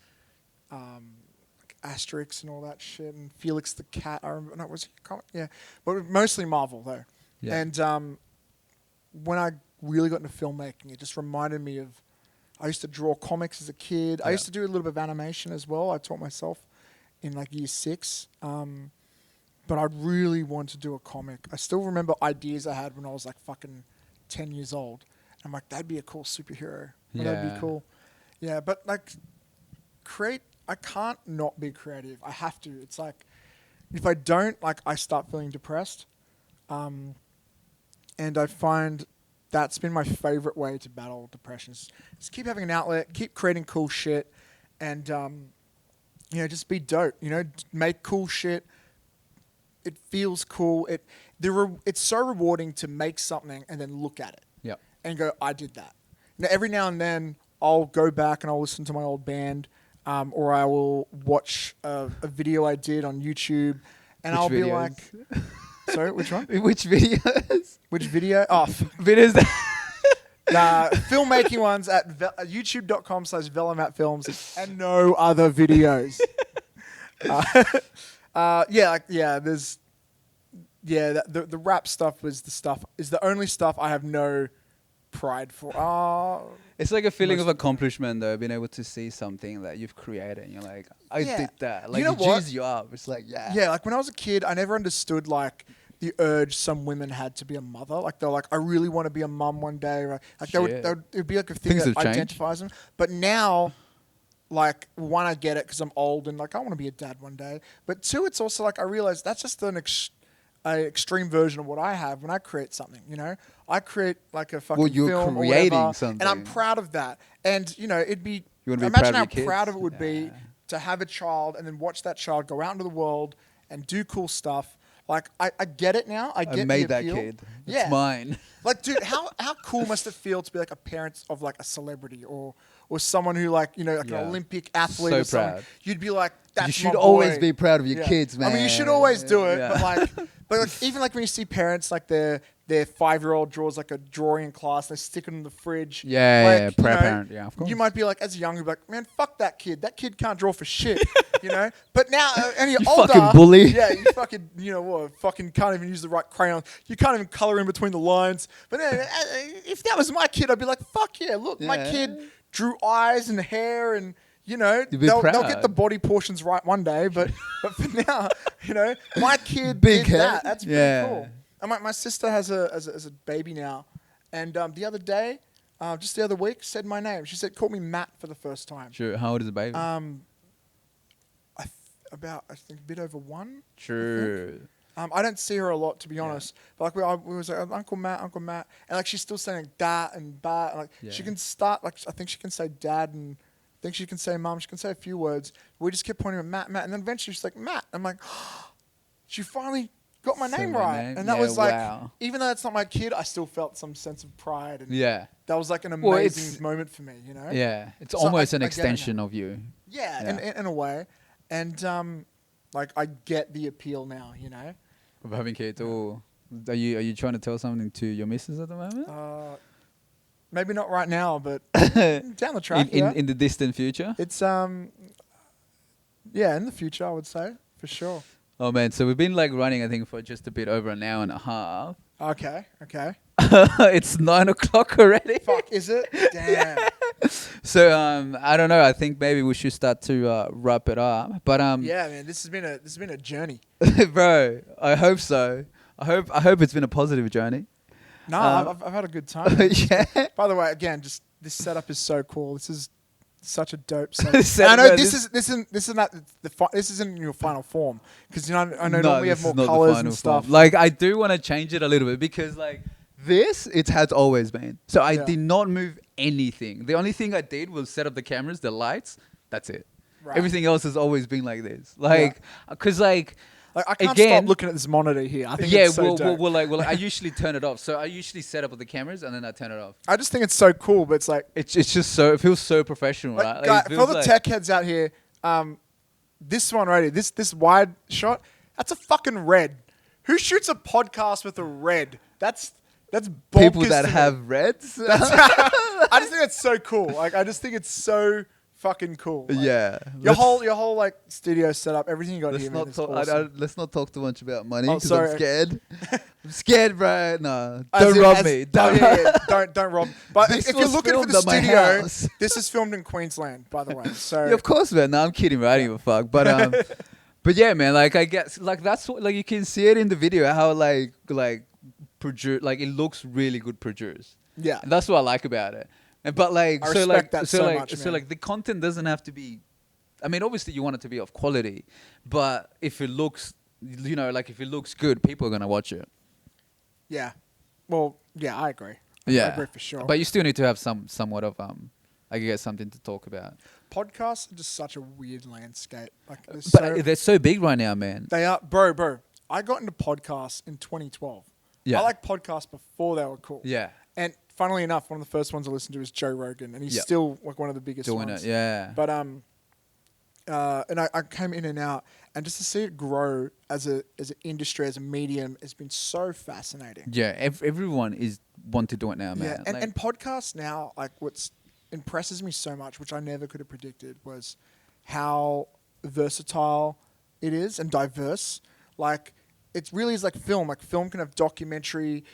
like Asterix and all that shit, and Felix the Cat. I remember, no, was he a comic? Yeah, but mostly Marvel though.
Yeah.
And when I really got into filmmaking, it just reminded me of, I used to draw comics as a kid. I used to do a little bit of animation as well. I taught myself in like year 6. But I really wanted to do a comic. I still remember ideas I had when I was like fucking 10 years old. I'm like, that'd be a cool superhero. That'd
Yeah.
be cool. Yeah, but like I can't not be creative. I have to. It's like, if I don't, like I start feeling depressed. And I find that's been my favorite way to battle depression. Just keep having an outlet, keep creating cool shit, and just be dope. Make cool shit. It feels cool. It's so rewarding to make something and then look at it.
Yep.
And go, I did that. Now, every now and then, I'll go back and I'll listen to my old band, or I will watch a video I did on YouTube, and I'll be like, sorry, which one?
Which videos?
Which video? Oh,
Videos that
filmmaking ones at youtube.com/VellaMattFilms and no other videos. The rap stuff is the only stuff I have no pride for.
It's like a feeling of accomplishment, though, being able to see something that you've created, and you're like, I did that. Like,
You know
it
what?
cheers you up. It's like,
Yeah, like when I was a kid, I never understood like the urge some women had to be a mother. Like they're like, I really want to be a mum one day. Right? Like it'd be like a thing
Things
that
have changed.
identifies them. But now, like one, I get it because I'm old and like I want to be a dad one day. But two, it's also like I realize that's just an extreme version of what I have when I create something. I create like a fucking
you're
film or
creating
whatever,
something.
and I'm proud of that. And it'd be
You wanna be
imagine
proud
how
of your
proud
kids?
of it would be to have a child and then watch that child go out into the world and do cool stuff. Like I get it now. I get
I made
the
that
appeal.
kid.
Yeah.
It's mine.
Like, dude, how cool must it feel to be like a parent of like a celebrity or someone who like like
Yeah.
an Olympic athlete
So
or something?
proud.
You'd be like, that's
You should
my
always
boy.
be proud of your
Yeah.
kids, man.
I mean, you should always do it,
Yeah.
but like even like when you see parents like their 5-year-old draws like a drawing in class, they stick it in the fridge.
Yeah,
like,
yeah,
you
proud
know,
parent, yeah, of course.
You might be like, as a young, you'd be like, man, fuck that kid. That kid can't draw for shit, But now, and you're
You
older,
fucking bully.
Yeah, you fucking, what? Fucking can't even use the right crayon. You can't even color in between the lines. But then, if that was my kid, I'd be like, fuck yeah, look, my
Yeah.
kid drew eyes and hair and.
be
They'll
proud.
get the body portions right one day, but for now, my kid
Big
did
head.
that. That's pretty
Yeah.
cool. And my sister has a baby now, and the other day, just the other week, said my name. She said, called me Matt for the first time.
True. How old is the baby?
I think a bit over 1.
True.
I don't see her a lot, to be honest. But like we was like Uncle Matt, and like she's still saying that and ba, and like
Yeah.
she can start like I think she can say dad and I think she can say mum. She can say a few words. We just kept pointing at Matt, and then eventually she's like Matt. I'm like, she finally got my
Said
name
my
right,
name.
and that
Yeah,
was like,
wow.
even though it's not my kid, I still felt some sense of pride, and
Yeah.
that was like an
Well,
amazing
it's-
moment for me,
Yeah. It's
So
almost
I
an
get it now.
extension of you.
Yeah,
Yeah.
in a way, and like I get the appeal now,
Of having kids. Or are you trying to tell something to your missus at the moment?
Maybe not right now, but down the track.
in the distant future?
It's in the future, I would say for sure.
Oh man, so we've been like running I think for just a bit over an hour and a half.
Okay.
It's 9 o'clock already.
Fuck, is it? Damn.
So I don't know. I think maybe we should start to wrap it up. But
Yeah, man, this has been a journey.
bro, I hope so. I hope it's been a positive journey.
No, I've had a good time.
Yeah.
By the way, again, just this setup is so cool. This is such a dope setup.
Setup,
I know
man,
this isn't your final form because I know
No,
normally we
this
have more
is not the
colors
final
and stuff.
form. Like I do want to change it a little bit because like this it has always been. So I
Yeah.
did not move anything. The only thing I did was set up the cameras, the lights. That's it.
Right.
Everything else has always been like this. Like, cause like
I can't
again-
stop looking at this monitor here. I think
yeah,
it's so dope.
well, I usually turn it off. So I usually set up the cameras and then I turn it off.
I just think it's so cool, but it's like,
It's just so it feels so professional, right? Like,
guy,
it
for
feels
all the
like-
tech heads out here, this one right here, this wide shot, that's a fucking red. Who shoots a podcast with a red? That's bonkers
people that
to me.
have reds.
I just think it's so cool. Like I just think it's so fucking cool. Like,
yeah.
Your whole like studio setup, everything you got
Let's
here, man,
not
is
talk.
awesome.
Let's not talk too much about money
Oh,
because
sorry.
I'm scared. I'm scared, bro. No,
As
don't
in-
rob
as-
me.
oh,
Don't.
don't rob. But
This
if you're
was
looking for
filmed
the
at my
studio,
house.
this is filmed in Queensland, by the way. So
Yeah, of course, man. No, I'm kidding, bro. I don't give a fuck. But but yeah, man. Like I guess like that's what like you can see it in the video how like produce like it looks really good produced.
yeah,
And that's what I like about it. And but like
I
so
respect
like
that
so
so
like
much,
so
man.
like the content doesn't have to be. I mean, obviously you want it to be of quality, but if it looks, like if it looks good, people are gonna watch it.
yeah. Well, yeah, I agree.
Yeah,
I agree for sure.
But you still need to have somewhat of I guess something to talk about.
Podcasts are just such a weird landscape. Like,
But they're so big right now, man.
they are, bro. I got into podcasts in 2012.
Yeah.
I liked podcasts before they were cool.
Yeah,
And funnily enough, one of the first ones I listened to is Joe Rogan, and he's
Yep.
still like one of the biggest
doing
ones.
it. Yeah,
But and I came in and out, and just to see it grow as an industry, as a medium, has been so fascinating.
yeah. Everyone is want to do it now, man.
Yeah, and,
Like-
and podcasts now, like what's impresses me so much, which I never could have predicted, was how versatile it is and diverse. Like it really is like film. Like film can have documentary,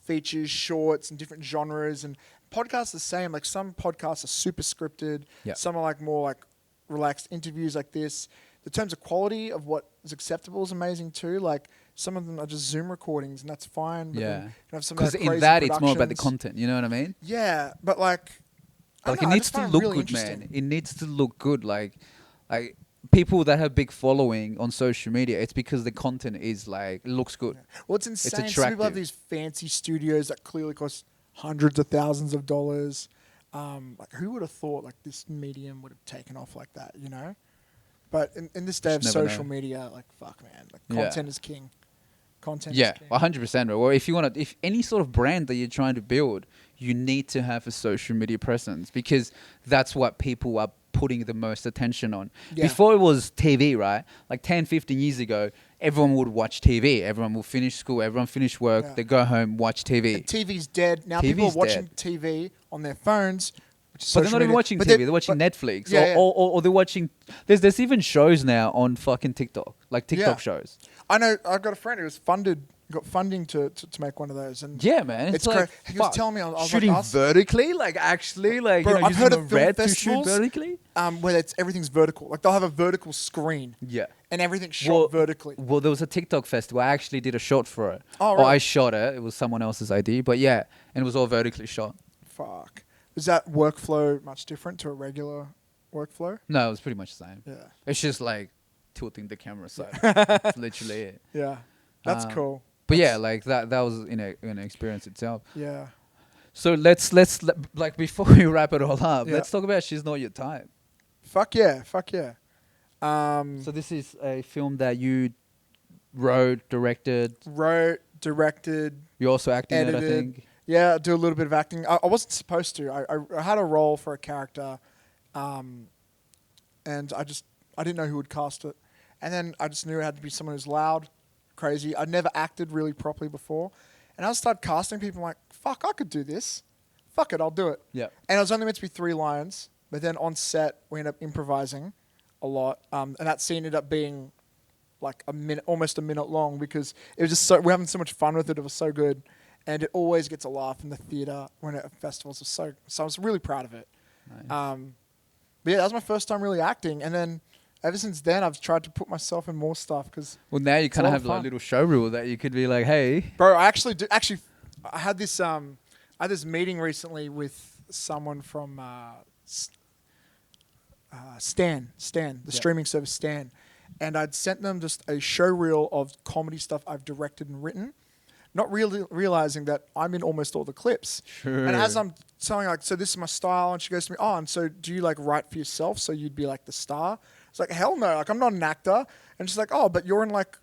features, shorts, and different genres. And podcasts the same. Like some podcasts are super scripted.
Yeah.
Some are like more like relaxed interviews like this. The terms of quality of what is acceptable is amazing too. Like some of them are just Zoom recordings, and that's fine. But then
yeah,
you can have some
because
like
in
crazy
that it's more about the
productions.
content. You know what I mean?
Yeah, but like, I
Like
don't
it
know, I
needs
just
to
find
look
really
good,
interesting.
man. It needs to look good. Like people that have big following on social media, it's because the content is like looks good.
Well, it's insane. Some people
attractive.
have these fancy studios that clearly cost hundreds of thousands of dollars. Like, who would have thought like this medium would have taken off like that? But in this day of
Just never
social
know.
media, like, fuck, man, like
Yeah.
content is king. Content.
Yeah,
is king.
100%. Or if any sort of brand that you're trying to build, you need to have a social media presence because that's what people are putting the most attention on.
Yeah.
Before it was TV, right? Like 10, 15 years ago, everyone would watch TV. Everyone will finish school, everyone finish work,
Yeah.
they go home, watch TV.
And TV's dead. Now
TV's
people are watching
dead.
TV on their phones. Which is
But they're
social
not even
media.
watching
But
TV. They're watching
but-
Netflix,
Yeah, yeah.
or they're watching. There's even shows now on fucking TikTok, like TikTok
Yeah.
shows.
I know. I've got a friend who got funding to make one of those. And
Yeah, man,
it's
like,
crazy. He was
fuck.
telling me, I was
shooting
like,
vertically, like actually, like
Bro,
you know,
I've
using
heard
a
of film
red to shoot
festivals.
vertically.
Where everything's vertical. Like they'll have a vertical screen.
Yeah.
And everything's shot vertically.
Well, there was a TikTok festival. I actually did a shot for it.
Oh,
Or
really?
I shot it. It was someone else's idea, but yeah, and it was all vertically shot.
Fuck. Is that workflow much different to a regular workflow?
No, it was pretty much the same.
Yeah.
It's just like tilting the camera side. That's literally it.
Yeah. That's
Um,
cool.
But yeah, like that was an experience itself.
Yeah.
So let's like before we wrap it all up,
Yeah.
let's talk about She's Not Your Type.
Fuck yeah. Fuck yeah.
So this is a film that you wrote, directed.
Wrote, directed,
You also acted in it, I
edited.
think.
Yeah, I do a little bit of acting. I wasn't supposed to. I had a role for a character, and I didn't know who would cast it, and then I just knew it had to be someone who's loud, crazy. I'd never acted really properly before, and I started casting people. I'm like, fuck, I could do this. Fuck it, I'll do it.
Yeah.
And it was only meant to be 3 lines, but then on set we ended up improvising a lot, and that scene ended up being like almost a minute long because it was just we're having so much fun with it. It was so good. And it always gets a laugh in the theater when at festivals. So I was really proud of it.
Nice.
But yeah, that was my first time really acting. And then ever since then, I've tried to put myself in more stuff because,
Well, now you kind
a
of
lot
have
of
like a
fun.
little show reel that you could be like, hey.
bro, I actually do. Actually, I had this meeting recently with someone from Stan, the
Yeah.
streaming service Stan, and I'd sent them just a show reel of comedy stuff I've directed and written. Not really realizing that I'm in almost all the clips.
Sure.
And as I'm telling her, like, so this is my style, and she goes to me, oh, and so do you like write for yourself so you'd be like the star? It's like, hell no, like I'm not an actor. And she's like, oh, but you're in like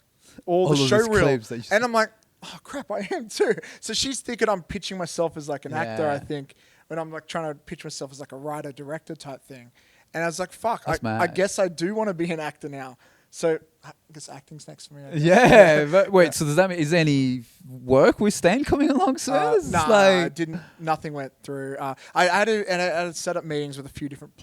all the
of
show
those
reel.
clips that you
And I'm like, oh crap, I am too. So she's thinking I'm pitching myself as like an actor, I
Yeah.
think, when I'm like trying to pitch myself as like a writer, director type thing. And I was like, fuck,
That's
I
mad.
guess I do want to be an actor now. So I guess acting's next for me. I guess.
Yeah, but wait.
Yeah.
So does that mean is there any work with Stan coming along soon? It's
Nah,
like
didn't. Nothing went through. I had to set up meetings with a few different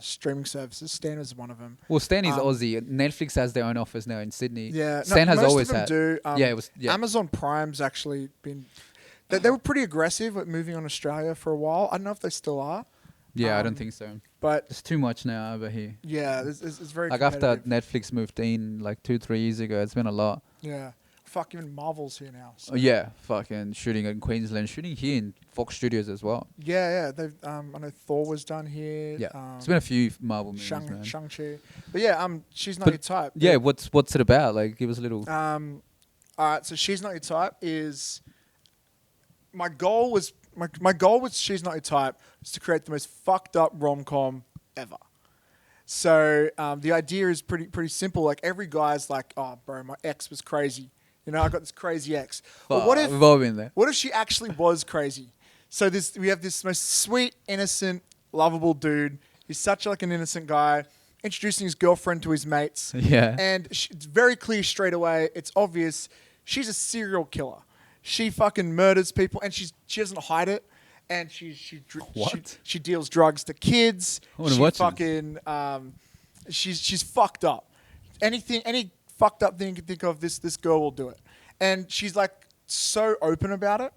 streaming services. Stan was one of them.
well, Stan is
um,
Aussie. Netflix has their own office now in Sydney.
Yeah,
Stan has
most
always
of them
had.
do.
Yeah, it was- yeah.
Amazon Prime's actually been. They were pretty aggressive at moving on Australia for a while. I don't know if they still are,
Yeah, I don't
um,
think so.
but
There's too much now over here.
yeah, it's very
Like after
competitive.
Netflix moved in like 2-3 years ago, it's been a lot.
Yeah, fuck, even Marvel's here now. So.
Oh, yeah, fucking shooting in Queensland, shooting here in Fox Studios as well.
Yeah. They've. I know Thor was done here.
Yeah, it's been a few Marvel movies,
Shang
man.
Shang-Chi. But yeah, she's not
But
your type.
Yeah, what's it about? Like, give us a little.
All right, so She's Not Your Type is my goal was She's Not Your Type is to create the most fucked up rom-com ever. So the idea is pretty simple. Like every guy's like, oh bro, my ex was crazy. You know, I got this crazy ex. But what if
we've all been there?
what if she actually was crazy? So we have this most sweet, innocent, lovable dude. He's such like an innocent guy, introducing his girlfriend to his mates.
Yeah.
And it's very clear straight away. It's obvious. She's a serial killer. She fucking murders people, and she doesn't hide it. And
What?
she deals drugs to kids.
I wanna
She
watch this.
fucking she's fucked up. Any fucked up thing you can think of, this girl will do it. And she's like so open about it.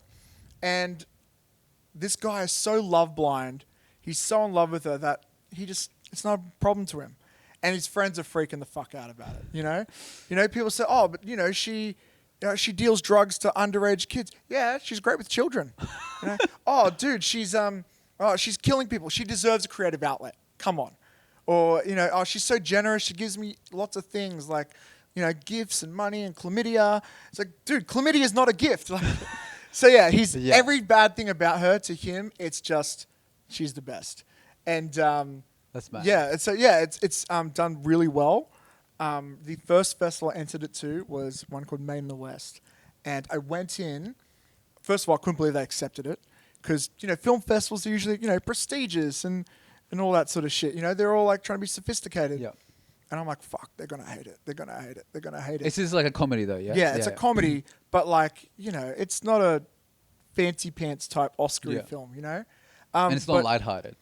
And this guy is so love blind. He's so in love with her that it's not a problem to him. And his friends are freaking the fuck out about it. You know, people say, oh, but she deals drugs to underage kids. Yeah, she's great with children. You know? Oh, dude, she's killing people. She deserves a creative outlet. Come on. Or, oh, she's so generous. She gives me lots of things like, gifts and money and chlamydia. It's like, dude, chlamydia is not a gift. Like, so yeah,
Yeah.
every bad thing about her to him, it's just she's the best. And
That's mad.
yeah, it's done really well. The first festival I entered it to was one called Made in the West. And I went in. First of all, I couldn't believe they accepted it. Because, film festivals are usually, prestigious and all that sort of shit. They're all like trying to be sophisticated.
Yeah.
And I'm like, fuck, they're going to hate it. They're going to hate it. They're going to hate it.
This is like a comedy though, yeah?
Yeah, it's a comedy, but like, it's not a fancy pants type Oscar film,
And it's not lighthearted.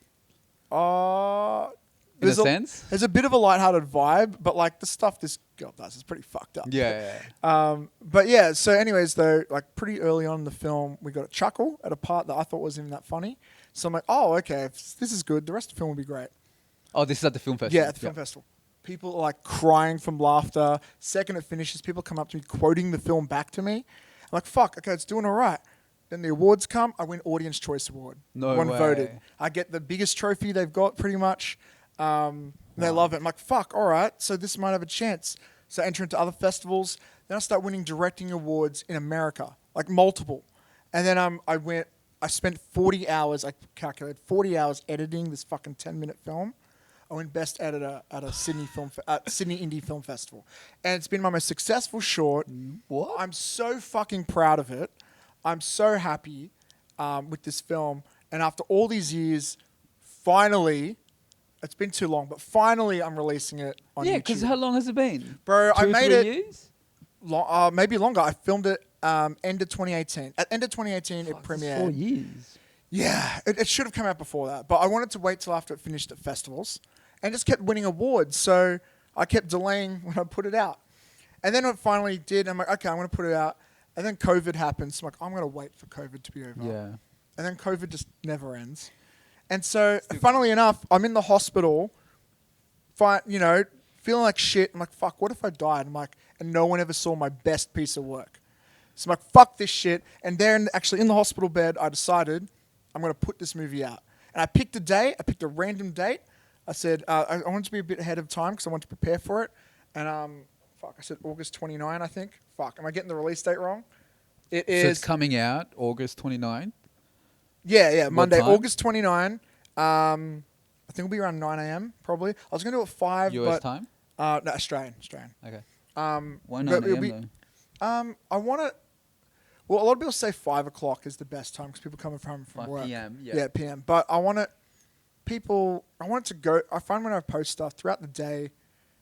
In a sense?
There's a bit of a lighthearted vibe, but like the stuff this girl does is pretty fucked up.
Yeah.
But yeah, so anyways though, like pretty early on in the film, we got a chuckle at a part that I thought wasn't even that funny. So I'm like, oh, okay, if this is good, the rest of the film will be great.
Oh, this is at the film festival?
Yeah, at the film festival. People are like crying from laughter. Second it finishes, people come up to me quoting the film back to me. I'm like, fuck, okay, it's doing all right. Then the awards come, I win Audience Choice Award.
No
One
way.
voted. I get the biggest trophy they've got pretty much. They love it. I'm like, fuck, all right, so this might have a chance. So I enter into other festivals. Then I start winning directing awards in America, like multiple. And then I spent 40 hours, I calculated 40 hours editing this fucking 10-minute film. I win Best Editor at a Sydney Indie Film Festival. And it's been my most successful short.
What?
I'm so fucking proud of it. I'm so happy with this film. And after all these years, finally, it's been too long, but finally I'm releasing it on YouTube.
Yeah, because how long has it been?
Bro, I made
2-3
it
years?
maybe longer. I filmed it end of 2018. At end of 2018, it premiered.
4 years.
Yeah, it should have come out before that. But I wanted to wait till after it finished at festivals and just kept winning awards. So I kept delaying when I put it out. And then it finally did. I'm like, okay, I'm going to put it out. And then COVID happened. So I'm like, I'm going to wait for COVID to be over.
Yeah.
And then COVID just never ends. And so, funnily enough, I'm in the hospital, feeling like shit. I'm like, fuck, what if I died? I'm like, and no one ever saw my best piece of work. So I'm like, fuck this shit. And then, actually, in the hospital bed, I decided I'm going to put this movie out. And I picked a date. I picked a random date. I said, I wanted to be a bit ahead of time because I wanted to prepare for it. And, I said August 29, I think. Fuck, am I getting the release date wrong? It is.
So it's coming out August 29?
Yeah, Monday,
time?
August 29. I think it'll be around 9 a.m. probably. I was going to do it 5,
US
but...
time?
No, Australian.
Okay.
Why
9 a.m. though?
I want to... Well, a lot of people say 5 o'clock is the best time because people coming home from
5
work.
p.m., yeah.
Yeah, PM. But I want it to go... I find when I post stuff throughout the day,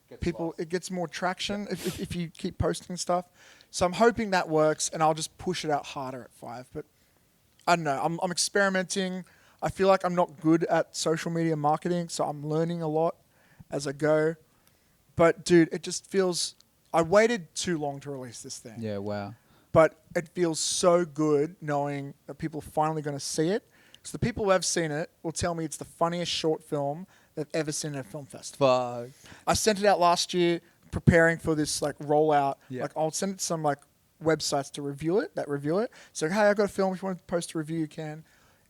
it gets more traction if you keep posting stuff. So I'm hoping that works, and I'll just push it out harder at 5. But I don't know. I'm experimenting. I feel like I'm not good at social media marketing, so I'm learning a lot as I go. But, dude, it just feels... I waited too long to release this thing.
Yeah, wow.
But it feels so good knowing that people are finally going to see it. So the people who have seen it will tell me it's the funniest short film they've ever seen at a film festival.
Fuck.
I sent it out last year preparing for this like rollout.
Yeah.
Like I'll send it to some like websites to review it. So hey, I've got a film. If you want to post a review, you can.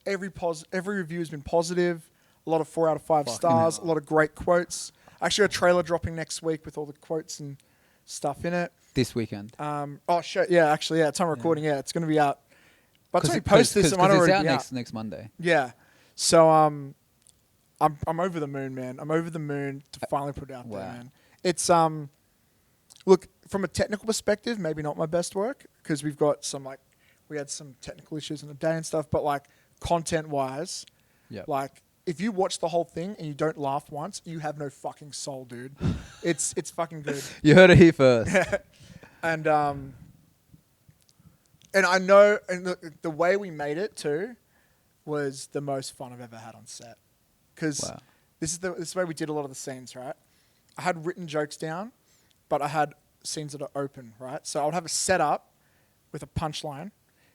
Every review has been positive. A lot of 4 out of 5 stars.
Hell.
A lot of great quotes. Actually, a trailer dropping next week with all the quotes and stuff in it.
This weekend.
Oh shit! Yeah, actually, yeah. Time recording. Yeah, it's going to be out. By the time we post this, it might
it's
already
out
be out.
next Monday.
Yeah. So I'm over the moon, man. I'm over the moon to finally put it out there, man. It's look, from a technical perspective, maybe not my best work because we had some technical issues in the day and stuff, but like content wise, like if you watch the whole thing and you don't laugh once, you have no fucking soul, dude. It's fucking good.
You heard it here first.
And I know, and the way we made it too was the most fun I've ever had on set. Because this is the way we did a lot of the scenes, right? I had written jokes down, but I had scenes that are open, right? So I would have a setup with a punchline,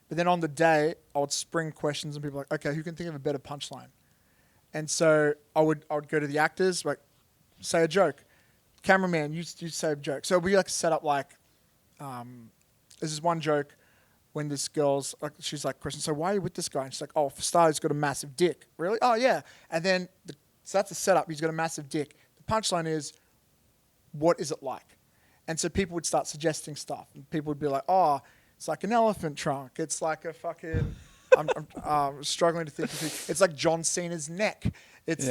but then on the day, I would spring questions and people were like, okay, who can think of a better punchline? And so I would go to the actors, like, say a joke. Cameraman, you say a joke. So we like set up like, this is one joke when this girl's like, she's like, question, so why are you with this guy? And she's like, oh, for starters, he's got a massive dick. Really? Oh yeah. And then so that's the setup. He's got a massive dick. The punchline is, what is it like? And so people would start suggesting stuff, and people would be like, oh, it's like an elephant trunk. It's like a fucking. I'm struggling to think. It's like John Cena's neck. It's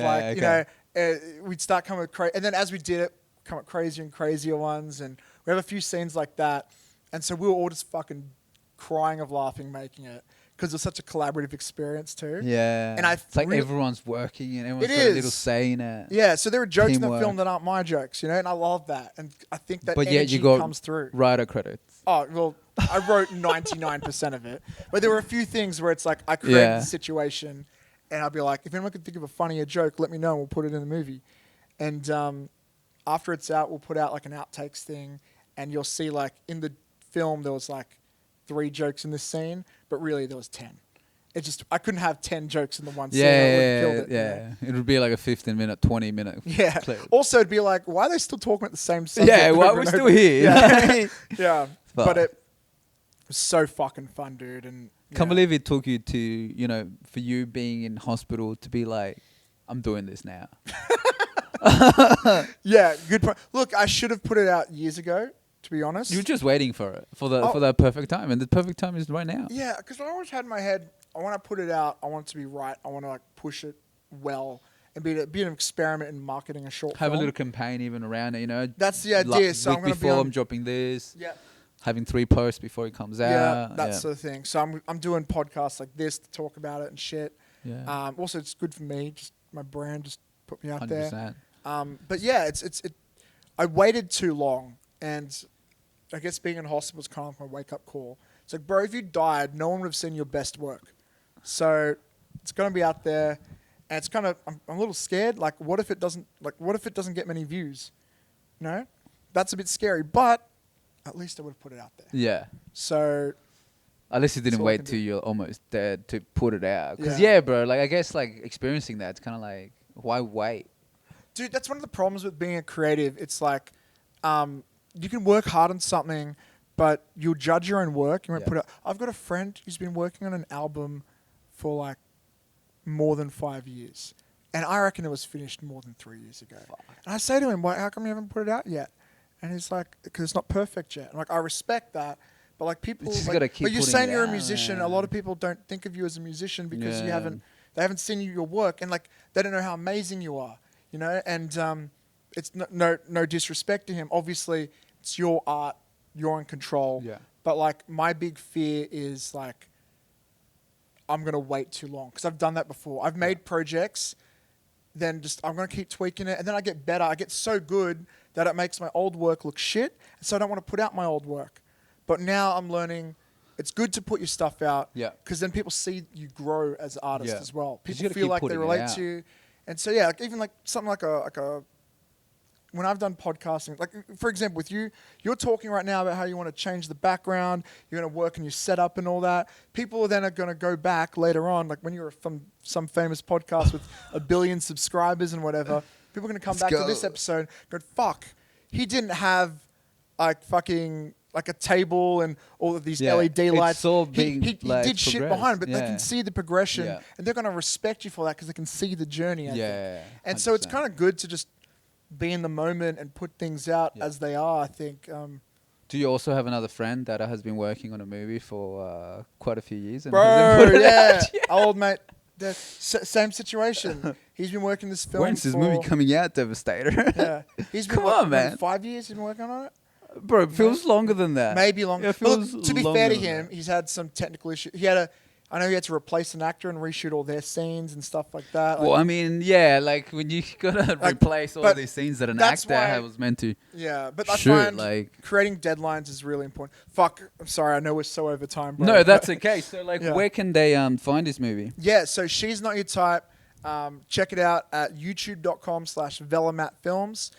we'd start coming with crazy. And then as we did it, come up crazier and crazier ones, and we have a few scenes like that, and so we were all just fucking crying of laughing making it because it's such a collaborative experience too.
Yeah.
And
it's like everyone's working and everyone's
It
got a little
is.
say in it.
Yeah, so there are jokes in the
Teamwork.
film that aren't my jokes, you know, and I love that, and I think that
But yet
energy
you got
comes through.
writer credits.
Oh, well, I wrote 99% of it. But there were a few things where it's like I created the situation and I'll be like, if anyone can think of a funnier joke, let me know and we'll put it in the movie. And after it's out, we'll put out like an outtakes thing and you'll see like in the film there was like 3 jokes in this scene, but really there was 10. It just, I couldn't have 10 jokes in the one scene. I would have killed it.
Yeah.
You know?
It would be like a 15-minute, 20-minute
Yeah.
clip.
Also, it'd be like, why are they still talking about the same subject?
Yeah, why are
over
we
and
still
over?
here?
Yeah. Yeah.
Fuck.
But it was so fucking fun, dude. And
Can't believe it took you to, you know, for you being in hospital to be like, I'm doing this now.
Yeah, good point. Look, I should have put it out years ago, to be honest.
You were just waiting for it, for that perfect time. And the perfect time is right now.
Yeah, because I always had in my head, I want to put it out, I want it to be right, I want to like push it well and be an experiment in marketing a short
Have
film.
a little campaign even around it, you know.
That's the idea. So I'm
week
going to be
before
on,
I'm dropping this.
yeah,
Having 3 posts before it comes out.
that sort of thing. So I'm doing podcasts like this to talk about it and shit.
Yeah.
Also, it's good for me. Just my brand just put me out there.
100%.
But yeah, I waited too long, and I guess being in hospital is kind of like my wake up call. It's like, bro, if you died, no one would have seen your best work. So it's gonna be out there, and it's kind of I'm a little scared. Like, what if it doesn't get many views? You know, that's a bit scary. But at least I would have put it out there.
Yeah.
So
At least you didn't
That's all I
wait
can
till
do.
you're almost dead to put it out. Because,
Yeah.
bro, like, I guess, like, experiencing that, it's kind of like, why wait?
dude, that's one of the problems with being a creative. It's like, you can work hard on something, but you'll judge your own work. You won't put it. I've got a friend who's been working on an album for like more than 5 years, and I reckon it was finished more than 3 years ago.
Fuck.
And I say to him, "Why? How come you haven't put it out yet?" And he's like, "Because it's not perfect yet." I'm like, I respect that, but like people,
You just
like,
gotta keep
but you're
putting
saying
it
you're a
out,
musician.
man.
A lot of people don't think of you as a musician because
Yeah.
they haven't seen your work, and like they don't know how amazing you are, you know. And it's no disrespect to him. Obviously, it's your art, you're in control.
Yeah.
But like my big fear is like I'm gonna wait too long because I've done that before. I've made projects, then just I'm gonna keep tweaking it, and then I get better. I get so good that it makes my old work look shit, and so I don't want to put out my old work. But now I'm learning. It's good to put your stuff out,
Yeah.
because then people see you grow as an artist
Yeah.
as well.
'Cause you
People
gotta
feel
keep
like they
putting it
relate
out.
to you, and so yeah, like even like something like a when I've done podcasting, like for example with you, you're talking right now about how you want to change the background, you're going to work on your setup and all that. People then are going to go back later on, like when you're from some famous podcast with 1 billion subscribers and whatever, people are going to come back to this episode and go, fuck, he didn't have like fucking like a table and all of these
Yeah.
LED
It's
lights.
all
He
being, like,
did shit
progressed.
behind it, but they
Yeah.
can see the progression,
Yeah.
and they're going to respect you for that because they can see the journey. I think.
Yeah.
And so it's
100%.
kind of good to just be in the moment and put things out
Yeah.
as they are, I think.
Do you also have another friend that has been working on a movie for quite a few years? And
Bro,
hasn't put it
yeah.
out yet?
Old mate, same situation. He's been working this film
When's this
for...
movie coming out, Devastator?
Yeah. He's been
Come on,
working
man.
5 years he's been working on it?
Bro, it feels longer than that.
Maybe longer.
Yeah, it
But
feels
look, to be
longer
fair to
than
him,
that.
he's had some technical issues. I know he had to replace an actor and reshoot all their scenes and stuff like that.
Well, I mean, yeah, like when you gotta
Like,
replace all
but
these scenes that an
that's
actor
why-
was meant to
yeah, but I
shoot,
find
like.
creating deadlines is really important. Fuck, I'm sorry, I know we're so over time, bro.
No, that's okay. So, like,
Yeah.
where can they find this movie?
Yeah, so She's Not Your Type. Check it out at youtube.com/VellaMattFilms.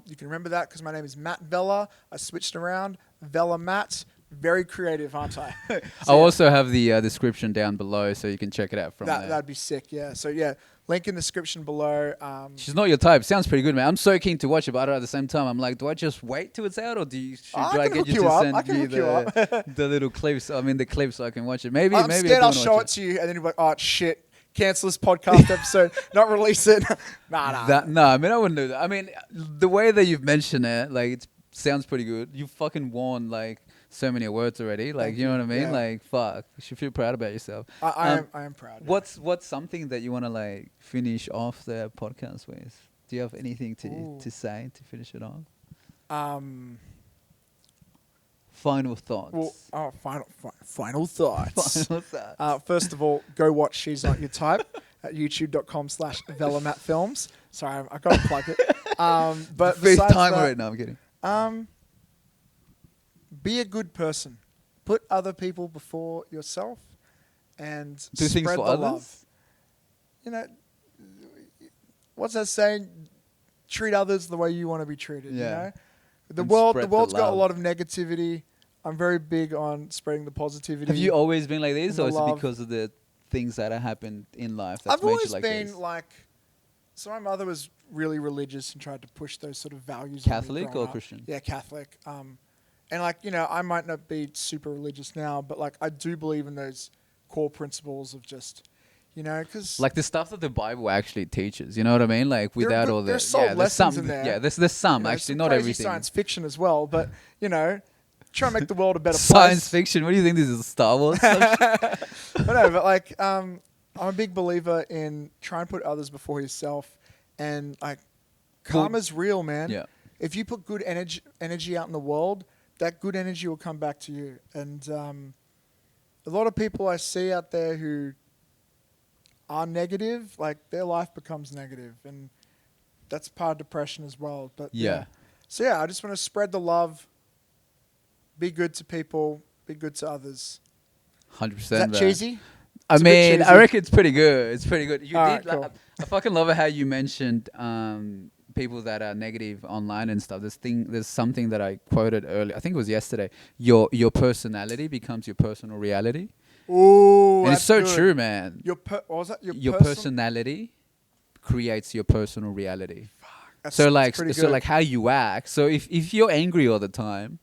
You can remember that because my name is Matt Vella. I switched around. Vella Matt. Very creative, aren't I? So,
I'll
yeah,
also have the description down below so you can check it out from there.
that'd be sick, yeah. So, yeah, link in the description below.
She's Not Your Type. Sounds pretty good, man. I'm so keen to watch it, but at the same time, I'm like, do I just wait till it's out, or do I
can
get
hook
you
you
to
up.
send
I can
me
hook you up.
the little clips? I mean, the clips so I can watch it. Maybe
I'm
maybe
scared
I
I'll
do
show
watch
it to you, and then you'll be like, oh, shit. Cancel this podcast episode. Not release it. Nah.
No, I mean, I wouldn't do that. I mean, the way that you've mentioned it, like, it sounds pretty good. You fucking won, like, so many awards already. Like,
Thank
you know
you.
what I mean?
Yeah.
Like, fuck. You should feel proud about yourself.
I am proud.
What's something that you want to, like, finish off the podcast with? Do Do you have anything
Ooh.
to say to finish it off?
Um.
Final thoughts.
Well, final thoughts.
Final thoughts.
First of all, go watch She's Not Your Type at youtube.com/VellaMattFilms. Sorry, I got to plug it. But
Fifth
besides
time
that,
already. No, I'm kidding.
Be a good person. Put other people before yourself, and
Do things
spread
for
the
others.
love. You know, what's that saying? Treat others the way you want to be treated.
Yeah.
You know, the
And
world.
spread
The
the
world's got a
love.
lot of negativity. I'm very big on spreading the positivity.
Have you always been like this,
and the
or is it
love.
because of the things that have happened in life that's
I've
made
always
you like
been
this?
like, so my mother was really religious and tried to push those sort of values. on me
Catholic
growing
or
up.
Christian?
Yeah, Catholic. And like, you know, I might not be super religious now, but like I do believe in those core principles of just, you know, because
Like the stuff that the Bible actually teaches, you know what I mean? Like without all the
there's soul
there's
lessons
some
in there.
there's some actually,
some
not
crazy
everything.
science fiction as well, but you know, try and make the world a better
Science
place.
fiction. What do you think this is, Star Wars?
But no, but like, I'm a big believer in try and put others before yourself, and like, karma's real, man.
Yeah.
If you put good energy out in the world, that good energy will come back to you. And a lot of people I see out there who are negative, like their life becomes negative, and that's part of depression as well. But
Yeah.
So yeah, I just want to spread the love, be good to people, be good to others.
100%.
Is that cheesy?
I
It's a bit
mean, I
cheesy.
reckon it's pretty good. It's pretty good. You
Alright,
did.
cool.
I fucking love it how you mentioned people that are negative online and stuff. There's something that I quoted earlier. I think it was yesterday. Your personality becomes your personal reality,
Ooh,
and
that's
it's so
good.
true, man.
What was that?
Your personality creates your personal reality.
That's pretty
So
good.
like how you act. So if you're angry all the time,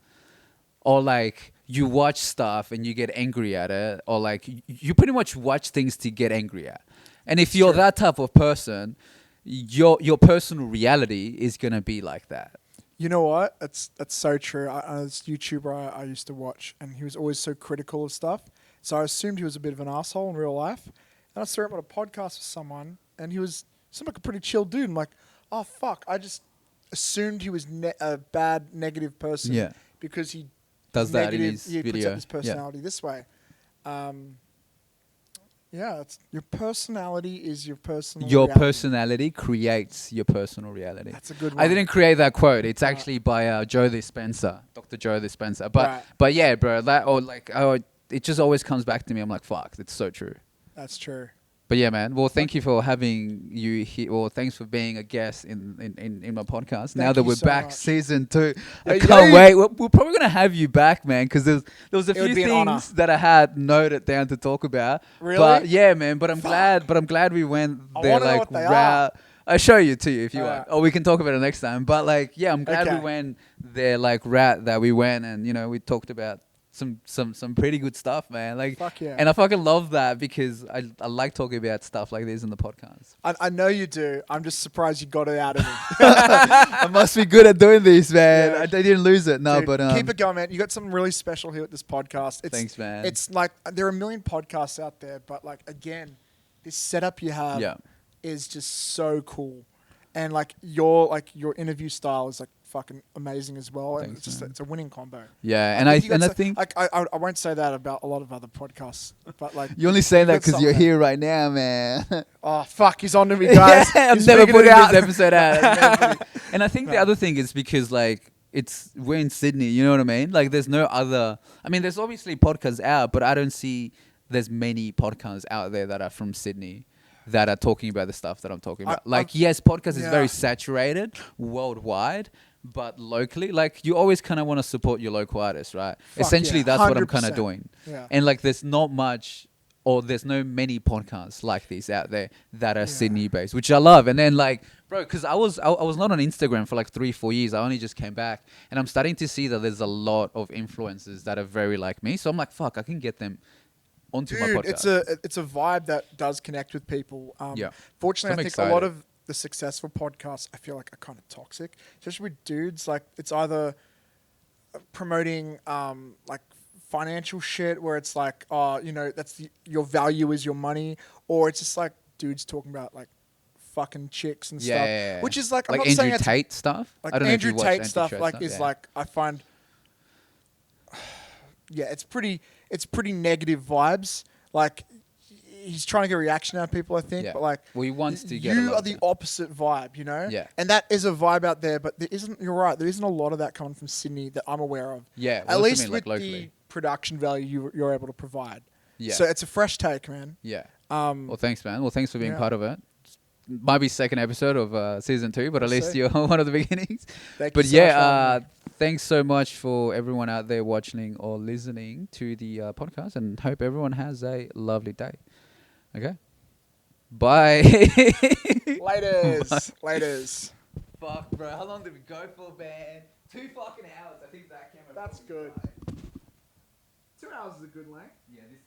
or like you watch stuff and you get angry at it, or like you pretty much watch things to get angry at. And if you're
True.
that type of person, your personal reality is gonna be like that.
You know what? That's so true. This YouTuber I used to watch, and he was always so critical of stuff. So I assumed he was a bit of an asshole in real life. And I saw him on a podcast with someone, and he seemed like a pretty chill dude. I'm like, oh fuck! I just assumed he was a bad, negative person.
Yeah.
Because he
Does that in
negative,
his
he puts
video?
up his personality this way. Yeah, your personality is your personal.
Your
reality.
personality creates your personal reality.
That's a good one.
I didn't create that quote. It's actually by Joe Dispenza, Dr. Joe Dispenza. But yeah, bro, it just always comes back to me. I'm like, fuck, it's so true.
That's true.
But yeah, man. Well, thank you for having you here. Well, thanks for being a guest in my podcast. Now that
you
we're
so
back,
much.
season 2, I
Hey,
can't
yo.
wait. We're probably gonna have you back, man, because there was a
It would
few
be an honor.
things that I had noted down to talk about.
Really?
But yeah, man. But I'm glad we went
I
there
wanna know
like
what they
route. I'll show you to you if you want,
Alright.
or we can talk about it next time. But like, yeah, I'm glad we
Okay.
went there like route that we went, and we talked about some pretty good stuff, man. Like,
Fuck yeah.
and I fucking love that because I like talking about stuff like this in the podcast.
I know you do. I'm just surprised you got it out of me.
I must be good at doing this, man.
Yeah.
I didn't lose it. No,
Dude,
but
keep it going, man. You got something really special here with this podcast.
Thanks, man.
It's like there are a million podcasts out there, but like again, this setup you have
Yeah.
is just so cool, and like your interview style is like fucking amazing as well. And
Thanks,
it's just
man.
it's a winning combo.
Yeah, and I
think you got
think
like I won't say that about a lot of other podcasts, but like
you only say
you
that
got
because you're
something.
here right now, man.
Oh fuck, he's on to me, guys.
Yeah, I'm
He's
never
figured
putting
it out.
this episode out.
Never putting-
And I think the
No.
other thing is because like we're in Sydney, you know what I mean? Like there's no other. I mean, there's obviously podcasts out, but I don't see there's many podcasts out there that are from Sydney that are talking about the stuff that I'm talking about. Yes, podcast is
Yeah.
very saturated worldwide, but locally, like you always kind of want to support your local artists, right?
Fuck
Essentially,
yeah,
that's what I'm kind
100%.
of doing.
Yeah.
And like, there's not much, or there's no many podcasts like this out there that are Sydney based, which I love. And then like, bro, because I was not on Instagram for like 3-4 years. I only just came back, and I'm starting to see that there's a lot of influencers that are very like me. So I'm like, fuck, I can get them onto my
Dude,
podcast.
it's a vibe that does connect with people.
Yeah.
Fortunately,
So I'm
I think a lot
excited.
of the successful podcasts I feel like are kind of toxic, especially with dudes. Like it's either promoting like financial shit where it's like, that's your value is your money, or it's just like dudes talking about like fucking chicks and
Yeah,
stuff.
yeah, yeah.
Which is like, I'm
like
not saying
Andrew
it's
Tate stuff.
like
I don't know
Andrew
if you watch
Tate
Andrew
stuff.
Tate
Like is like I find, yeah, it's pretty negative vibes. Like he's trying to get a reaction out of people, I think.
Yeah.
But like,
Well, he wants to get a
you
lot
are
of
the
them.
opposite vibe, you know.
Yeah.
And that is a vibe out there, but there isn't. You're right. There isn't a lot of that coming from Sydney that I'm aware of.
Yeah, well,
At
that's what I
least
mean,
with
like,
the
locally.
production value you're able to provide.
Yeah.
So it's a fresh take, man.
Yeah.
Um,
Well, thanks, man. Well, thanks for being
yeah.
part of it. Might be second episode of season 2, but
We'll
at least
see.
you're one of the beginnings.
Thank
But
you so much for
yeah,
having me.
thanks so much for everyone out there watching or listening to the podcast, and hope everyone has a lovely day. Okay. Bye.
Laters. Laters.
Fuck, bro. How long did we go for, man? 2 fucking hours. I think that camera.
That's good. 2 hours is a good length.
Yeah, this